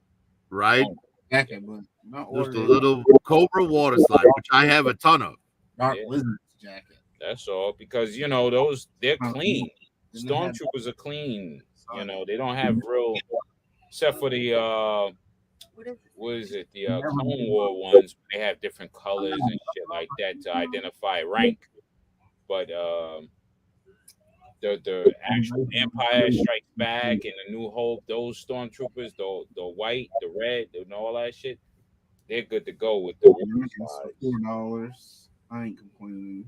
Right. Jacket, but not just a little Cobra water slide, which I have a ton of. Dark Wizard's jacket. That's all, because you know they're clean. Stormtroopers are clean. You know, they don't have real, except for the what is it? The Clone War ones. They have different colors and shit like that to identify rank. But the actual Empire Strikes Back and the New Hope, those stormtroopers, the white, the red, and all that shit, they're good to go with the $4. I ain't complaining.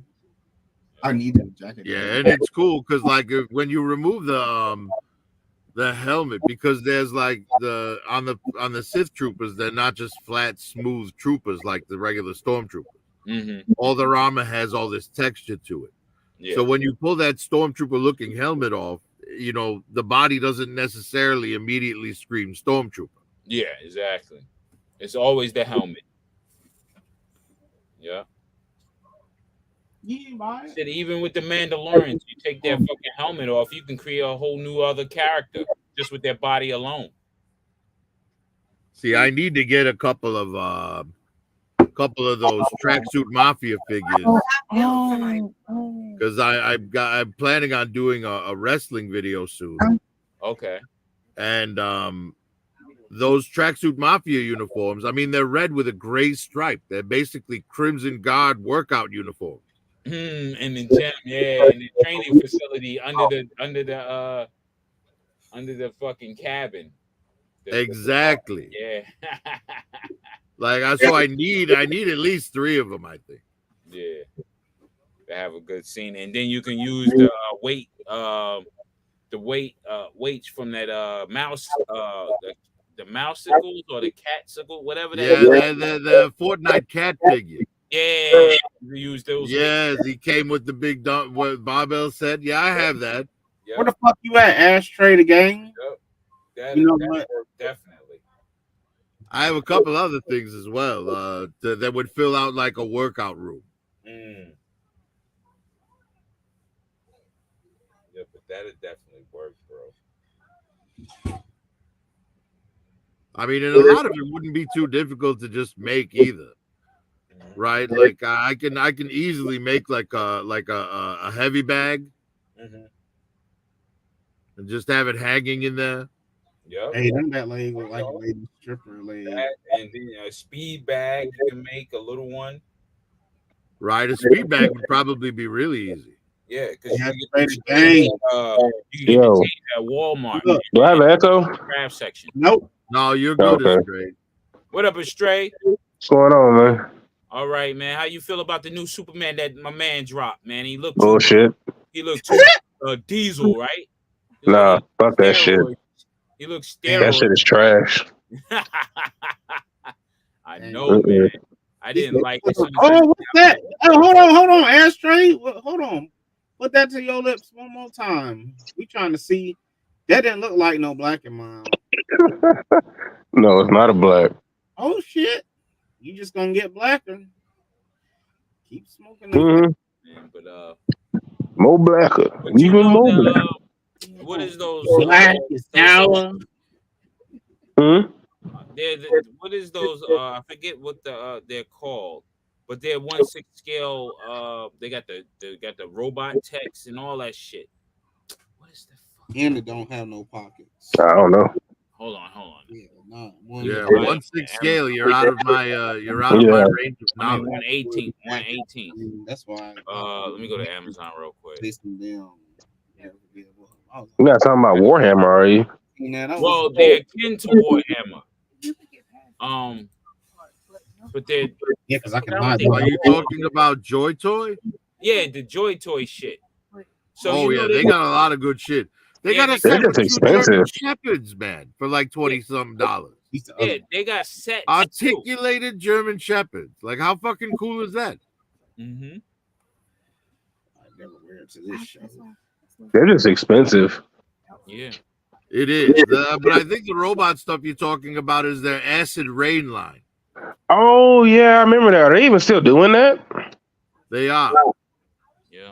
I need a jacket. Yeah, and it's cool because like when you remove the helmet, because there's like on the Sith troopers, they're not just flat, smooth troopers like the regular stormtroopers. Mm-hmm. All their armor has all this texture to it. Yeah. So when you pull that stormtrooper looking helmet off, you know, the body doesn't necessarily immediately scream stormtrooper. Yeah, exactly. It's always the helmet. Yeah. Shit, even with the Mandalorians, you take their fucking helmet off, you can create a whole new other character just with their body alone. See, I need to get a couple of those tracksuit mafia figures because I'm planning on doing a wrestling video soon. Okay. And those tracksuit mafia uniforms, I mean, they're red with a gray stripe. They're basically Crimson Guard workout uniforms. In the gym, yeah, in the training facility under the fucking cabin. Exactly. Yeah. Like so I need at least 3 of them, I think. Yeah. to have a good scene, and then you can use the weights from that mouse the mousicles or the catsicle, whatever that is. The Fortnite cat figure. Yeah, you use those. Yes, he came with the big what barbell set. Yeah, I have that. Yep. Where the fuck you at, Ashtray the game? Yep. You know that what? worked definitely. I have a couple other things as well that would fill out like a workout room. Yeah, but that'd definitely work, bro. I mean, and a lot of it wouldn't be too difficult to just make either, right? Like I can easily make like a heavy bag and just have it hanging in there. Yep. Hey, them that leg look like a lady stripper leg. And then a speed bag you can make a little one. Right, a speed bag would probably be really easy. Yeah, because you to can play get the the at Walmart. Do I have an echo? Craft section. Nope. No, you're good, Okay. Stray. What up, Astray? What's going on, man? All right, man. How you feel about the new Superman that my man dropped, man? He looked Bullshit. He looked too diesel, right? Nah, fuck that shit. He looks That steroid. shit is trash. I know, man. I didn't like it. Oh, what's that? Oh, hold on, Ashtray. Hold on. Put that to your lips one more time. We trying to see. That didn't look like no black and mild. No, it's not a black. Oh shit! You just gonna get blacker. Keep smoking. Man, but more blacker, but you even know more the, black. what is those? Black is sour. What is those? I forget what they're called, but they're 1/6 scale. They got the robot text and all that shit. What is the fuck? And it don't have no pockets. I don't know. Hold on. Yeah, no. 1/6 scale. You're out of my my range of I knowledge. mean, 1/18. That's why. Let me go to Amazon real quick. You're not talking about Warhammer, are you? Well, they're akin to Warhammer. But they're because I can Are you talking about Joy Toy? Yeah, the Joy Toy shit. So they got a lot of good shit. They got a set They're with just 2 German expensive. Shepherds, man, for like $20-something. Yeah, they got sets. Articulated German Shepherds. Like, how fucking cool is that? Mm-hmm. I never wear it to this show. They're just expensive. Yeah. It is. But I think the robot stuff you're talking about is their Acid Rain line. Oh yeah, I remember that. Are they even still doing that? They are. Yeah.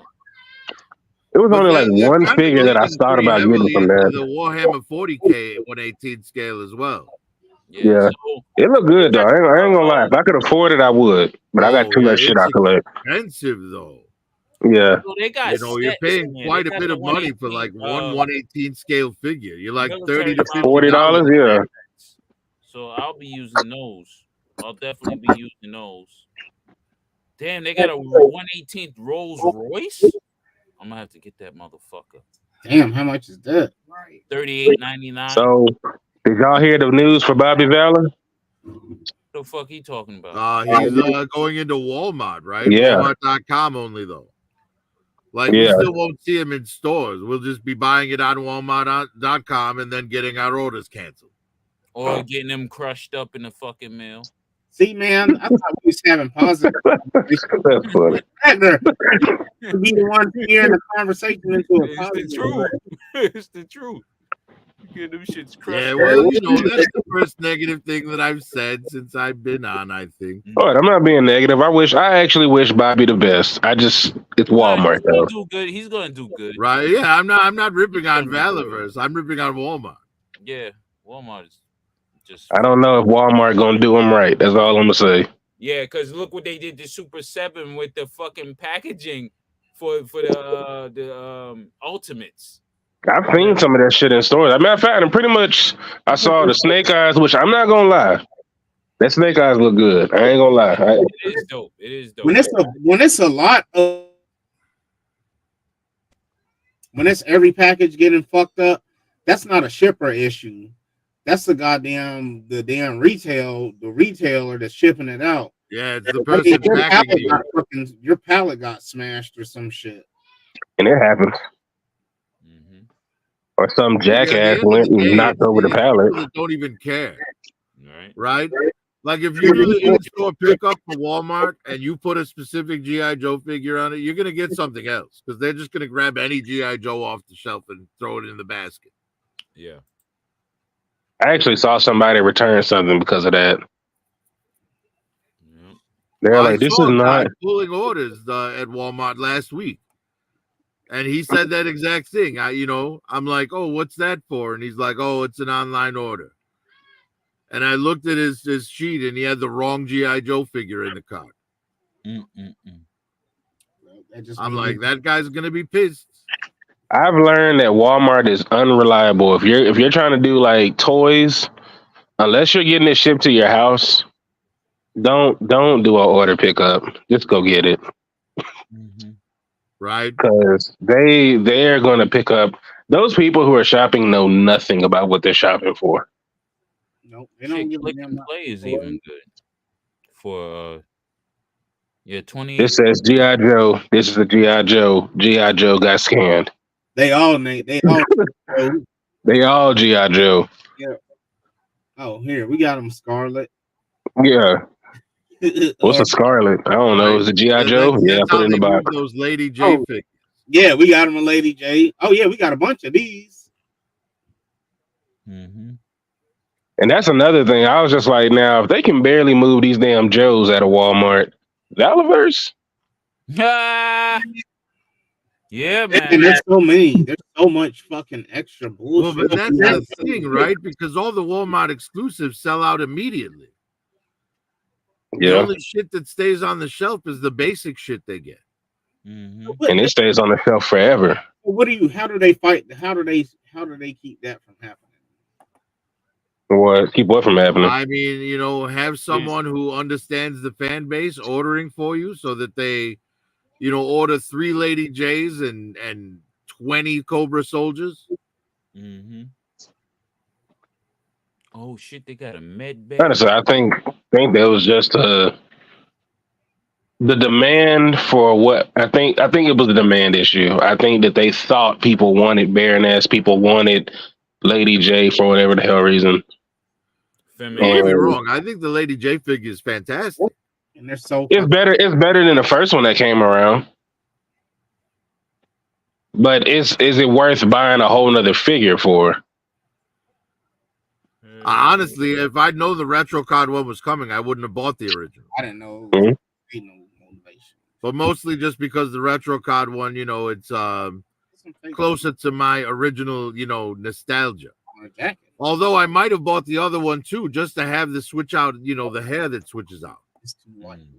It was only like they're one kind of figure that I leaning thought pretty about getting heavily from into that. the Warhammer 40K 1/18 scale as well. Yeah, it looked good though. I ain't gonna lie. If I could afford it, I would. But I got too much shit I collect. Expensive though. Yeah. So they got you're paying quite a bit of money for like one 1/18 scale figure. You're like $30 to $40. Yeah. So I'll be using those. I'll definitely be using those. Damn, they got a 1/18 Rolls Royce. I'm gonna have to get that motherfucker. Damn, how much is that? $38.99. So, did y'all hear the news for Bobby Valor? What the fuck he talking about? He's going into Walmart, right? Yeah. Walmart.com only though. Like Yeah. we still won't see him in stores. We'll just be buying it on Walmart.com and then getting our orders canceled. Or getting them crushed up in the fucking mail. See, man, I thought we was having positive. That's funny. To be the one steering the conversation into a It's positive. the truth. It's the truth. You get them shits crushed. Yeah, well, that's the first negative thing that I've said since I've been on, I think. All right, I'm not being negative. I actually wish Bobby the best. It's Walmart He's gonna though. do good. He's gonna do good. Right? Yeah, I'm not ripping on Valorverse. I'm ripping on Walmart. Yeah, Walmart is just. I don't know if Walmart gonna do him right. That's all I'm gonna say. Yeah, because look what they did to Super 7 with the fucking packaging for the Ultimates. I've seen some of that shit in stores. As a matter of fact, and pretty much I saw the Snake Eyes, which I'm not gonna lie. That Snake Eyes look good. I ain't gonna lie. It is dope. It is dope. When it's a lot of when it's every package getting fucked up, that's not a shipper issue. That's the damn retailer that's shipping it out. Yeah, it's the person packing you. Your pallet got smashed or some shit. And it happens. Or some jackass went and knocked over the pallet. People that don't even care, right? Like if you do the in-store pickup for Walmart and you put a specific GI Joe figure on it, you're gonna get something else because they're just gonna grab any GI Joe off the shelf and throw it in the basket. Yeah. I actually saw somebody return something because of that. They're like, "This is not pulling orders at Walmart last week." And he said that exact thing. I'm like, "Oh, what's that for?" And he's like, "Oh, it's an online order." And I looked at his sheet, and he had the wrong GI Joe figure in the cart. I'm like, that guy's gonna be pissed. I've learned that Walmart is unreliable. If you're trying to do like toys, unless you're getting it shipped to your house, don't do an order pickup. Just go get it. Right? Because they're going to pick up. Those people who are shopping know nothing about what they're shopping for. Nope, they don't give Click and Play is even good for 20. This says GI Joe. This is a GI Joe. GI Joe got scanned. They all They all GI Joe. Yeah. Oh, here we got them Scarlet. Yeah. What's a Scarlet? I don't know. Is it GI Joe? Yeah, put it in the box. Those Lady J figures. Yeah, we got them a Lady J. Oh yeah, we got a bunch of these. And that's another thing. I was just like, now if they can barely move these damn Joes out of Walmart, Valiverse. Yeah, man. And there's so many. There's so much fucking extra bullshit. Well, but that's the thing, right? Because all the Walmart exclusives sell out immediately. Yeah. The only shit that stays on the shelf is the basic shit they get. And it stays on the shelf forever. How do they fight? How do they keep that from happening? What? Keep what from happening? I mean, have someone who understands the fan base ordering for you so that they, order 3 Lady J's and 20 Cobra Soldiers. Oh shit! They got a med bay. Honestly, I think that was just the demand for what I think it was a demand issue. I think that they thought people wanted Baroness, people wanted Lady J for whatever the hell reason. Don't get me wrong. I think the Lady J figure is fantastic, and they're so. It's better than the first one that came around. But is it worth buying a whole nother figure for? Honestly, if I'd known the retro card one was coming, I wouldn't have bought the original. I didn't know. But mostly just because the retro card one, it's closer to my original, nostalgia. Although I might have bought the other one too, just to have the switch out, the hair that switches out.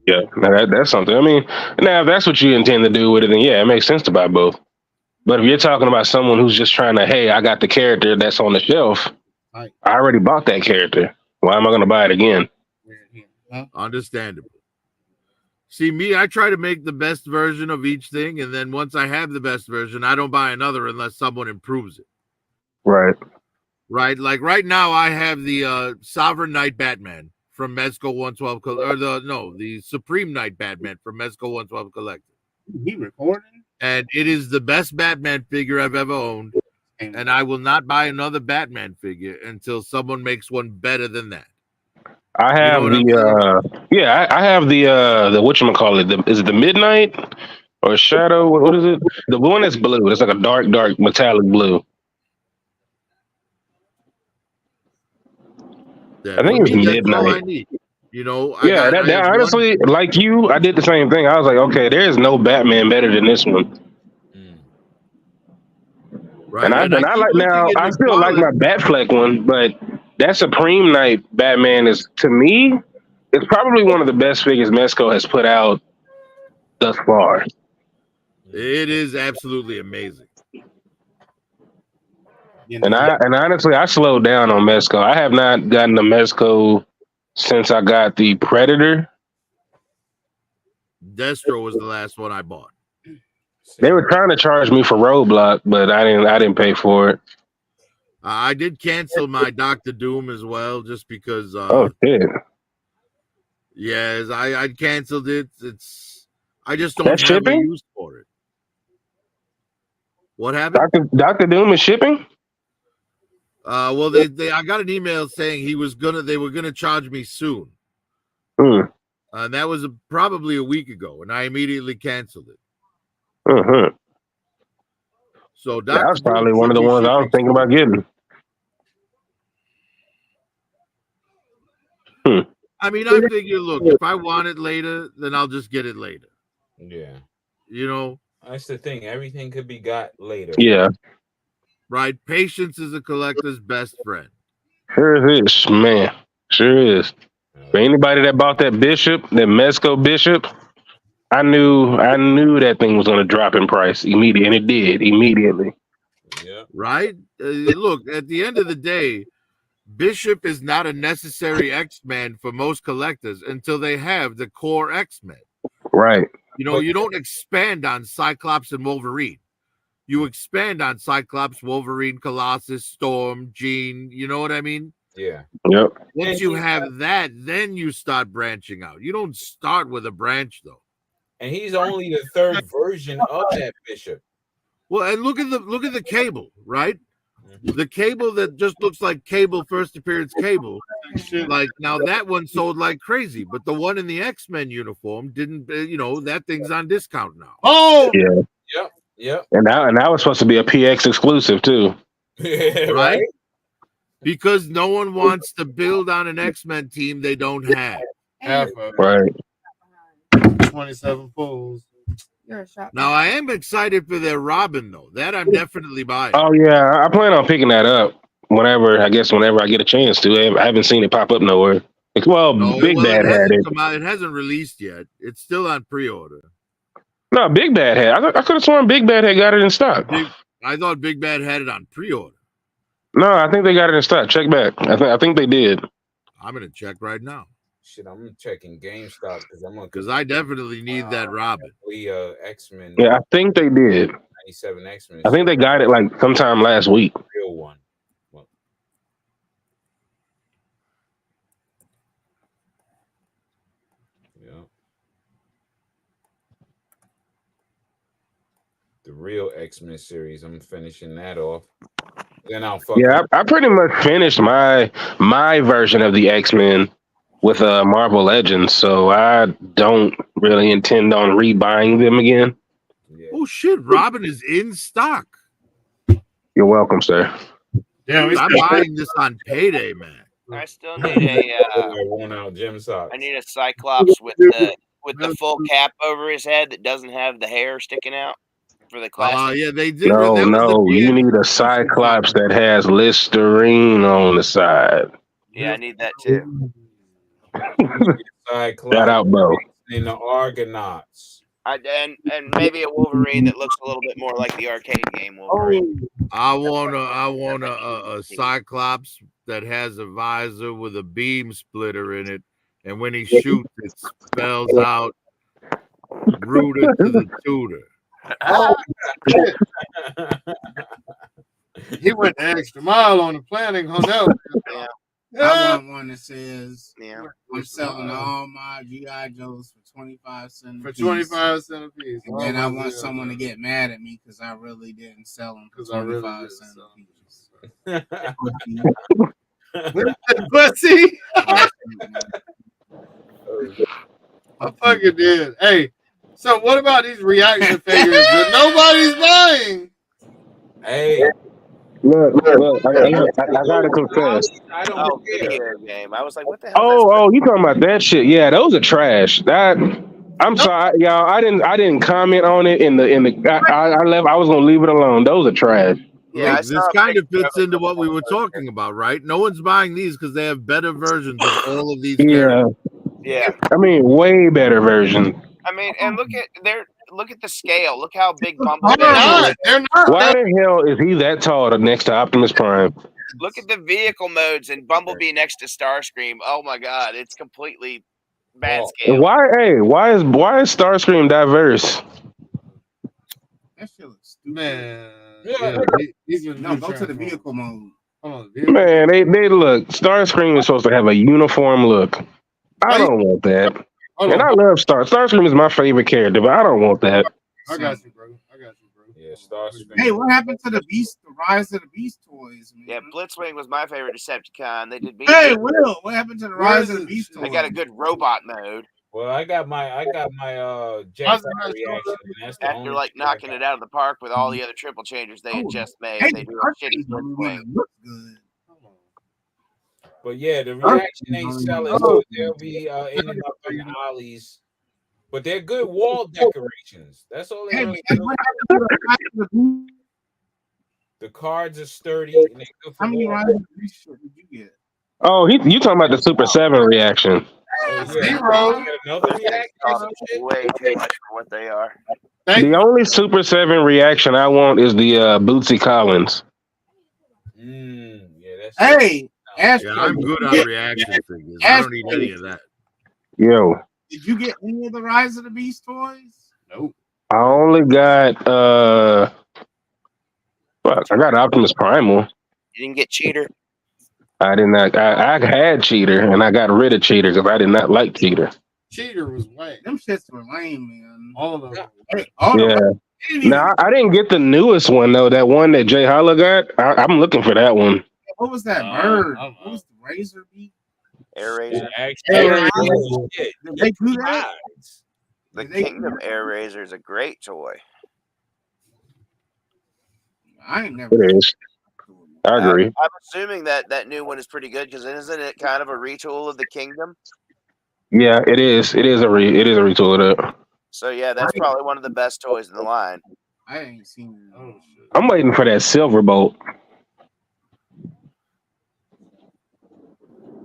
Yeah, that's something. I mean, now if that's what you intend to do with it, then yeah, it makes sense to buy both. But if you're talking about someone who's just trying to, hey, I got the character that's on the shelf, I already bought that character. Why am I going to buy it again? Understandable. See, me, I try to make the best version of each thing, and then once I have the best version, I don't buy another unless someone improves it. Right. Right? Like right now, I have the Sovereign Knight Batman from Mezco 112, the Supreme Knight Batman from Mezco 112 Collected. He recording? And it is the best Batman figure I've ever owned, and I will not buy another Batman figure until someone makes one better than that. I have I have the whatchamacallit, is it the Midnight or Shadow? What is it? The one that's blue. It's like a dark metallic blue. Yeah, I think it's Midnight. Honestly, like you, I did the same thing. I was like, okay, there is no Batman better than this one. Right. And I still like my Batfleck one, but that Supreme Knight Batman is, to me, it's probably one of the best figures Mezco has put out thus far. It is absolutely amazing. And honestly, I slowed down on Mezco. I have not gotten a Mezco since I got the Predator. Destro was the last one I bought. They were trying to charge me for Roadblock, but I didn't pay for it. I did cancel my Dr. Doom as well, just because. Yes, I canceled it. I just don't That's have a shipping? use for it. What happened? Dr. Doom is shipping? Well, I got an email saying they were gonna charge me soon. And that was probably a week ago, and I immediately canceled it. Mm-hmm. So That was Dr. Doom probably one of the should be ones I was shipping thinking about getting. I mean, I figure, look, if I want it later, then I'll just get it later. Yeah. You know? That's the thing. Everything could be got later. Yeah. Right? Patience is a collector's best friend. Sure is, man. Sure is. For anybody that bought that Bishop, that Mezco Bishop, I knew that thing was going to drop in price immediately, and it did immediately. Yeah. Right? Look, at the end of the day, Bishop is not a necessary X-Men for most collectors until they have the core X-Men. Right. You know, you don't expand on Cyclops and Wolverine. You expand on Cyclops, Wolverine, Colossus, Storm, Jean. You know what I mean? Yeah. Yep. Once you have that, then you start branching out. You don't start with a branch, though. And he's only the third version of that Bishop. Well, and look at the Cable, right? The Cable that just looks like Cable first appearance Cable. Like now that one sold like crazy, but the one in the X-Men uniform didn't. That thing's on discount now. Oh, yeah. Yep. And that was supposed to be a PX exclusive too. Right? Because no one wants to build on an X-Men team they don't have. Right. 27 pulls. Now I am excited for their Robin though. That I'm definitely buying. Oh yeah, I plan on picking that up whenever I get a chance to. I haven't seen it pop up nowhere. Big Bad had it. It hasn't released yet. It's still on pre-order. No, Big Bad had. I could have sworn Big Bad had got it in stock. I thought Big Bad had it on pre-order. No, I think they got it in stock. Check back. I think they did. I'm gonna check right now. Shit, I'm checking GameStop because I definitely need that Robin. X-Men. Yeah, I think they did. 97 X-Men. I think they got it like sometime last week. Real one. Well, yeah. The real X-Men series. I'm finishing that off. Then I'll I pretty much finished my version of the X-Men with Marvel Legends, so I don't really intend on rebuying them again. Yeah. Oh shit, Robin is in stock. You're welcome, sir. Yeah, I'm buying this on payday, man. I still need worn-out gym socks. I need a Cyclops with the full cap over his head that doesn't have the hair sticking out for the classic. Yeah, they did. No, you need a Cyclops that has Listerine on the side. Yeah, I need that too. Shout out, bro. In the Argonauts. And maybe a Wolverine that looks a little bit more like the arcade game Wolverine. I want a Cyclops that has a visor with a beam splitter in it, and when he shoots, it spells out "Rooter to the Tutor." Oh, he went the extra mile on the planning on that one. I want one that says, I'm selling all my G.I. Joes for 25 cents a piece. 25 cents a piece. And then I want someone to get mad at me because I really didn't sell them for 25 cents a piece. Pussy. I fucking did. Hey, so what about these reaction figures that nobody's buying? Hey. Look, I gotta confess. Video game. I was like, what the hell? Oh, you talking about that shit? Yeah, those are trash. I'm sorry, y'all. I didn't comment on it in the. I left. I was gonna leave it alone. Those are trash. Yeah, this kind of fits into what we were talking about, right? No one's buying these because they have better versions of all of these. Yeah. I mean, way better versions. I mean, and look at the scale. Look how big Bumblebee is. They're not. Why the hell is he that tall next to Optimus Prime? Look at the vehicle modes and Bumblebee next to Starscream. Oh my god, it's completely bad scale. Why is Starscream diverse? That shit looks stupid. Man, go to the vehicle mode. Man, they look. Starscream is supposed to have a uniform look. I don't want that. Hold And on. I love Starscream is my favorite character, but I don't want that. I got you, bro. Yeah, Starscream. Hey, what happened to the Rise of the Beast toys, man? Yeah, Blitzwing was my favorite Decepticon. They did. Hey, Will, what happened to the Rise of the Beast toys? They got a good robot mode. Well, I got my Jetfire reaction. And that's the After only like knocking it out of the park with all the other triple changers they had just made, they do a shitty Blitzwing. But yeah, the reaction ain't selling, so they'll be ending up in the alleys. But they're good wall decorations. That's all they really do. The cards are sturdy and they're good for How many wall. Rise of the Beast did you get? Oh, you talking about the Super 7 reaction. Zero. Another reaction. Way too much for what they are. The only Super 7 reaction I want is the Bootsy Collins. Yeah, that's Hey, Ash, Yeah, I'm good on reaction figures. I don't need any of that. Yo, did you get any of the Rise of the Beast toys? Nope. I only got fuck, I got Optimus Primal. You didn't get Cheater? I did not. I had Cheater, and I got rid of Cheater because I did not like Cheater. Cheater was whack. Them shits were lame, man. All of them. Hey, all Yeah. of them. Now I didn't get the newest one though. That one that Jay Holla got. I'm looking for that one. What was that bird? What was the razor beak? Air Razor. Did they do that? The Kingdom Air Razor is a great toy. I ain't never. It is. I agree. I'm assuming that new one is pretty good because isn't it kind of a retool of the Kingdom? Yeah, it is. It is a retool of that. So yeah, that's probably one of the best toys in the line. I ain't seen it. Oh shit. I'm waiting for that Silver Bolt.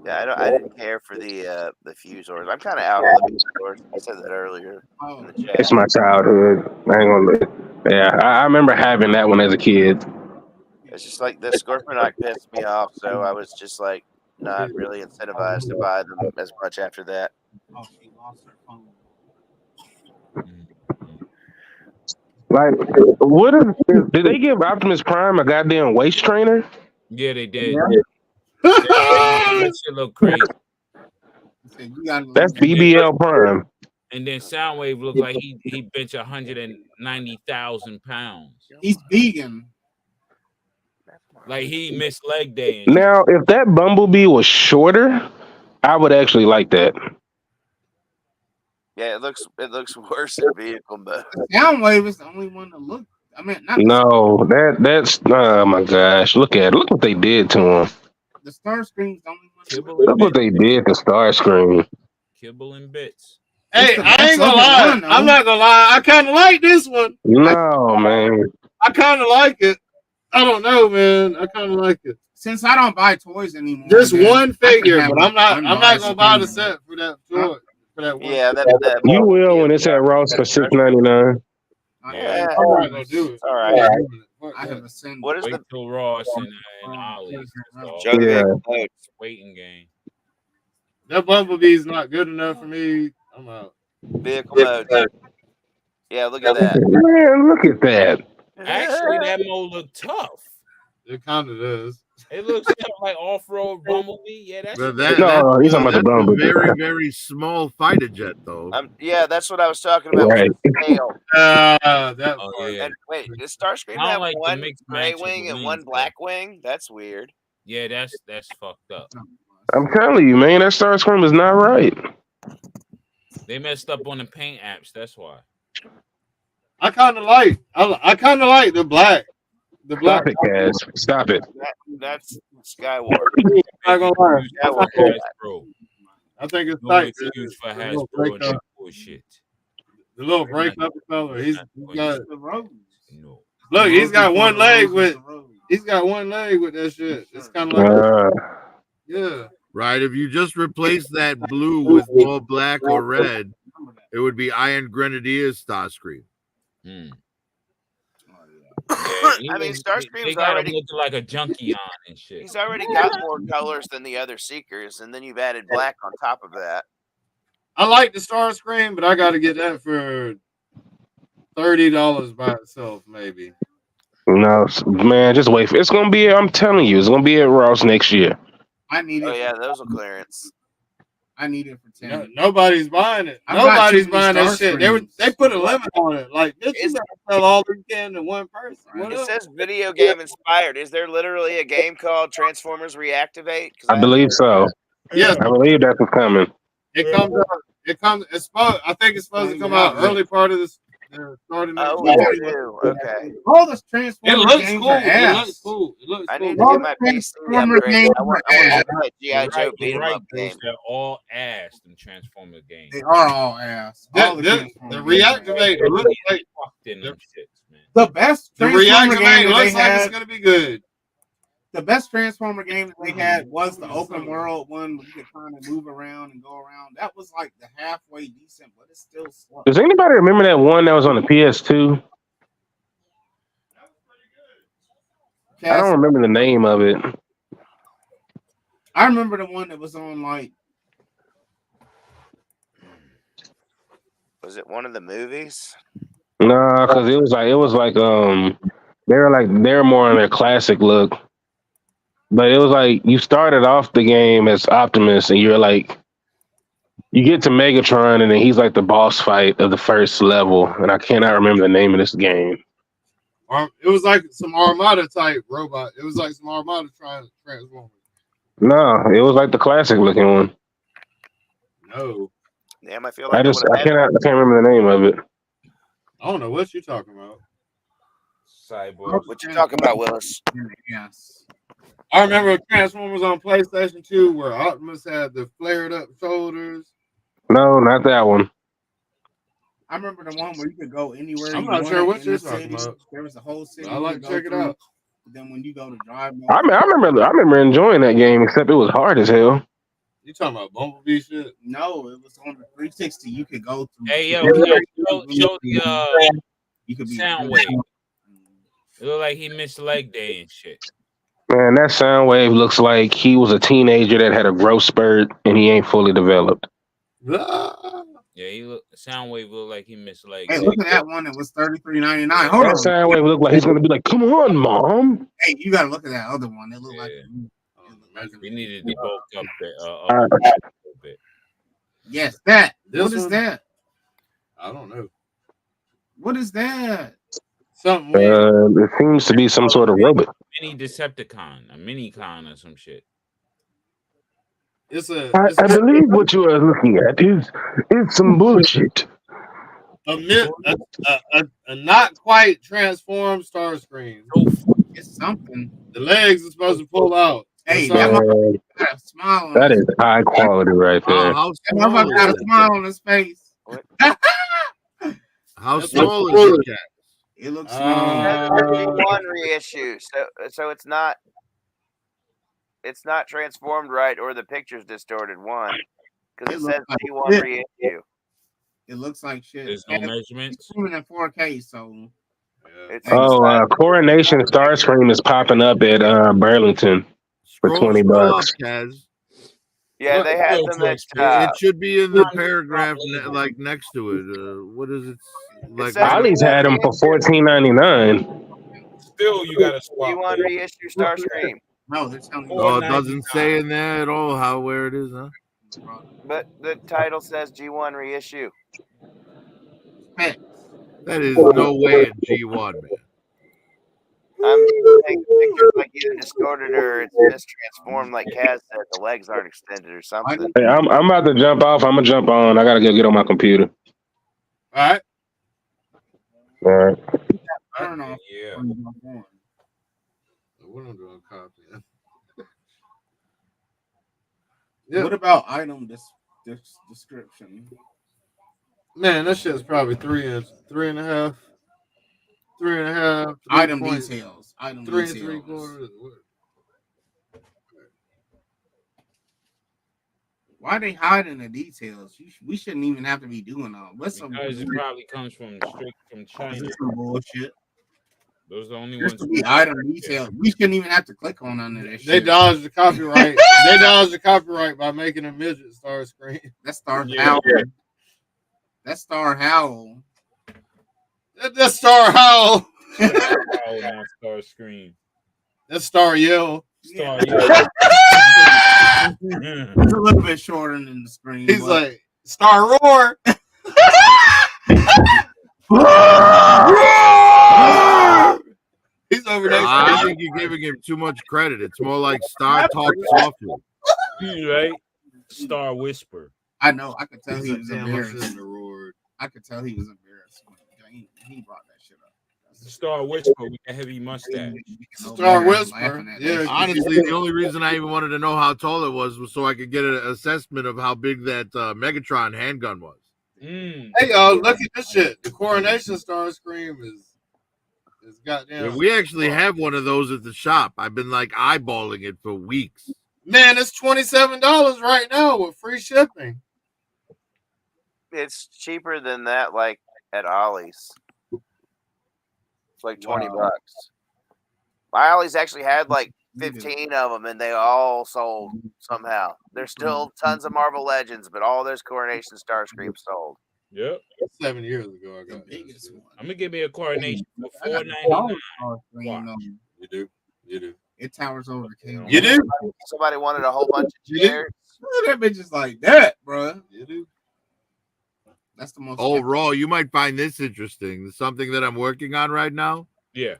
Yeah, I didn't care for the Fusors. I'm kind of out on the Fusors. I said that earlier in the chat. It's my childhood. I ain't gonna. Yeah, I remember having that one as a kid. It's just like the Scorponok pissed me off, so I was just like not really incentivized to buy them as much after that. Oh, she lost her phone. Like, did they give Optimus Prime a goddamn waist trainer? Yeah, they did. That shit look crazy. That's BBL Prime. And then Soundwave looked like he bench 190,000 pounds. He's vegan. Like he missed leg day. Now, if that Bumblebee was shorter, I would actually like that. Yeah, it looks worse in vehicle mode. Soundwave is the only one that looked. I mean, not No, that's oh my gosh! Look what they did to him. the Starscream's the only one. Look what they did to Starscream. Kibble and bits. Hey, I ain't gonna lie. I'm not gonna lie. I kind of like this one. No, man. I kind of like it. I don't know, man. I kind of like it. Since I don't buy toys anymore, Just man, one figure, but I'm not Rise gonna of buy the the set for that toy. For that one. Yeah, that You will when it's at Ross for $6.99. Yeah, I'm not gonna do it. all right. I have ascended. What is Wait the till Ross and Ollie's. Yeah. Waiting game. That Bumblebee's not good enough for me. I'm out. vehicle mode? Yeah, look at that. Man, look at that. Actually, that mode looked tough. It kind of does. It looks kind of like off-road Bumblebee. Yeah, that's But No, he's talking about the that's a Bumblebee. very, very small fighter jet, though. Yeah, that's what I was talking about. Right. With the scale. That Oh, yeah. And wait, does Starscream I don't have like the one mixed gray match of wing and wings, one though. black wing? That's weird. Yeah, that's fucked up. I'm telling you, man, that Starscream is not right. They messed up on the paint apps. That's why. I kind of like. I kind of like the black. The black. Stop it, Kaz. Stop it. That's Skywalker. I'm not gonna lie. Hasbro. I think it's No tight. excuse for The little Hasbro and break that up. bullshit. The little break up color. He's got. No. Look, he's got one leg with. He's got one leg with that shit. It's kind of like. Yeah. Right. If you just replace that blue with more black or red, it would be Iron Grenadier's Starscream. I mean, They Starscream's got him already looking like a junkie on and shit. he's already got more colors than the other Seekers, and then you've added black on top of that. I like the Starscream, but I got to get that for $30 by itself, maybe. No, man, just wait. It's gonna be. I'm telling you, it's gonna be at Ross next year. I need it. Oh yeah, those will clearance. I need it for 10. Nobody's buying it. Nobody's buying that shit. They put a limit on it. Like, bitch, you better sell all them cans to one person. It says video game inspired. Is there literally a game called Transformers Reactivate? I believe so. Yes. I believe that's what's coming. It comes out. It's supposed. I think it's supposed to come out early part of this. Starting next week. Okay. All this Transformers It looks games cool. are It ass. looks cool. It looks I cool. need to get my PC upgraded. I want to play G.I. Joe beat 'em up Those game. are all ass. Them Transformer games. They are all ass. All the Reactivate looks like the best the Transformer game Reactivate that looks they like had. it's gonna be good. The best Transformer game that they had was the open world one where you could kind of move around and go around. That was like the halfway decent, but it's still slow. Does anybody remember that one that was on the PS2? I don't remember the name of it. I remember the one that was on like. Was it one of the movies? No, because it was like they were more on their classic look. But it was like you started off the game as Optimus, and you're like, you get to Megatron, and then he's like the boss fight of the first level, and I cannot remember the name of this game. It was like some Armada type robot. It was like some Armada Transformers. No, it was like the classic looking one. No, Damn, I feel like I can't remember the name of it. I don't know what you're talking about. Cyborg. What you talking about, Willis? Yes. I remember Transformers on PlayStation 2 where Optimus had the flared up shoulders. No, not that one. I remember the one where you could go anywhere. I'm you not sure wanted what in you're the talking city. about. There was a whole city. I like to to check it through. out. But then when you go to drive mode, I remember enjoying that game, except it was hard as hell. You talking about Bumblebee shit? No, it was on the 360. You could go to. Hey yo, show the You could be sound wave. It looked like he missed leg day and shit. Man, that Soundwave looks like he was a teenager that had a growth spurt and he ain't fully developed. Yeah, Soundwave looked like he missed leg. Hey, look at that one. It was $33.99. That Hold on. Soundwave looked like he's gonna be like, "Come on, mom." Hey, you gotta look at that other one. It looked like. We needed to bulk up Uh, a little bit. Yes, that. This What is one? that? I don't know. What is that? Something it seems to be some sort of robot. Mini Decepticon, a mini con or some shit. It's a. I believe what you are looking at is some bullshit. A not quite transformed Starscream. It's something. The legs are supposed to pull out. Hey, That's that all. motherfucker got a smile on That his is high quality right there. How That motherfucker got a smile on his face. How small is it, cat? It looks small. One reissue, so it's not transformed right, or the picture's distorted. One, because it says like G1 shit. reissue. It looks like shit. There's no measurements. It's moving in 4K, so. Coronation Starscream is popping up at Burlington for $20. Yeah, they had them at. It should be in the paragraph like next to it. What is it? Like Ollie's had them for $14.99. Still, you got to swap. G1 reissue Starscream. No, they're telling you. Oh, it doesn't say in there at all how where it is, huh? But the title says G1 reissue. That is no way a G1, man. I'm taking pictures like either distorted or it's mistransformed, like Kaz said. The legs aren't extended or something. Hey, I'm about to jump off. I'm gonna jump on. I gotta go get on my computer. All right. All right. Turn off. Yeah. What I'm doing, copy. What about item description? Man, that shit's probably 3.5. 3.5. Item 3 details. Item 3 details. 3/4. Why are they hiding the details? We shouldn't even have to be doing all. What's some? Because it probably comes straight from China. This is some bullshit. Those are the only There's ones. to be item details. We shouldn't even have to click on none of that shit. They dodged the copyright. They dodged the copyright by making a midget Starscream. That's Star Howl. That's Star Howl. That's Star Howl. Star Scream. That's Star Yell. Star Yell. It's a little bit shorter than the screen. He's like, Star Roar. He's over there. I think you're giving him too much credit. It's more like Star Talk Softly. Right? Star Whisper. I know. I could tell he was Damn, I embarrassed. shouldn't have roared. I could tell he was embarrassed. He brought that shit up. Star Whisper with the heavy mustache. Star Whisper. Yeah. Honestly, the only reason I even wanted to know how tall it was so I could get an assessment of how big that Megatron handgun was. Mm. Hey y'all, look at this shit. The Coronation Starscream is goddamn. Yeah, we actually have one of those at the shop. I've been like eyeballing it for weeks. Man, it's $27 right now with free shipping. It's cheaper than that, like at Ollie's. It's like $20. My Ollie's actually had like 15 of them, and they all sold somehow. There's still tons of Marvel Legends, but all those Coronation Starscream sold. Yep. 7 years ago, I got biggest one. I'm gonna give me a coronation for $4.99. You do. You do. It towers over the cable. You do. Somebody wanted a whole bunch of chairs. That bitch is like that, bro. You do. That's the most. Oh, Raw, you might find this interesting. Something that I'm working on right now. Yeah.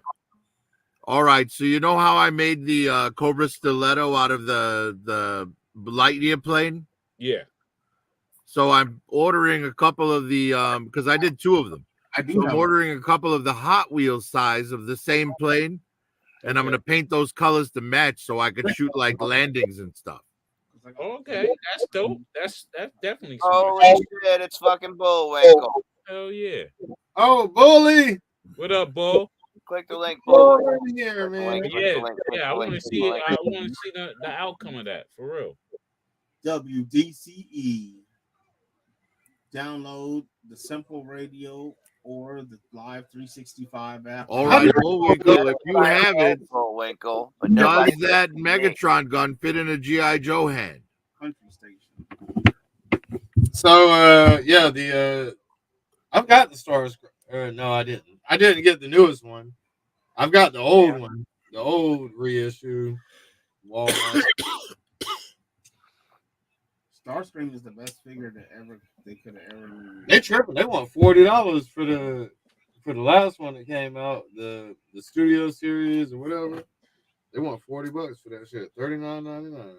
All right. So you know how I made the Cobra Stiletto out of the Lightyear plane? Yeah. So I'm ordering a couple of the because I did 2 of them. So I'm ordering a couple of the Hot Wheels size of the same plane, and I'm gonna paint those colors to match so I could shoot like landings and stuff. Okay, that's dope. That's definitely. Holy shit, it's fucking Bullwinkle. Hell yeah. Oh, Bully. What up, Bull? Click the link, Bull Bull. in here, man. Yeah. I want to see it. I want to see the outcome of that for real. WDCE. Download the Simple Radio or the Live 365 app. All right, Bullwinkle, if you have it, Bullwinkle, does that Megatron gun fit in a G.I. Joe hand? Country Station. So yeah, I've got the Stars. No, I didn't. I didn't get the newest one. I've got the old one, the old reissue. Walmart. Starscream is the best figure they could have ever used. They tripping. They want $40 for the last one that came out, the Studio Series or whatever. They want $40 for that shit. $39.99.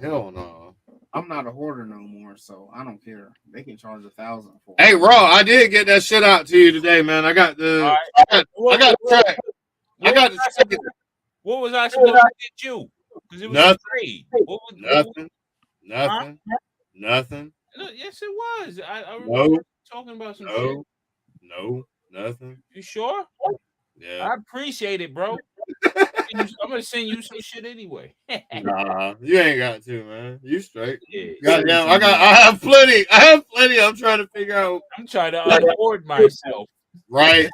Hell no. I'm not a hoarder no more, so I don't care. They can charge $1,000 for it. Hey, Raw, I did get that shit out to you today, man. I got the I got the track. I got the track. What was I supposed to get you? Because it was Nothing. free. Nothing. Nothing. No, yes, it was. I remember No. talking about some shit. No, nothing. You sure? Yeah. I appreciate it, bro. I'm gonna send you some shit anyway. Nah, you ain't got to, man. You straight. Yeah. Goddamn, I have plenty. I'm trying to figure out. I'm trying to unhoard myself. Right.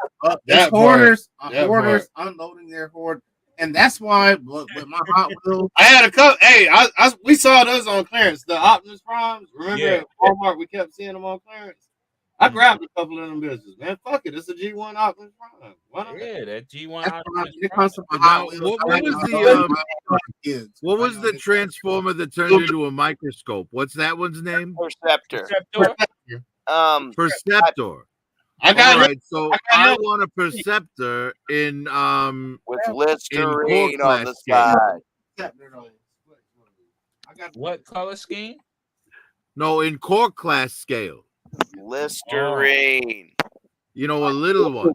It's hoarders unloading their hoard. And that's why with my Hot Wheels, I had a couple. Hey, we saw those on clearance. The Optimus Primes. Remember at Walmart, we kept seeing them on clearance. I grabbed a couple of them bitches. Man, fuck it. It's a G1 Optimus Prime. Why not? Yeah, that G1 Optimus Now, what was the transformer that turned into a microscope? What's that one's name? Perceptor. Perceptor. I got right, so I want a Perceptor in with Listerine on the side. What color scheme? No, in core class scale. Listerine. You know, a little one.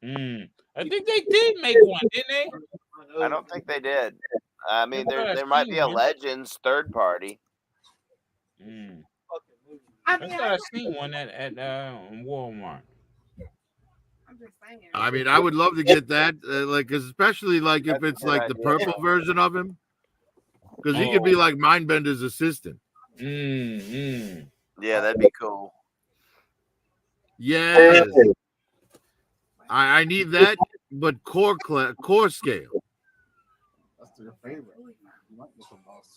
I think they did make one, didn't they? I don't think they did. I mean, there might be a Legends third party. I thought I seen one at Walmart. I mean, I would love to get that, especially like if it's like the purple version of him, because he could be like Mindbender's assistant. Yeah, that'd be cool. Yes, I need that, but core scale. That's your favorite.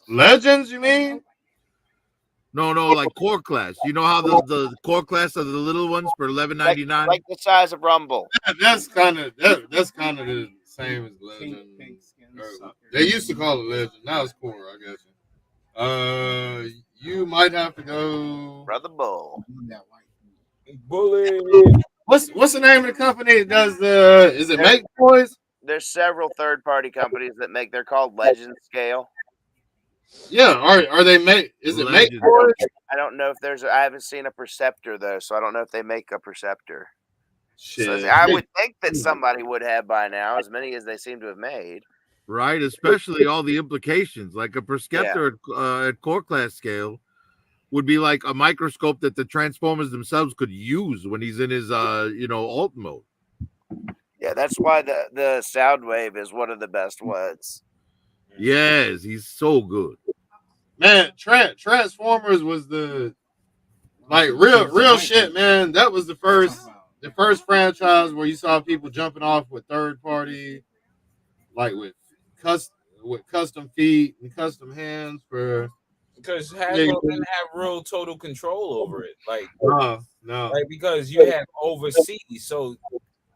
Legends, you mean? No, like core class. You know how the core class are the little ones for $11.99, like the size of Rumble. That's kind of the same as Legend. They used to call it Legend. Now it's Core, I guess. You might have to go. Brother Bull. Bully. What's the name of the company that does the? Is it Make Toys? There's several third-party companies that make. They're called Legend Scale. Yeah, are they make? Is it Make Toys? I don't know if there's. I haven't seen a Perceptor though, so I don't know if they make a Perceptor. Shit. So I would think that somebody would have by now, as many as they seem to have made. Right, especially all the implications. Like a Perceptor at core class scale would be like a microscope that the Transformers themselves could use when he's in his alt mode. Yeah, that's why the Soundwave is one of the best ones. Yes, he's so good. Man, Transformers was the real shit, man. That was the first franchise where you saw people jumping off with third party, like with custom feet and custom hands for. Because Hasbro didn't have real total control over it. Like no. Like because you have overseas. So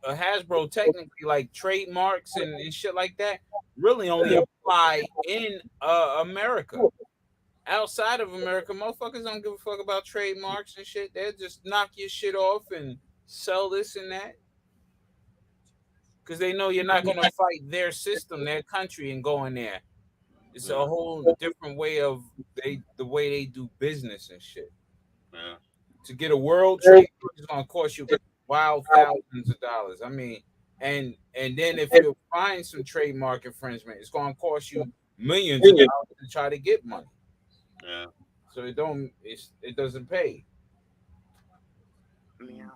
Hasbro technically like trademarks and shit like that really only apply in America. Outside of America, motherfuckers don't give a fuck about trademarks and shit. They'll just knock your shit off and sell this and that. Because they know you're not gonna fight their system, their country, and go in there. It's a whole different way of the way they do business and shit. Yeah. To get a world trade is gonna cost you wild thousands of dollars. I mean, and then if you find some trademark infringement, it's gonna cost you millions of dollars to try to get money. Yeah. So it doesn't pay. Yeah.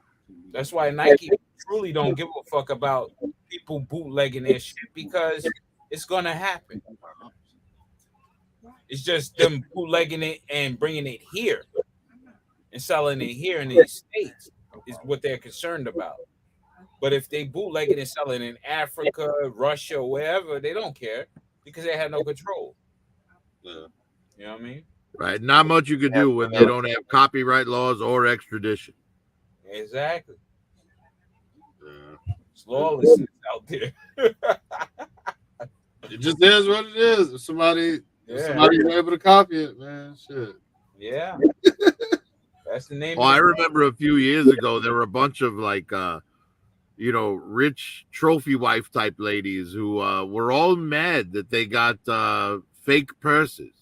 That's why Nike truly don't give a fuck about people bootlegging their shit because it's gonna happen. It's just them bootlegging it and bringing it here and selling it here in these states is what they're concerned about. But if they bootleg it and sell it in Africa, Russia, wherever, they don't care because they have no control. Yeah. You know what I mean? Right. Not much you can do when they don't have copyright laws or extradition. Exactly. It's lawlessness out there. It just is what it is. If somebody's able to copy it, man, shit. Yeah. That's the name. Oh, I remember a few years ago there were a bunch of like rich trophy wife type ladies who were all mad that they got fake purses.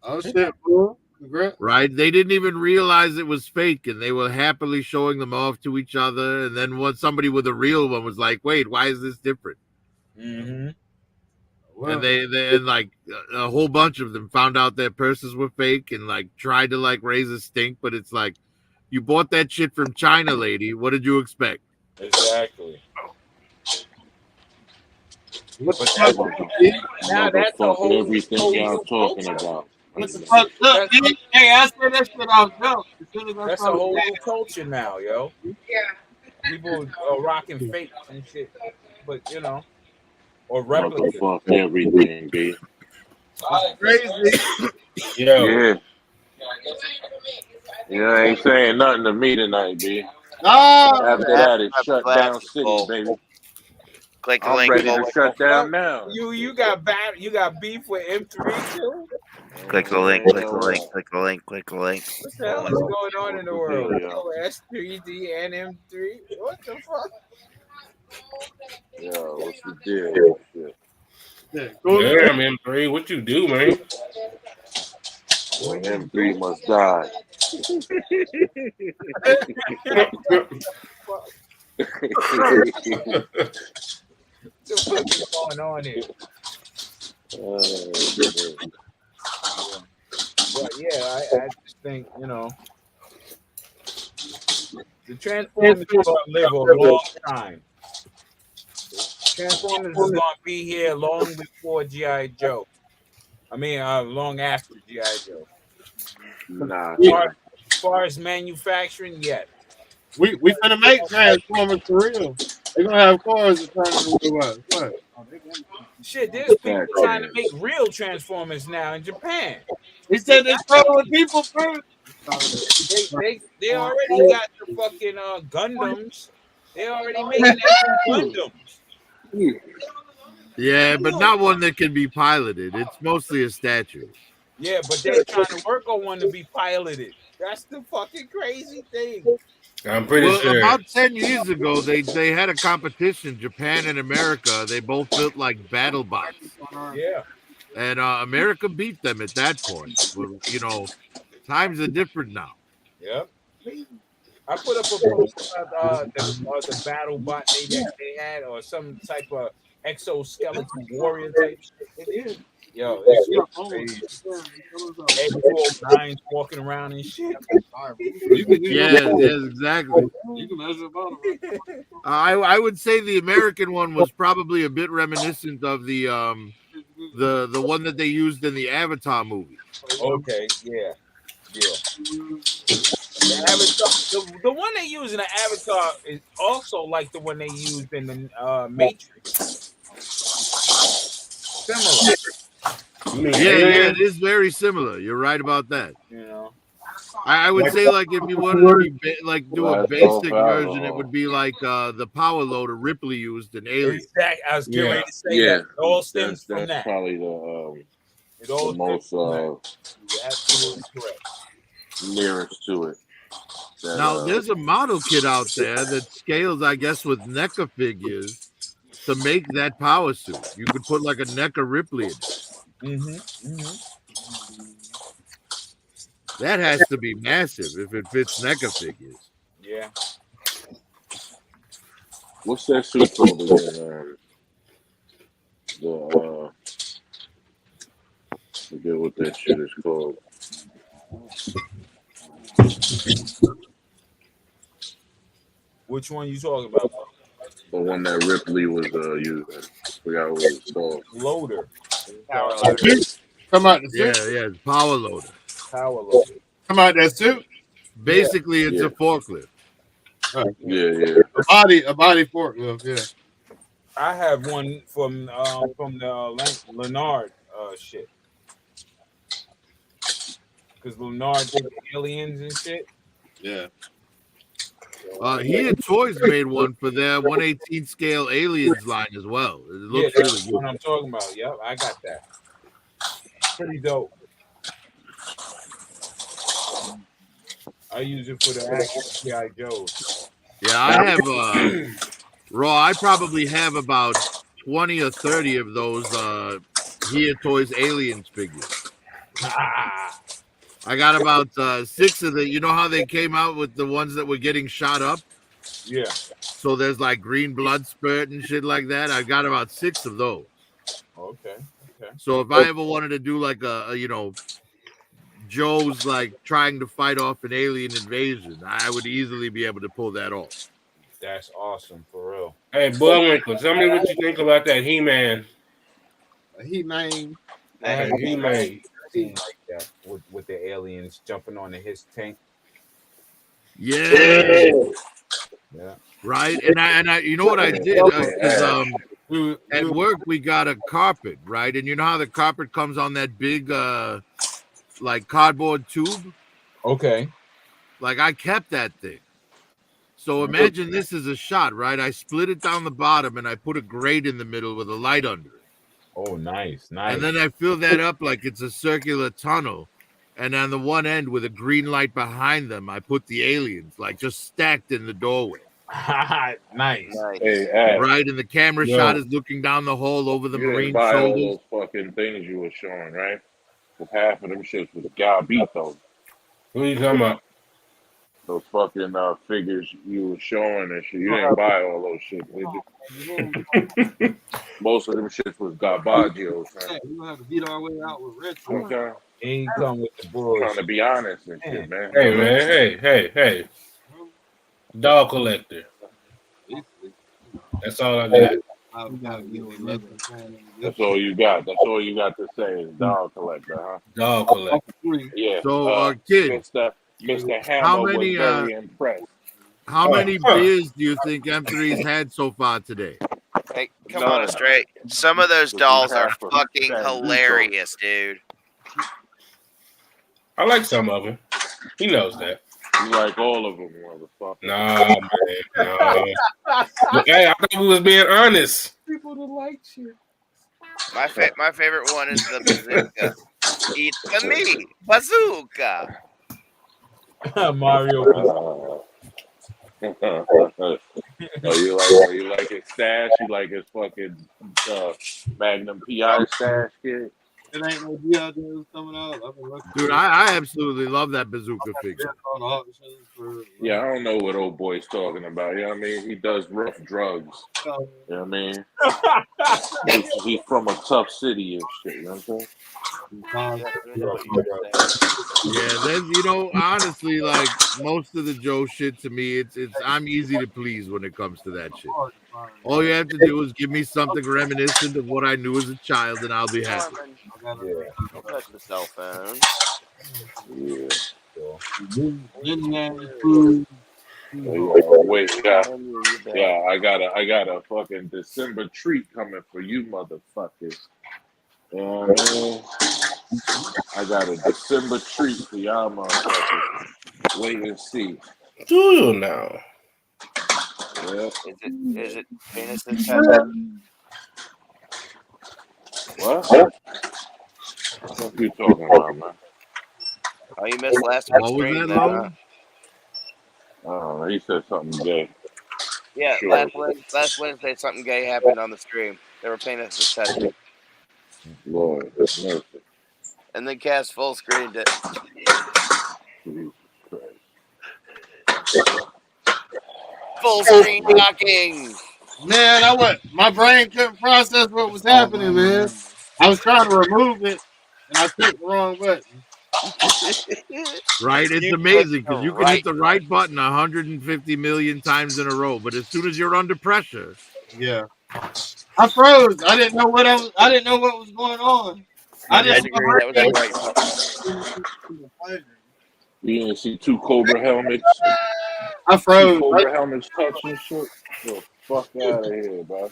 Oh shit, bro. Congrats. Right? They didn't even realize it was fake, and they were happily showing them off to each other. And then once somebody with a real one was like, "Wait, why is this different?" Mm-hmm. Well, and they like a whole bunch of them found out their purses were fake and like tried to like raise a stink, but it's like you bought that shit from China, lady. What did you expect? Exactly. Now that's a whole everything y'all talking about. What the fuck? Look, hey, I said that shit off jump. That's a whole new culture now, yo. Yeah. People are rocking fakes and shit, but or replicas. Fuck everything, B. Crazy. Yeah. Yeah, I ain't saying nothing to me tonight, B. After that, it's shut down city, baby. Click the I'm link. ready to shut down now. You got beef with M3 too? Click the link. Click the link. Click the link. Click the link. What the hell is going on in the world? S3D and M3? What the fuck? Yeah, what's the deal? Damn, M3, what you do, man? Well, M3 must die. What the fuck is going on here? But yeah, I just think, the Transformers is going to live a long time. Transformers is going to be here long before G.I. Joe. I mean, long after G.I. Joe. Nah. As far as manufacturing, yes. We finna make Transformers for real. They're gonna have cars that turn into what? Shit, there's people trying to make real Transformers now in Japan. He said they're trolling people first. They already got the fucking Gundams. They already making that Gundams. Yeah, but not one that can be piloted. It's mostly a statue. Yeah, but they're trying to work on one to be piloted. That's the fucking crazy thing. I'm pretty sure. About 10 years ago, they had a competition, Japan and America. They both built like battle bots. Yeah. And America beat them at that point. But, you know, times are different now. Yep. I put up a post about the battle bot they had, or some type of exoskeleton warrior type shit. Yo, it's crazy. X-9s walking around and shit. Yes, exactly. You can measure about it. I would say the American one was probably a bit reminiscent of the one that they used in the Avatar movie. Okay, yeah. The Avatar, the one they use in the Avatar is also like the one they used in the Matrix. Similar. Yeah, it is very similar. You're right about that. You know, I would say like if you wanted to be do a basic version, it would be like the power loader Ripley used in Alien. Exactly. I was getting ready to say that. It all stems from that. Probably the most absolutely correct. nearest to it. Now there's a model kit out there that scales, I guess, with NECA figures to make that power suit. You could put like a NECA Ripley in it. That has to be massive if it fits NECA figures. Yeah. What's that suit called again? Forget what that shit is called. Which one you talking about? The one that Ripley was using. I forgot what it was called. Loader. Come out the suit. Yeah, it's power loader. Power loader. Come out that suit. Basically, it's a forklift. Yeah. A body forklift. Yeah. I have one from the Leonard shit. Because Leonard did the aliens and shit. Yeah. He and Toys made one for their 1/18 scale aliens line as well. It looks that's really good. what I'm talking about. Yep, I got that. Pretty dope. I use it for the actual G.I. Joes. Yeah, I have Raw. I probably have about 20 or 30 of those Here Toys aliens figures. I got about 6 of the. You know how they came out with the ones that were getting shot up? Yeah. So there's like green blood spurt and shit like that. I got about 6 of those. Okay. So if I ever wanted to do like a Joe's like trying to fight off an alien invasion, I would easily be able to pull that off. That's awesome for real. Hey, Bullwinkle, tell me what you think about that He-Man. He-Man. He-Man. Like that with the aliens jumping on his tank. Yeah. Yeah. Right. And I you know what I did? At work we got a carpet, right? And you know how the carpet comes on that big like cardboard tube? Okay. Like I kept that thing. So imagine this is a shot, right? I split it down the bottom and I put a grate in the middle with a light under it. Oh, nice. And then I fill that up like it's a circular tunnel. And on the one end with a green light behind them, I put the aliens like just stacked in the doorway. Nice. Hey, right, and the camera shot is looking down the hole over the you Marine didn't buy all shoulders. those fucking things you were showing, right? Because half of them shits was Gabito. Who you talking about? Those fucking figures you were showing and shit. You didn't buy all those shit, did you? Most of them shits was Garbaggio. We gonna have to beat our way out with retro. Okay. He come with the bullshit. Trying to be honest and shit, man. Hey, man. Hey. Dog collector. That's all I got. That's all you got. That's all you got to say is dog collector, huh? Dog collector. Yeah. So, kid, Mr. Hammer how many, was very impressed. How many beers do you think M3's had so far today? Hey, come on, straight. Some of those dolls are fucking hilarious, dude. I like some of them. He knows that. You like all of them, motherfucker. Nah, man. Nah. Hey, I thought we was being honest. People that like you. My favorite one is the bazooka. Eat the meat, bazooka. Mario. you like his stash? You like his fucking Magnum PI stash, kid? It ain't no G.I. Joe's coming out. Dude, I absolutely love that bazooka figure. Yeah, I don't know what old boy's talking about. You know what I mean? He does rough drugs. You know what I mean? He's from a tough city and shit. You know what I'm saying? Yeah, then honestly, like most of the Joe shit to me, it's I'm easy to please when it comes to that shit. All you have to do is give me something reminiscent of what I knew as a child, and I'll be happy. Don't touch the cell phone. Yeah. Oh, wait, I got a fucking December treat coming for you, motherfuckers. I got a December treat for y'all, motherfuckers. Wait and see. Do you now? Yeah. Is it penises tattoo? What? What you talking about, man? Oh, you missed last week's What was stream, that, then, Lo? Oh, he said something gay. Yeah, Sure. last Wednesday something gay happened on the stream. There were penises tattooed. Lord, mercy. And then Cass full screened it. Jesus Christ. Full screen talking. Man, my brain couldn't process what was happening, man. I was trying to remove it, and I clicked the wrong button. Right? It's amazing because you can hit the right button 150 million times in a row, but as soon as you're under pressure, yeah, I froze. I didn't know what was going on. I just agree. That was the right. You didn't see two Cobra helmets? I froze. Two Cobra helmets touching shit? The fuck out of here, bro.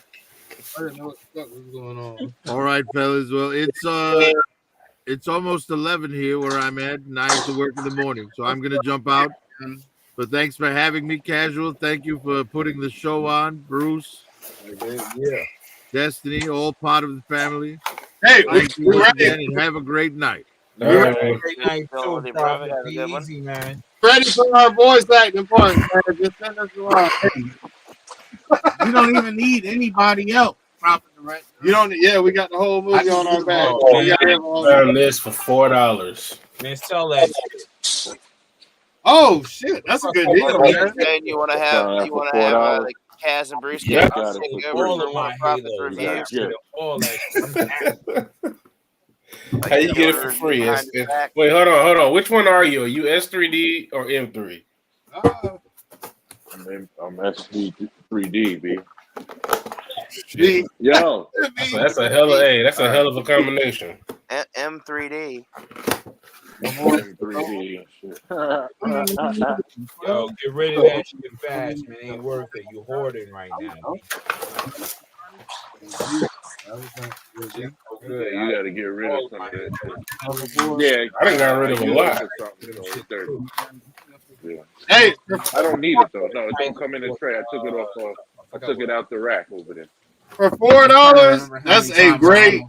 I didn't know what the fuck was going on. all right, fellas. Well, it's almost 11 here where I'm at, and I have to work in the morning, so I'm gonna jump out. But thanks for having me, Casual. Thank you for putting the show on, Bruce. Yeah. Destiny, all part of the family. Hey, thank you once again, and have a great night. Great night, too, Prophet. Have a good one. Easy, man. Ready for our voice acting part, man. Just send us around. You don't even need anybody else. Proper director. You don't. Yeah, we got the whole movie on our back. Found this for $4. Man, sell that shit. Oh shit, that's a good deal, man. And you want to have the Kaz and Bruce Yeah. take over All of my Prophet's Halo. review. All that shit. How you get it for free? Wait, hold on. Which one are you? Are you S3D or M3? I'm S3D, B. Yo, Yo, that's a hell of a combination. M3D. M3D and shit. Yo, get rid of that shit fast, man. Ain't worth it. You hoarding right now. Yeah, you got to get rid of some of that shit. Yeah, I done got rid of a lot. Yeah. Hey, I don't need it though. No, it don't come in the tray. I took it off. I took it out the rack over there. For $4, that's a great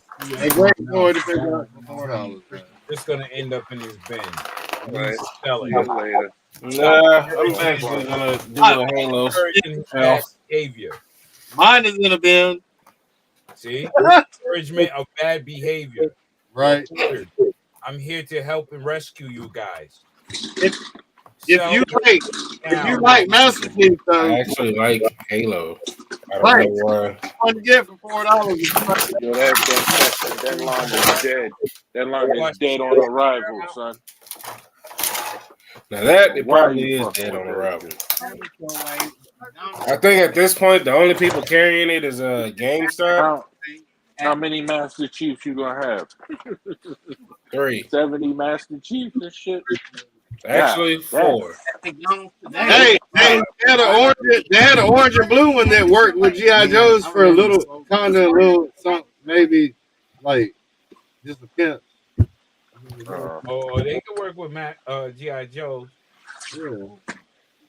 toy to pick up for $4. It's gonna end up in his bin. Right. Sell it. Later. Nah, I'm actually gonna do a Halo. Behavior. Mine is in a bin. See, encouragement of bad behavior. Right. I'm here to help and rescue you guys. If you like Master Chief, though, I actually like Halo. I don't right. know why. What you get for $4? Yo, that line is dead. That line is dead on arrival, son. Now that it probably is dead on arrival. I think at this point the only people carrying it is GameStop. How many Master Chiefs you gonna have? 3. 70 Master Chiefs and shit. Actually, 4. Hey, they had an orange and blue one that worked with G.I. Joe's for a little something, maybe like just a pimp. They can work with G.I. Joe. Yeah.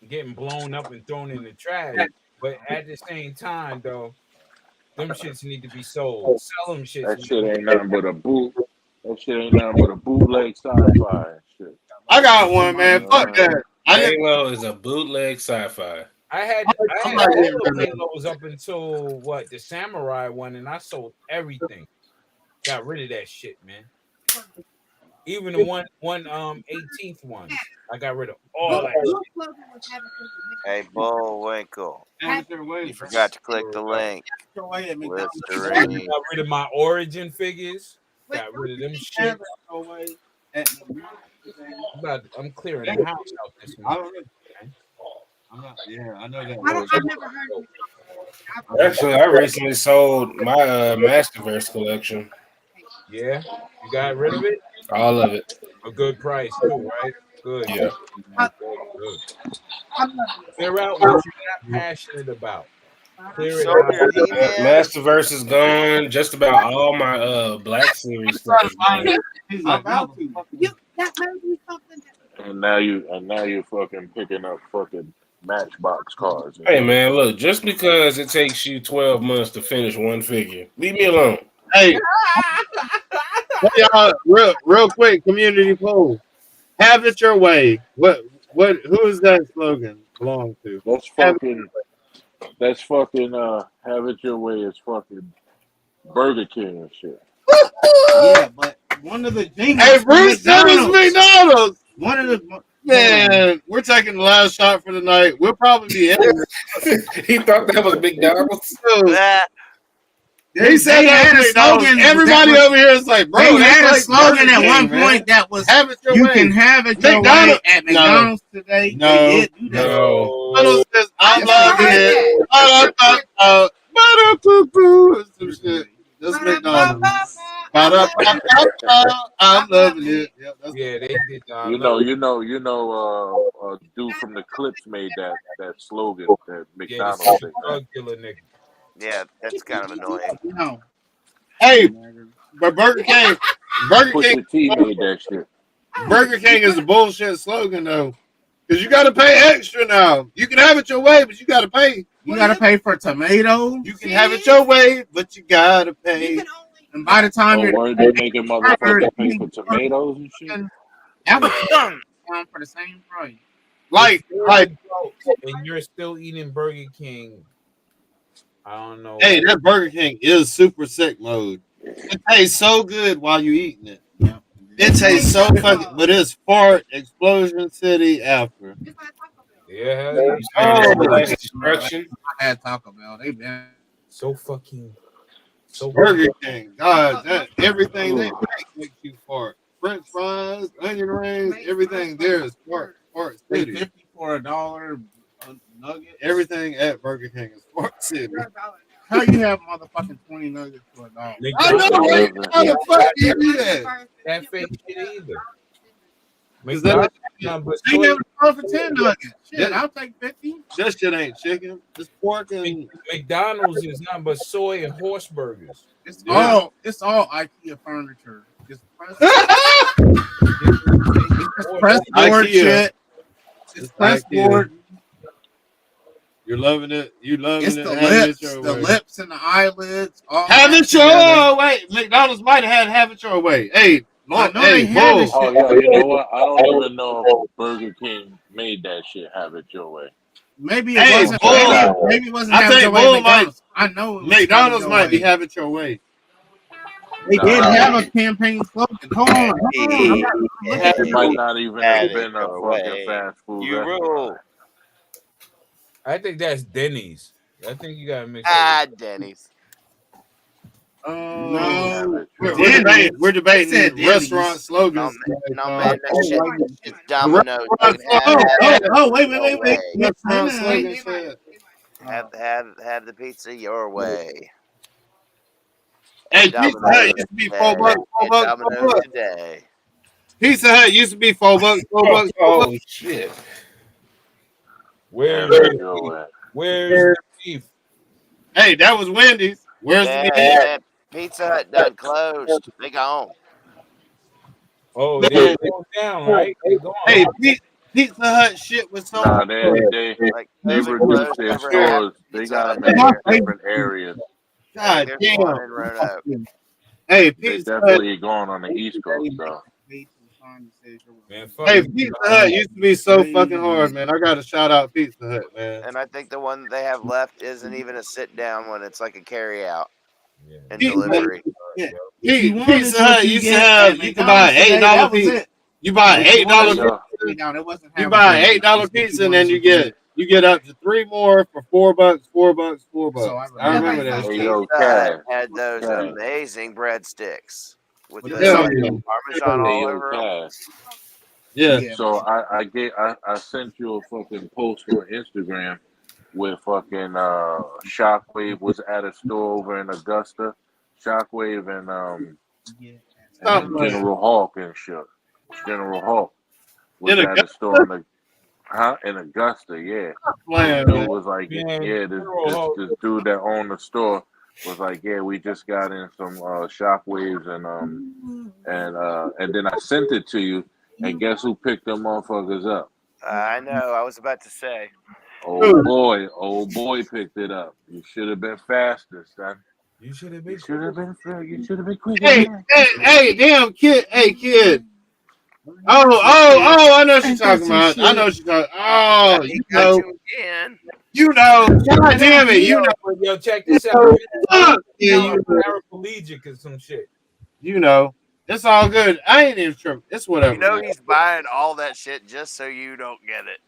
Getting blown up and thrown in the trash. But at the same time, though, Them shits need to be sold. Sell them shits. That shit ain't nothing but a boot. That shit ain't nothing but a bootleg sci-fi and shit. I got one, man. Fuck that. Halo is a bootleg sci-fi. I had all the Halos up until the Samurai one, and I sold everything. Got rid of that shit, man. Even the one 18th one, I got rid of all that shit. Hey, Bullwinkle. You forgot to click the link. Listerine. Got rid of my Origin figures. Got rid of them shit. I'm clearing the house out this month. I know that. I've never heard of it. Actually, I recently sold my Masterverse collection. Yeah, you got rid of it? All of it. A good price too, right? Good. Yeah. Good. Clear out what you're not passionate about. Clear it out. Masterverse is gone. Just about all my Black Series stuff is gone. And now you fucking picking up fucking Matchbox cards. Hey man, look, just because it takes you 12 months to finish one figure, leave me alone. Hey, y'all, real quick, community poll. Have it your way. Who is that slogan belong to? That's fucking have it your way is fucking Burger King and shit. Yeah, but one of the jingles. Hey, Bruce, that is McDonald's. One of the man, we're taking the last shot for the night. We'll probably be editing. He thought that was McDonald's. He said that was slogan. Everybody over here is like, bro, they had a slogan at one point that was have it your you way. Can have it your way at McDonald's today. No, they did do that. No. McDonald's says, I love it. Some shit. That's McDonald's. I'm loving it. Yeah, they did. You know. Dude from the Clips made that slogan that McDonald's. Yeah, that's kind of annoying. No. Hey, but Burger King Pusha T made that shit. Burger King is a bullshit slogan though, because you got to pay extra now. You can have it your way, but you got to pay. You got to pay for tomatoes. You can have it your way, but you got to pay. And by the time you're making motherfuckers pay for tomatoes and shit. That was for the same price. Like, and you're still eating Burger King. I don't know. Hey, that Burger King is super sick mode. It tastes so good while you eating it. Yeah. It tastes so fucking, but it's fart explosion city after. Yeah. Destruction. I had Taco Bell. They been so fucking. So Burger King, God, that everything they make makes you fart. French fries, onion rings, everything there is fart city. $50 for $1 nugget. Everything at Burger King is fart city. How you have motherfucking 20 nuggets for $1? I know, right? How the fuck do you do that? That fake shit either. Is that they never go for 10 nuggets. Shit, I'll take 50. That shit ain't chicken. It's pork and McDonald's is nothing but soy and horse burgers. It's all IKEA furniture. Just press board shit. It's press board. You're loving it. You loving it's it. The lips and the eyelids. Have it your way. McDonald's might have have it your way. Hey, I know they have this shit. Yeah, you know what? I don't even know if Burger King made that shit. Have it your way. Maybe it wasn't. Maybe it wasn't. I think Bull might. I know McDonald's might be have it your way. They did have a campaign slogan. Hold on. It might not even have been a fucking fast food. You rule. I think that's Denny's. I think you gotta mix. Denny's. No, we're debating restaurant slogans. No, man, that shit is Domino's. Wait. Restaurant slogans. Have the pizza your way. Hey, Pizza Hut used to be $4 today. Pizza Hut used to be $4. Oh shit! Where's the beef? Hey, that was Wendy's. Where's the beef? Pizza Hut done closed. They gone. Oh, they're going down, right? Hey, Pizza Hut shit was so. Nah, they reduced their stores. They got them in different areas. God There's damn. one in Roanoke. Hey, They Pizza Hut. definitely going on the East Coast though. Man, Hey, Pizza Hut used to be so fucking hard, man. I got to shout out Pizza Hut, man. And I think the one that they have left isn't even a sit down one. It's like a carry out and Pizza Hut- delivery. Yeah. Pizza Hut used to have you can buy $8 pizza. You buy $8 pizza. It wasn't You buy $8 pizza and then you get up to 3 more for $4, $4, $4. I remember that Hey shit. yo, Pizza Hut Cash. had those Cash. amazing breadsticks with the Hell yeah. Parmesan Hey all yo, over 'em. Cash. Yeah. So I sent you a fucking post on Instagram where fucking Shockwave was at a store over in Augusta. Shockwave and General Hawk and shit. General Hawk was In at a store in Augusta, yeah. Man, Dude man. was like, Man, yeah, this dude that owned the store was like, yeah, we just got in some Shockwaves and then I sent it to you, and guess who picked them motherfuckers up? I know. I was about to say. Old boy picked it up. You should have been faster, son. You should have been. You should have been quicker. Hey, damn kid. Hey, kid. Oh, I know what you're talking about. I know what you're talking. Oh, He got you again. you know. God damn it, you know. Yo, check this out. Yeah, you know. Paraplegic or some shit. You know. It's all good. I ain't even tripping. It's whatever. You know man. he's buying all that shit just so you don't get it.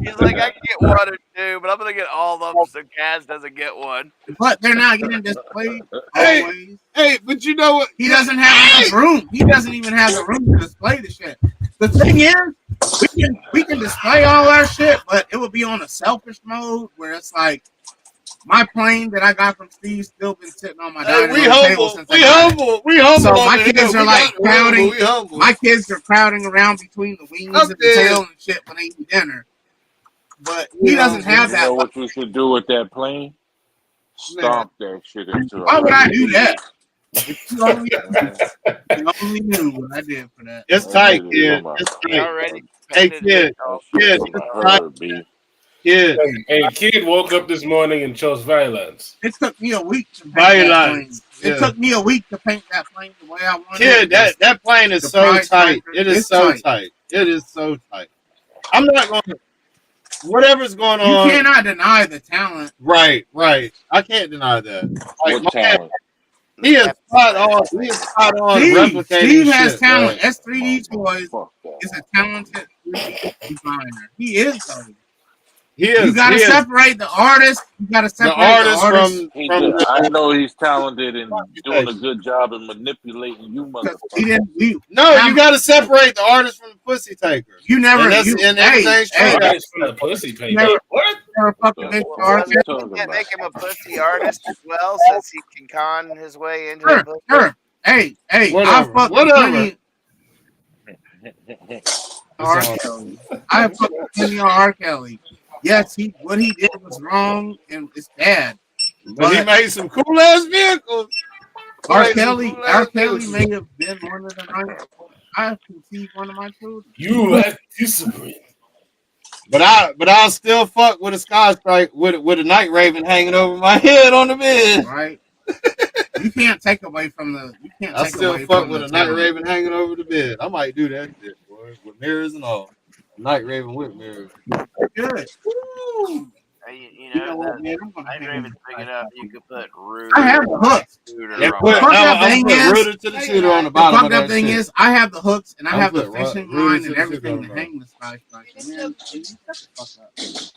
He's like, I can get one or two, but I'm gonna get all of them so Kaz doesn't get one. But they're not getting displayed always. Hey, but you know what? He doesn't have enough room. He doesn't even have the room to display the shit. The thing is, we can display all our shit, but it would be on a selfish mode where it's like my plane that I got from Steve still been sitting on my dining room table since I got it. We humble. So my kids are like crowding. My kids are crowding around between the wings and the tail and shit when they eat dinner. But he doesn't have that. You know what you should do with that plane? Stomp that shit into Why would I do that? You only knew what I did for that. It's tight, kid. It's tight. Hey, kid. Kid, it's tight. Kid. Hey, kid woke up this morning and chose violence. It took me a week to paint that plane. It took me a week to paint that plane the way I wanted Kid, it. that plane is so tight. It is so tight. It is so tight. I'm not going to. Whatever's going on. You cannot deny the talent. Right. I can't deny that. Like, What talent? He is spot on. He is spot on replicating Steve has shit, talent. bro. S3D Toys is a talented designer. He is though. He is. You gotta separate the artist. You gotta separate the artist from I know he's talented and doing a good job of manipulating you, motherfucker. No, you gotta separate the artist from the pussy taker. You never. And everything's straight up. From the pussy taker. What? You can't make him a pussy artist as well, since he can con his way into a pussy. Sure. Hey, Whatever. I fucked plenty. R. Kelly. I fucked plenty on R. Kelly. Yes, what he did was wrong and it's bad. But he made some cool ass vehicles. R. Kelly may have been one of the nights I conceived one of my children. You have discipline. But I'll still fuck with a Sky Strike with a Night Raven hanging over my head on the bed. Right. You can't take away from the. You can't. I take still away fuck from with the a Night talent. Raven hanging over the bed. I might do that shit, boy, with mirrors and all. Night Raven with mirrors. Good. Woo. You know what, that man? I'm Night Raven's big enough. You could put Ruder. I have the hooks. Rooter to the shooter on the bottom of that thing shit. is, I have the hooks and I I'm have the putting fishing Ruder line to and the everything shooter to on hang the Sky Strike. Man, shut the fuck up.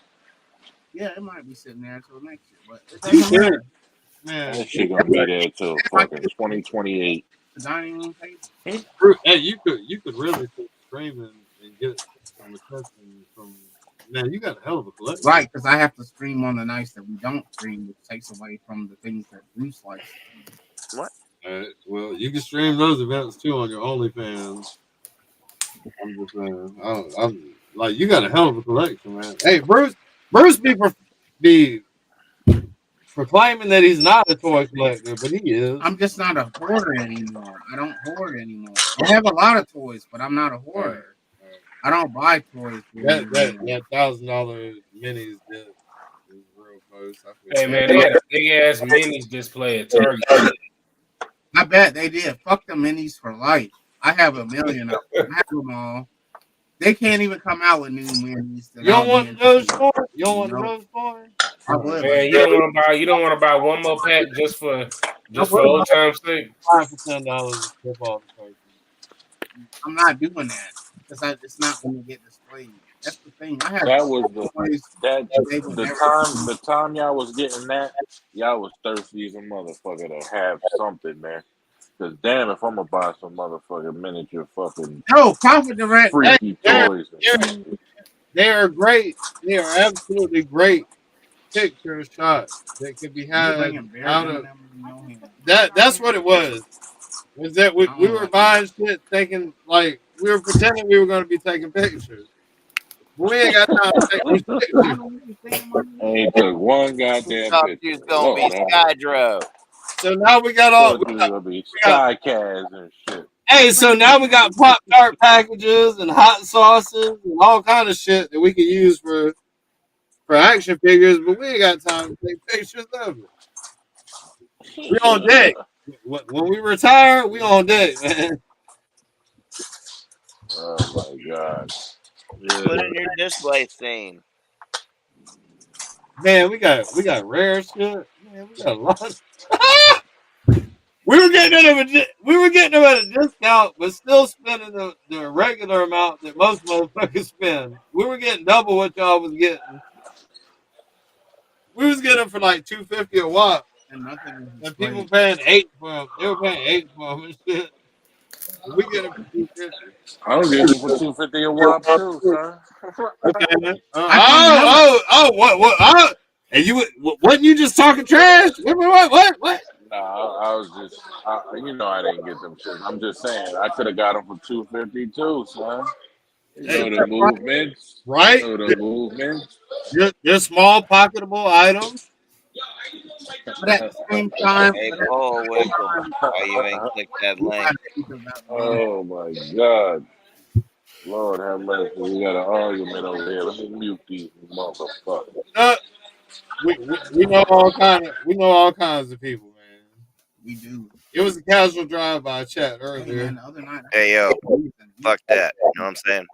Yeah, it might be sitting there until next year, but it doesn't matter. Man, That shit gonna be there till fucking 2028. The dining room table. Hey, you could really stream and get some attention from. Man, you got a hell of a collection. Right, because I have to stream on the nights that we don't stream, which takes away from the things that Bruce likes. What? Well, you can stream those events too on your OnlyFans. I'm just saying. I'm like, you got a hell of a collection, man. Hey, Bruce be proclaiming that he's not a toy collector, but he is. I'm just not a hoarder anymore. I don't hoard anymore. I have a lot of toys, but I'm not a hoarder. I don't buy toys. That $1,000 minis is real almost. Hey man, they had a big ass minis display at Target. I bet they did. Fuck the minis for life. I have a million of them. I have them all. They can't even come out with new minis. You don't want those for? You don't want those for? Man, you don't want to buy one more pack just for old time's sake. $5 for $10 to flip off the person. I'm not doing that because it's not going to get displayed. That's the thing. I have That was the the time y'all was getting that, y'all was thirsty as a motherfucker to have something, man. Cause damn, if I'm gonna buy some motherfucking miniature fucking Profit Direct, freaky toys. They are great. They are absolutely great picture shots that could be had out of that. That's what it was. Was that we were buying shit thinking like we were pretending we were going to be taking pictures. But we ain't got time to take these pictures. Ain't took one goddamn picture. It's gonna be Skydro. So now we got all. Gonna be Skycast and shit. Hey, so now we got Pop-Tart packages and hot sauces and all kind of shit that we can use for action figures, but we ain't got time to take pictures of it. We on deck. When we retire, we on deck, man. Oh my god. Put in your display scene. Man, we got rare shit. Man, we got a lot. We were getting them at a discount, but still spending the regular amount that most motherfuckers spend. We were getting double what y'all was getting. We was getting them for like $250 a watt, and people paying $8 for them. They were paying $8 for them and shit. We get them for $250. I don't get them for $250 a wop too, son. Okay, man. What? And wasn't you just talking trash? What? Nah, I was just, I didn't get them shit. I'm just saying, I could have got them for $250 too, son. You know the movements, right? You know the movements. They're small, pocketable items. But at the same time, Hey, Bullwinkle, why you ain't click that link? Oh my god. Lord have mercy. We got an argument over here. Let me mute these motherfuckers. We know all kinds of people, man. We do. It was a casual drive-by chat earlier. The other night, Hey, yo, fuck that. You know what I'm saying?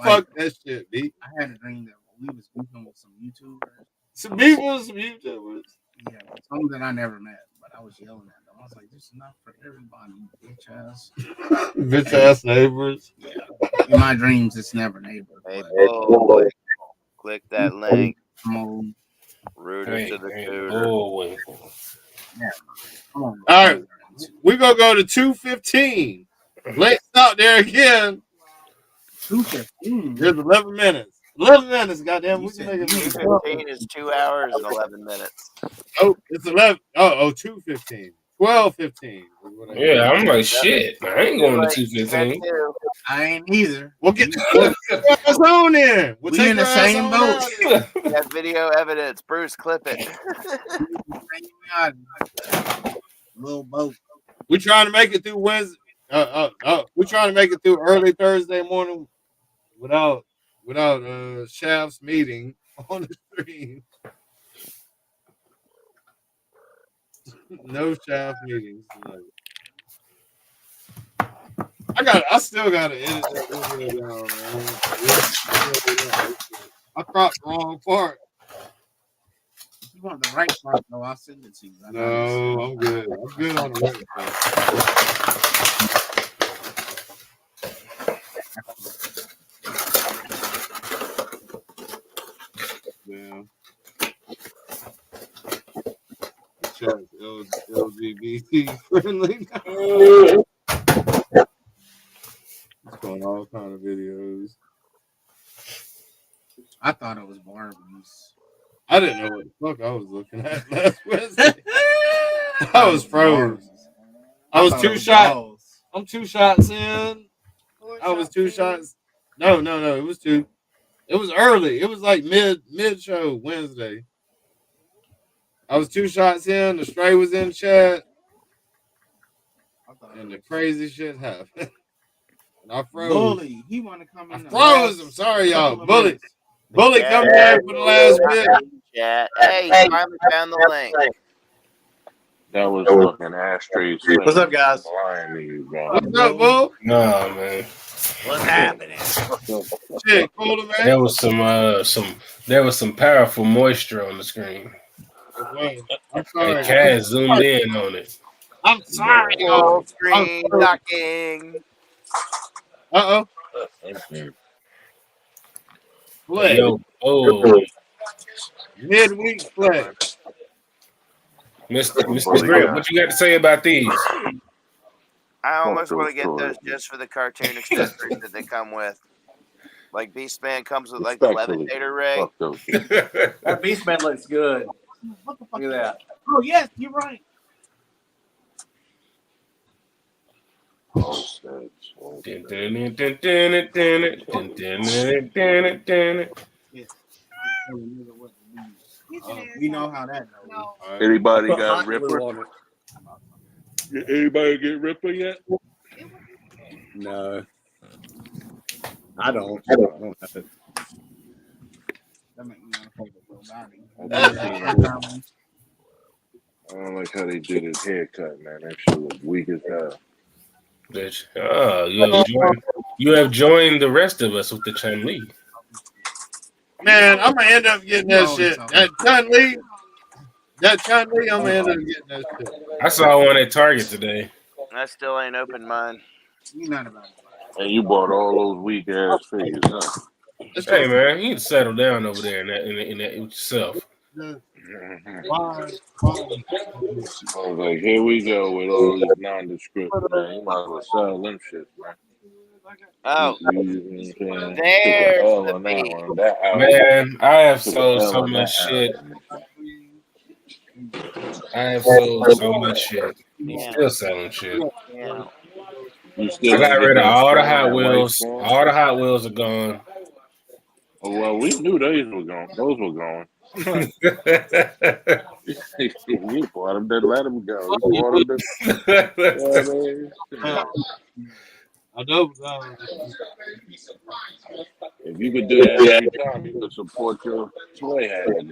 Fuck that shit, B. I had a dream that we was beefing with some YouTubers. Some YouTubers. Yeah, some that I never met, but I was yelling at them. I was like, "This is not for everybody, bitch ass." Bitch ass neighbors. Yeah. In my dreams, it's never neighbors. Hey, Bullwinkle, click that link. Rooter Hey, to the hey, cooter. Bullwinkle. Yeah. Come on. All right, we're gonna go to 2:15. Blake's out there again. 2:15. There's 11 minutes. 11 minutes, goddamn. We can make it. 2:15 is 2 hours and 11 minutes. Oh, it's 11. Oh, 2:15. 12:15. Yeah, I'm like shit. I ain't going to 2:15. I ain't either. We'll get us on there. We in the same boat. We got video evidence. Bruce, clip it. Little boat. We're trying to make it through Wednesday. We're trying to make it through early Thursday morning without Shaft's meeting on the stream. No Shaft meetings tonight. I still gotta edit that video down, man. I cropped the wrong part. You want the right part, though? I'll send it to you. No, I'm good. I'm good on the right part. Yeah. Chat's LGBT friendly. It's going all kind of videos. I thought it was Barbies. I didn't know what the fuck I was looking at last Wednesday. I was froze. I was 2 shots. I'm 2 shots in. I was 2 shots. No. It was 2. It was early. It was like mid show Wednesday. I was 2 shots in. The Stray was in chat. And the crazy shit happened. And I froze. Bully, he want to come in. I froze. I'm sorry, y'all. Bully come back for the last bit. chat. Hey, finally found the link. That was fucking ashtray. What's up, guys? Lying to you, bro. What's up, Bo? Nah, man. What's happening? Shit, cooler, man. There was some powerful moisture on the screen. I'm sorry. And Kaz zoomed in on it. I'm sorry, Full screen knocking. Uh-oh. Hey, yo, oh, Midweek flex. Mr. Grip, what you got to say about these? I almost want to get those just for the cartoon accessories that they come with. Like Beastman comes with like the levitator rig. That Beastman looks good. Look at that. Oh yes, you're right. We know how that goes. Anybody got Ripper? Anybody get Ripper yet? No. I don't have it. I don't like how they did his haircut, man. That shit was weak as hell. Bitch. Oh, you have joined the rest of us with the Chun-Li. Man, I'm gonna end up getting that shit. That Chun-Li, I'm gonna end up getting that shit. I saw one at Target today. I still ain't opened mine. You not about it. And you bought all those weak ass figures, huh? Hey man, you need to settle down over there in that with yourself. I was like, here we go with all these nondescript, man. You might as well sell them shit, man. Oh, there's the Man, I have sold so much shit. I have sold so much shit. You still selling shit. Yeah. I got rid of all the Hot Wheels. All the Hot Wheels are gone. Oh, well, we knew those were gone. Those were gone. You bought them, then let them go. You bought them, I know. If you could do that every time, you could support your toy habit.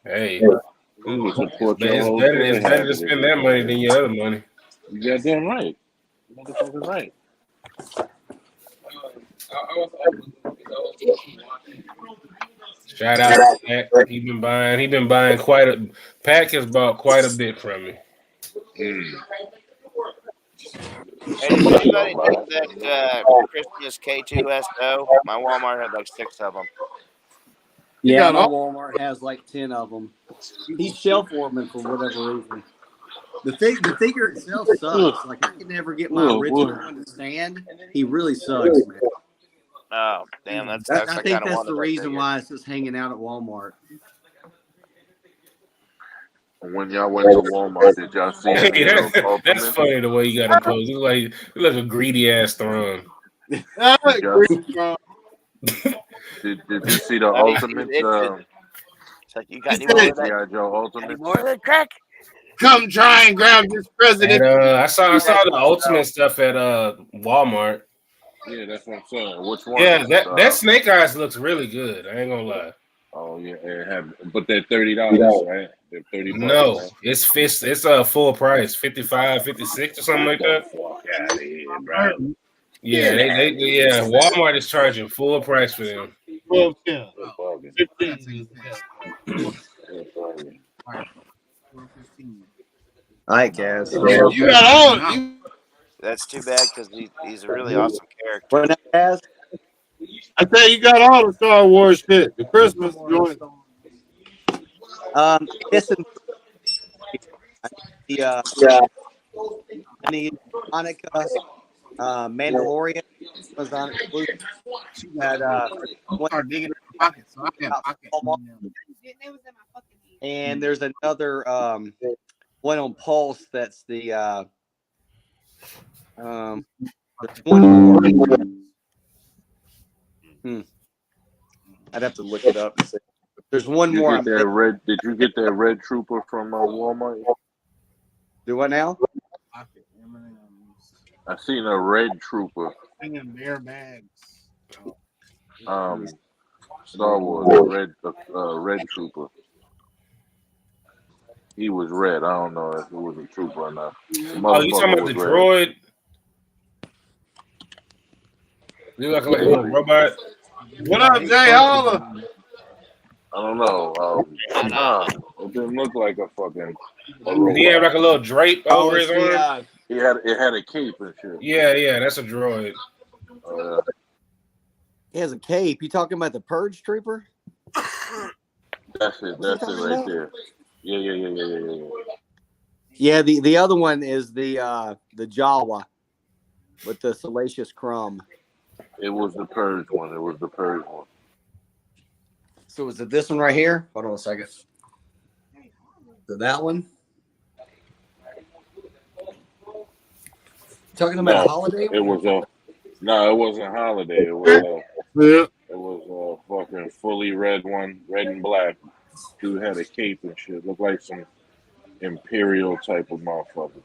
Hey, you could support your whole toy it's better to habit spend that money than your other money. You got damn right. Motherfucker's right. Shout out to Pack. He been buying quite a. Pack has bought quite a bit from me. Hey, did anybody get that Christmas K2SO? My Walmart had like 6 of them. Yeah, my Walmart has like 10 of them. He's shelf warming for whatever reason. The figure itself sucks. Like I can never get my original one to stand. He really sucks, man. Oh, damn, that I sucks. I think kind of that's wanted the that reason figure. why it's just hanging out at Walmart. When y'all went to Walmart, did y'all see any of those That's Ultimates? funny the way you got to pose. You like a greedy ass throne. Did you see the Ultimates? It's like, you got any more of that? G.I. Joe Ultimate? Any more of that crack? Come try and grab this president. I saw the Ultimate stuff at Walmart. Yeah, that's what I'm saying. Which one? Yeah, that Snake Eyes looks really good. I ain't gonna lie. Oh yeah, but they're $30, right? They're $30. No, right? it's a full price, 55, 56 or something like that. Fuck out of here, bro. Yeah, Walmart is charging full price for them. Well, yeah. 15. All right, Kaz. You got all. That's too bad because he's a really awesome character. What now, Kaz? I tell you got all the Star Wars shit. The Christmas joint. Yes, and I need Hanukkah, Mandalorian was on exclusive. She had Start digging in my pocket, so I can't pocket. And there's another one on Pulse that's the there's one more. I'd have to look it up and see. There's one Did you more. get that red? Did you get that red trooper from Walmart? Do what now? I seen a red trooper. Bringing bear bags. Star Wars, Red Trooper. He was red. I don't know if it was a trooper or not. The Oh, you talking about the droid? You look like a little robot. What up, Jay Holler? I don't know. It didn't look like a fucking. He had like a little drape over his arm. It had a cape and shit. Yeah, that's a droid. He has a cape. You talking about the Purge Trooper? That's it right there. Yeah. Yeah, the other one is the Jawa with the Salacious Crumb. It was the Purge one. So is it this one right here? Hold on a second. So that one? Talking about a holiday? It wasn't holiday. It was a fucking fully red one, red and black. Dude had a cape and shit. Looked like some Imperial type of motherfucker.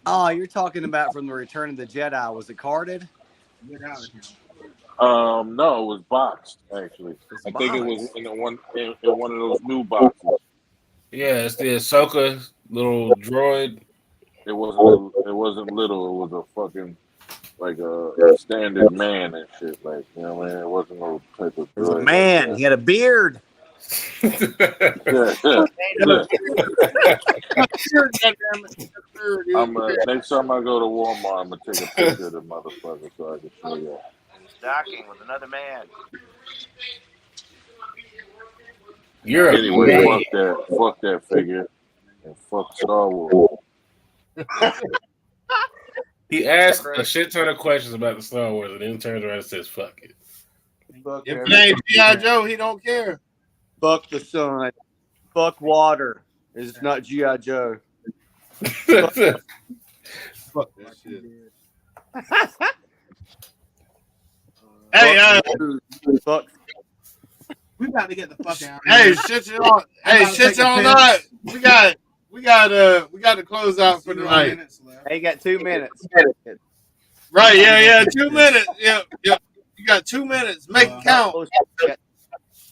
Oh, you're talking about from the Return of the Jedi. Was it carded? No, it was boxed actually. I think it was in one of those new boxes. Yeah, it's the Ahsoka little droid. It wasn't little. It was a fucking like a standard man and shit. Like, you know what I mean? It wasn't no type of. It was a man. Like, he had a beard. Yeah. Next time I go to Walmart, I'm gonna take a picture of the motherfucker so I can show you. Docking with another man. Anyway, fuck that figure, and fuck Star Wars. He asked a shit ton of questions about the Star Wars, and then turns around and says, "Fuck it." If it ain't G.I. Joe, he don't care. Fuck the sun. Fuck water. It's not G.I. Joe. Fuck that shit. Hey, fuck. We about to get the fuck out. Hey, shit y'all. Hey, shit y'all not. We got to close out for tonight. Hey, you got 2 minutes. Right, yeah, 2 minutes. Yep. You got 2 minutes. Make it count.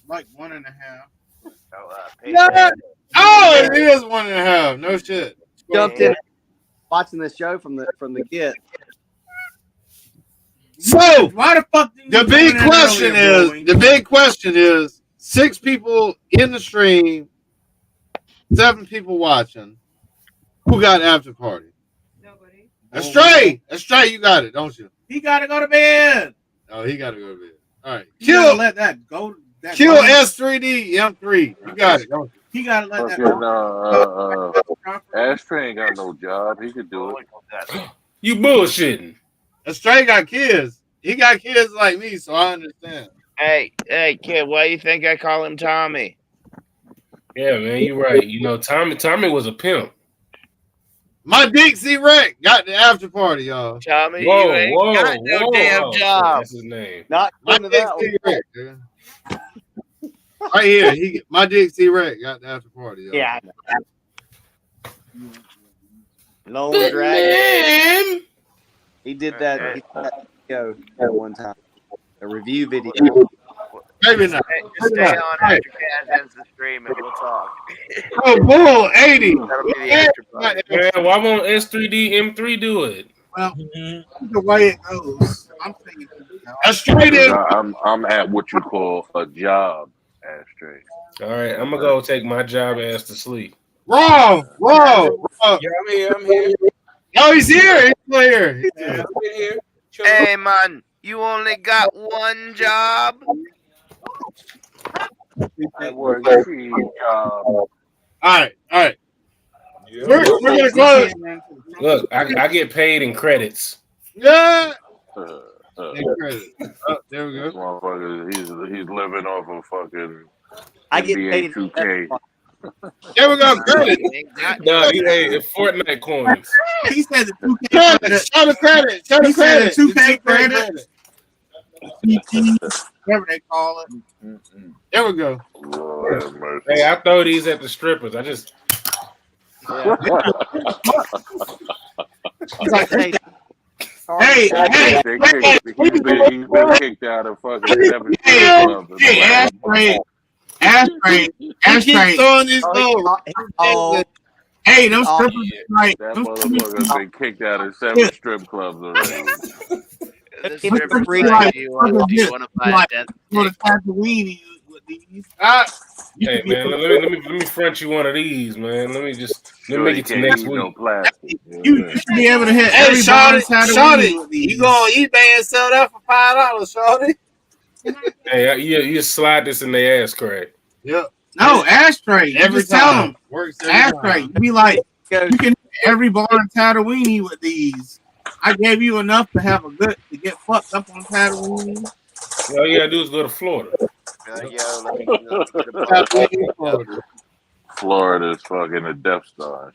Like 1.5. Oh, it is 1.5. No shit. Jumped in watching the show from the get. So why the fuck? The big question is 6 people in the stream, 7 people watching. Who got after party? Nobody. Astray, you got it, don't you? He gotta go to bed. Oh, he gotta go to bed. All right. Let that go. Kill S3D M3. You got it, don't you? He gotta let that go. Ashtray ain't got no job. He could do it. You bullshitting. Astray got kids. He got kids like me, so I understand. Hey, kid, why do you think I call him Tommy? Yeah, man, you're right. You know, Tommy was a pimp. My Dixie Wreck got the after party, y'all. Tommy, you ain't got no damn job. That's his name. Not my Dixie Wreck, dude. Right here, my Dixie Wreck got the after party, y'all. Yeah. Lone Dragon. He did that. He did that video at one time. A review video. Maybe not. Just stay on after Kaz ends the stream and we'll talk. Oh, bull, 80. That'll be the after party. Man, why won't S3D M3 do it? Well, the way it goes, I'm thinking. I'm at what you call a job, Ashtray. All right, I'm gonna go take my job ass to sleep. Wrong. Yeah, I'm here. Oh, he's here. He's still here. Yeah, I'm here. Hey, man, you only got one job? I work 3 jobs. All right. Yeah. We're gonna close. Look, I get paid in credits. Yeah. Credit. Oh, there we go. Motherfucker, he's living off of fucking I get NBA paid 2K. There we go. Credit. No, he ain't Fortnite coins. He said the 2K Credit. Show the credit. Show the credit. 2K credit. Whatever they call it. There we go. Lord have mercy. Hey, I throw these at the strippers. I just. He's like, hey, Hey, he's been kicked out of fucking 7 strip clubs. Ashtray. throwing these Hey, them strippers, like, That them motherfucker's been kicked out of 7 strip clubs already. The stripper freak, do you want to buy a death Hey man, let me front you one of these, man. Let me make it to next week. No plastic. You should be able to hit every Shawty, you go on eBay and sell that for $5, Shawty. Hey, you slide this in their ass crack. Yep. No, ashtray. Every just tell time. them. Works every Ashtray. time. You be like, you can hit every bar in Tatooine with these. I gave you enough to get fucked up on Tatooine. All you gotta do is go to Florida. Florida's fucking a Death Star.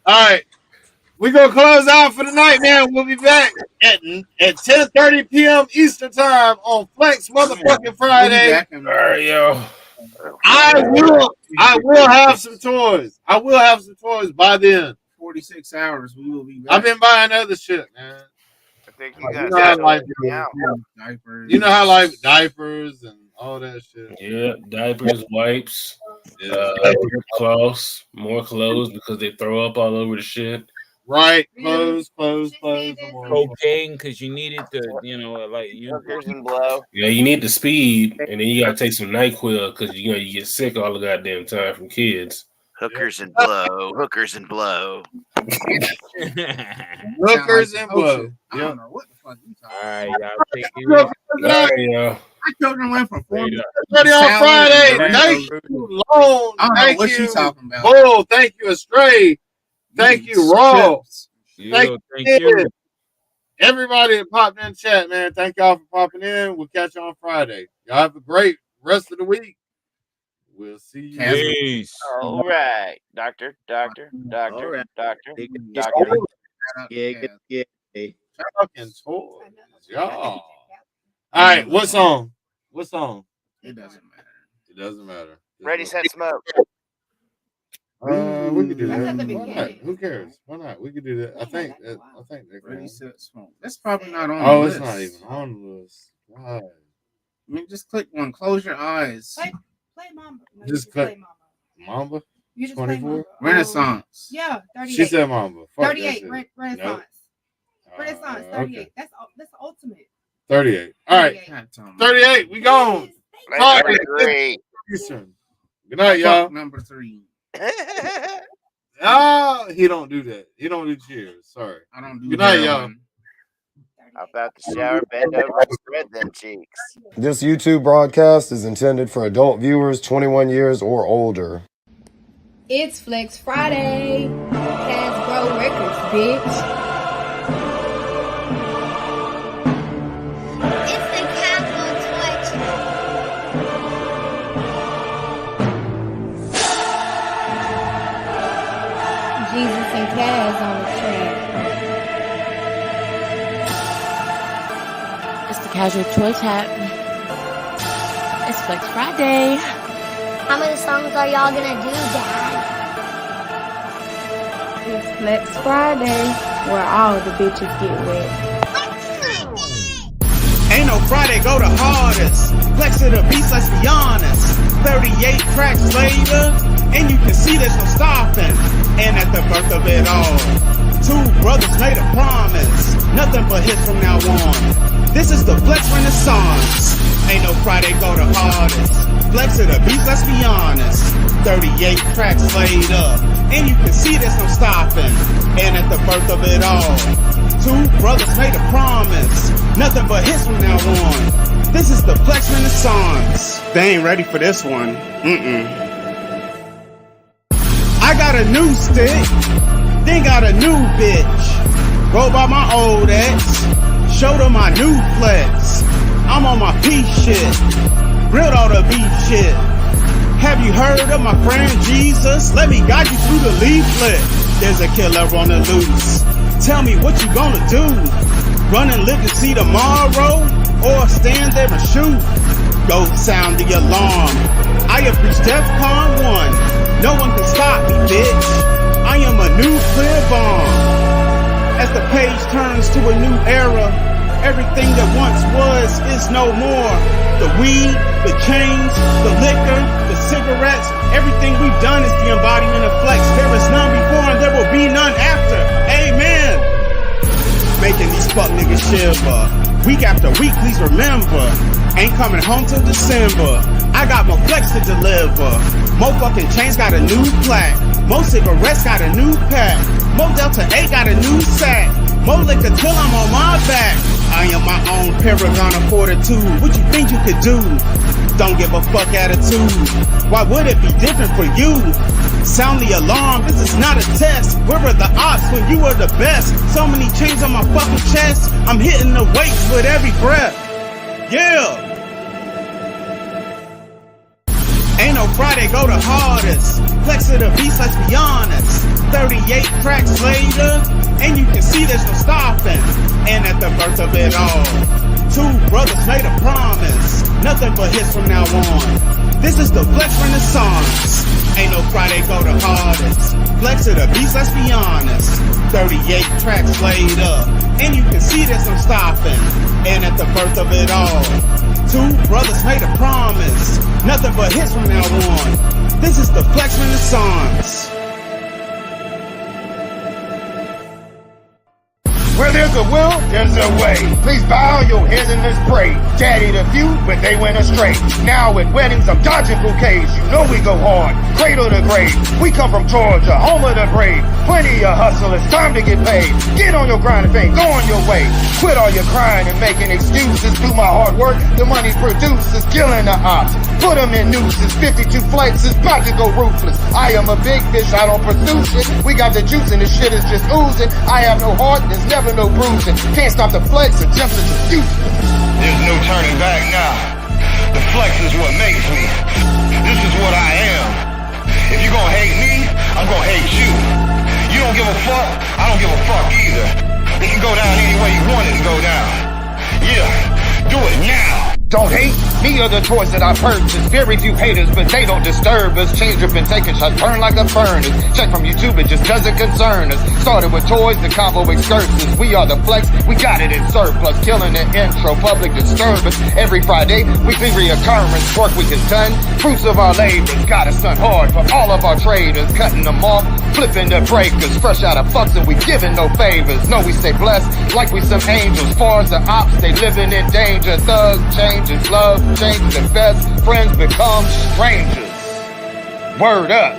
All right. We're going to close out for the night, man. We'll be back at 10:30 p.m. Eastern Time on Flex motherfucking Friday. All right, yo. I will have some toys. I will have some toys by then. 46 hours, we will be back. I've been buying other shit, man. I think You know how life diapers. You know how life diapers and all that shit. Yeah, diapers, wipes, cloths, more clothes because they throw up all over the shit. Right, clothes. Cocaine because you need it to, like you. Hookers and blow. Yeah, you need the speed, and then you gotta take some NyQuil because you get sick all the goddamn time from kids. Hookers and blow. Hookers and blow. Hookers and blow. I don't know what the fuck you talking about. All right, y'all take it easy. All right, yo. My children went from 40 Ready on Friday. Thank you, Lone. Thank what you. you talking about. Bull. Thank you, Astray. Thank you, Raw. Thank you. you. Everybody that popped in chat, man. Thank y'all for popping in. We'll catch you on Friday. Y'all have a great rest of the week. We'll see you. Peace. All right. Doctor. Right. Yeah. Fucking toys, y'all. All right, what song? It doesn't matter. Ready, set, smoke. We could do that. Why not? Who cares? Why not? We could do that. I think they're Ready, cool. set, smoke. That's probably not on the Oh, list. it's not even on the list. God. I mean, just click one. Close your eyes. Play Mamba. No, Just play click Mamba. You just play 24. Mamba. Renaissance. Yeah, 38. She said Mamba. Fuck 38. that shit. Renaissance. Renaissance. 38. Okay. That's the ultimate. 38. All right. 38. We gone. Eastern. Good night, y'all. Number 3. He don't do that. He don't do cheers. Sorry. I don't do Good night, that y'all. one. How about the shower, bend over, and spread them cheeks. This YouTube broadcast is intended for adult viewers 21 years or older. It's Flex Friday. Hasbro Records, bitch. It's the Kasual toy chest. Jesus and Kaz on the track. It's the Casual Toy Chat. It's Flex Friday. How many songs are y'all gonna do, Dad? It's Flex Friday, where all the bitches get wet. Ain't no Friday, go the hardest. Flex of the beast, let's be honest. 38 tracks later, and you can see there's no stopping. And at the birth of it all, 2 brothers made a promise. Nothing but hits from now on. This is the Flex Renaissance. Ain't no Friday, go the hardest. Flex of the beast, let's be honest. 38 tracks later, and you can see there's no stopping. And at the birth of it all, 2 brothers made a promise. Nothing but hits from now on. This is the Flex Renaissance. They ain't ready for this one. I got a new stick, then got a new bitch. Go by my old ex, showed her my new flex. I'm on my P shit, grilled all the beef shit. Have you heard of my friend Jesus? Let me guide you through the leaflet. There's a killer on the loose. Tell me what you gonna do. Run and live to see tomorrow, or stand there and shoot. Go sound the alarm. I have reached DEFCON 1. No one can stop me, bitch. I am a nuclear bomb. As the page turns to a new era, everything that once was is no more. The weed, the chains, the liquor, the cigarettes, everything we've done is the embodiment of flex. There is none before and there will be none after. Amen. Making these fuck niggas shiver. Week after week, please remember. Ain't coming home till December. I got more flex to deliver. More fucking chains got a new plaque. More cigarettes got a new pack. More Delta 8 got a new sack. More liquor till I'm on my back. I am my own paragon of fortitude. What you think you could do? Don't give a fuck attitude. Why would it be different for you? Sound the alarm, this is not a test. Where are the odds when you are the best? So many chains on my fucking chest. I'm hitting the weights with every breath. Yeah. Ain't no Friday, go the hardest. Flex of the beast, let's be honest. 38 tracks later, and you can see there's no stopping. And at the birth of it all, two brothers made a promise. Nothing but hits from now on. This is the Flex Renaissance. Ain't no Friday, go the hardest. Flex of the beast, let's be honest. 38 tracks later, and you can see there's no stopping. And at the birth of it all, two brothers made a promise. Nothing but hits from now on. This is the Flex Renaissance. Where there's a will, there's a way. Please bow your heads and let's pray. Daddy the few, but they went astray. Now at weddings, I'm dodging bouquets. You know we go hard, cradle to grave. We come from Georgia, home of the brave. Plenty of hustle, it's time to get paid. Get on your grind if ain't going your way. Quit all your crying and making excuses. Do my hard work, the money produces. Killing the ops, put them in nooses. 52 flights is about to go ruthless. I am a big fish, I don't pursue shit. We got the juice and this shit is just oozing. I have no heart, there's never no bruising. Can't stop the flex, the jumps is just useless. There's no turning back now. The flex is what makes me. This is what I am. If you're gonna hate me, I'm gonna hate you. You don't give a fuck, I don't give a fuck either. It can go down any way you want it to go down. Yeah, do it now. Don't hate me or the toys that I purchased. Very few haters, but they don't disturb us. Change up and taking shots, burn like a furnace. Check from YouTube, it just doesn't concern us. Started with toys, the combo excursions. We are the flex, we got it in surplus. Killing the intro, public disturbance. Every Friday, weekly reoccurrence. Work week is done, fruits of our labors. Gotta stunt hard for all of our traders. Cutting them off, flipping the breakers. Fresh out of fucks and we giving no favors. No, we stay blessed like we some angels. Far as the ops, they living in danger. Thugs, changes, love changes, and best friends become strangers. Word up.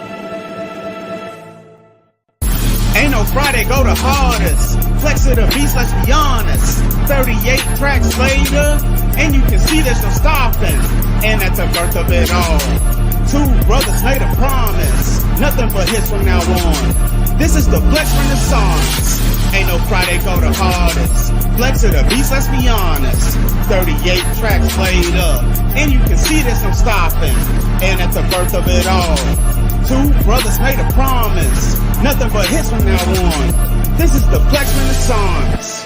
Ain't no Friday, go the hardest. Flex of the beast, let's be honest. 38 tracks later, and you can see there's no stopping. And at the birth of it all, two brothers made a promise. Nothing but hits from now on. This is the Flex Renaissance. Ain't no Friday, go the hardest. Flex of the beast, let's be honest. 38 tracks later, and you can see there's no stopping. And at the birth of it all, two brothers made a promise. Nothing but hits from now on. This is the Flex Renaissance.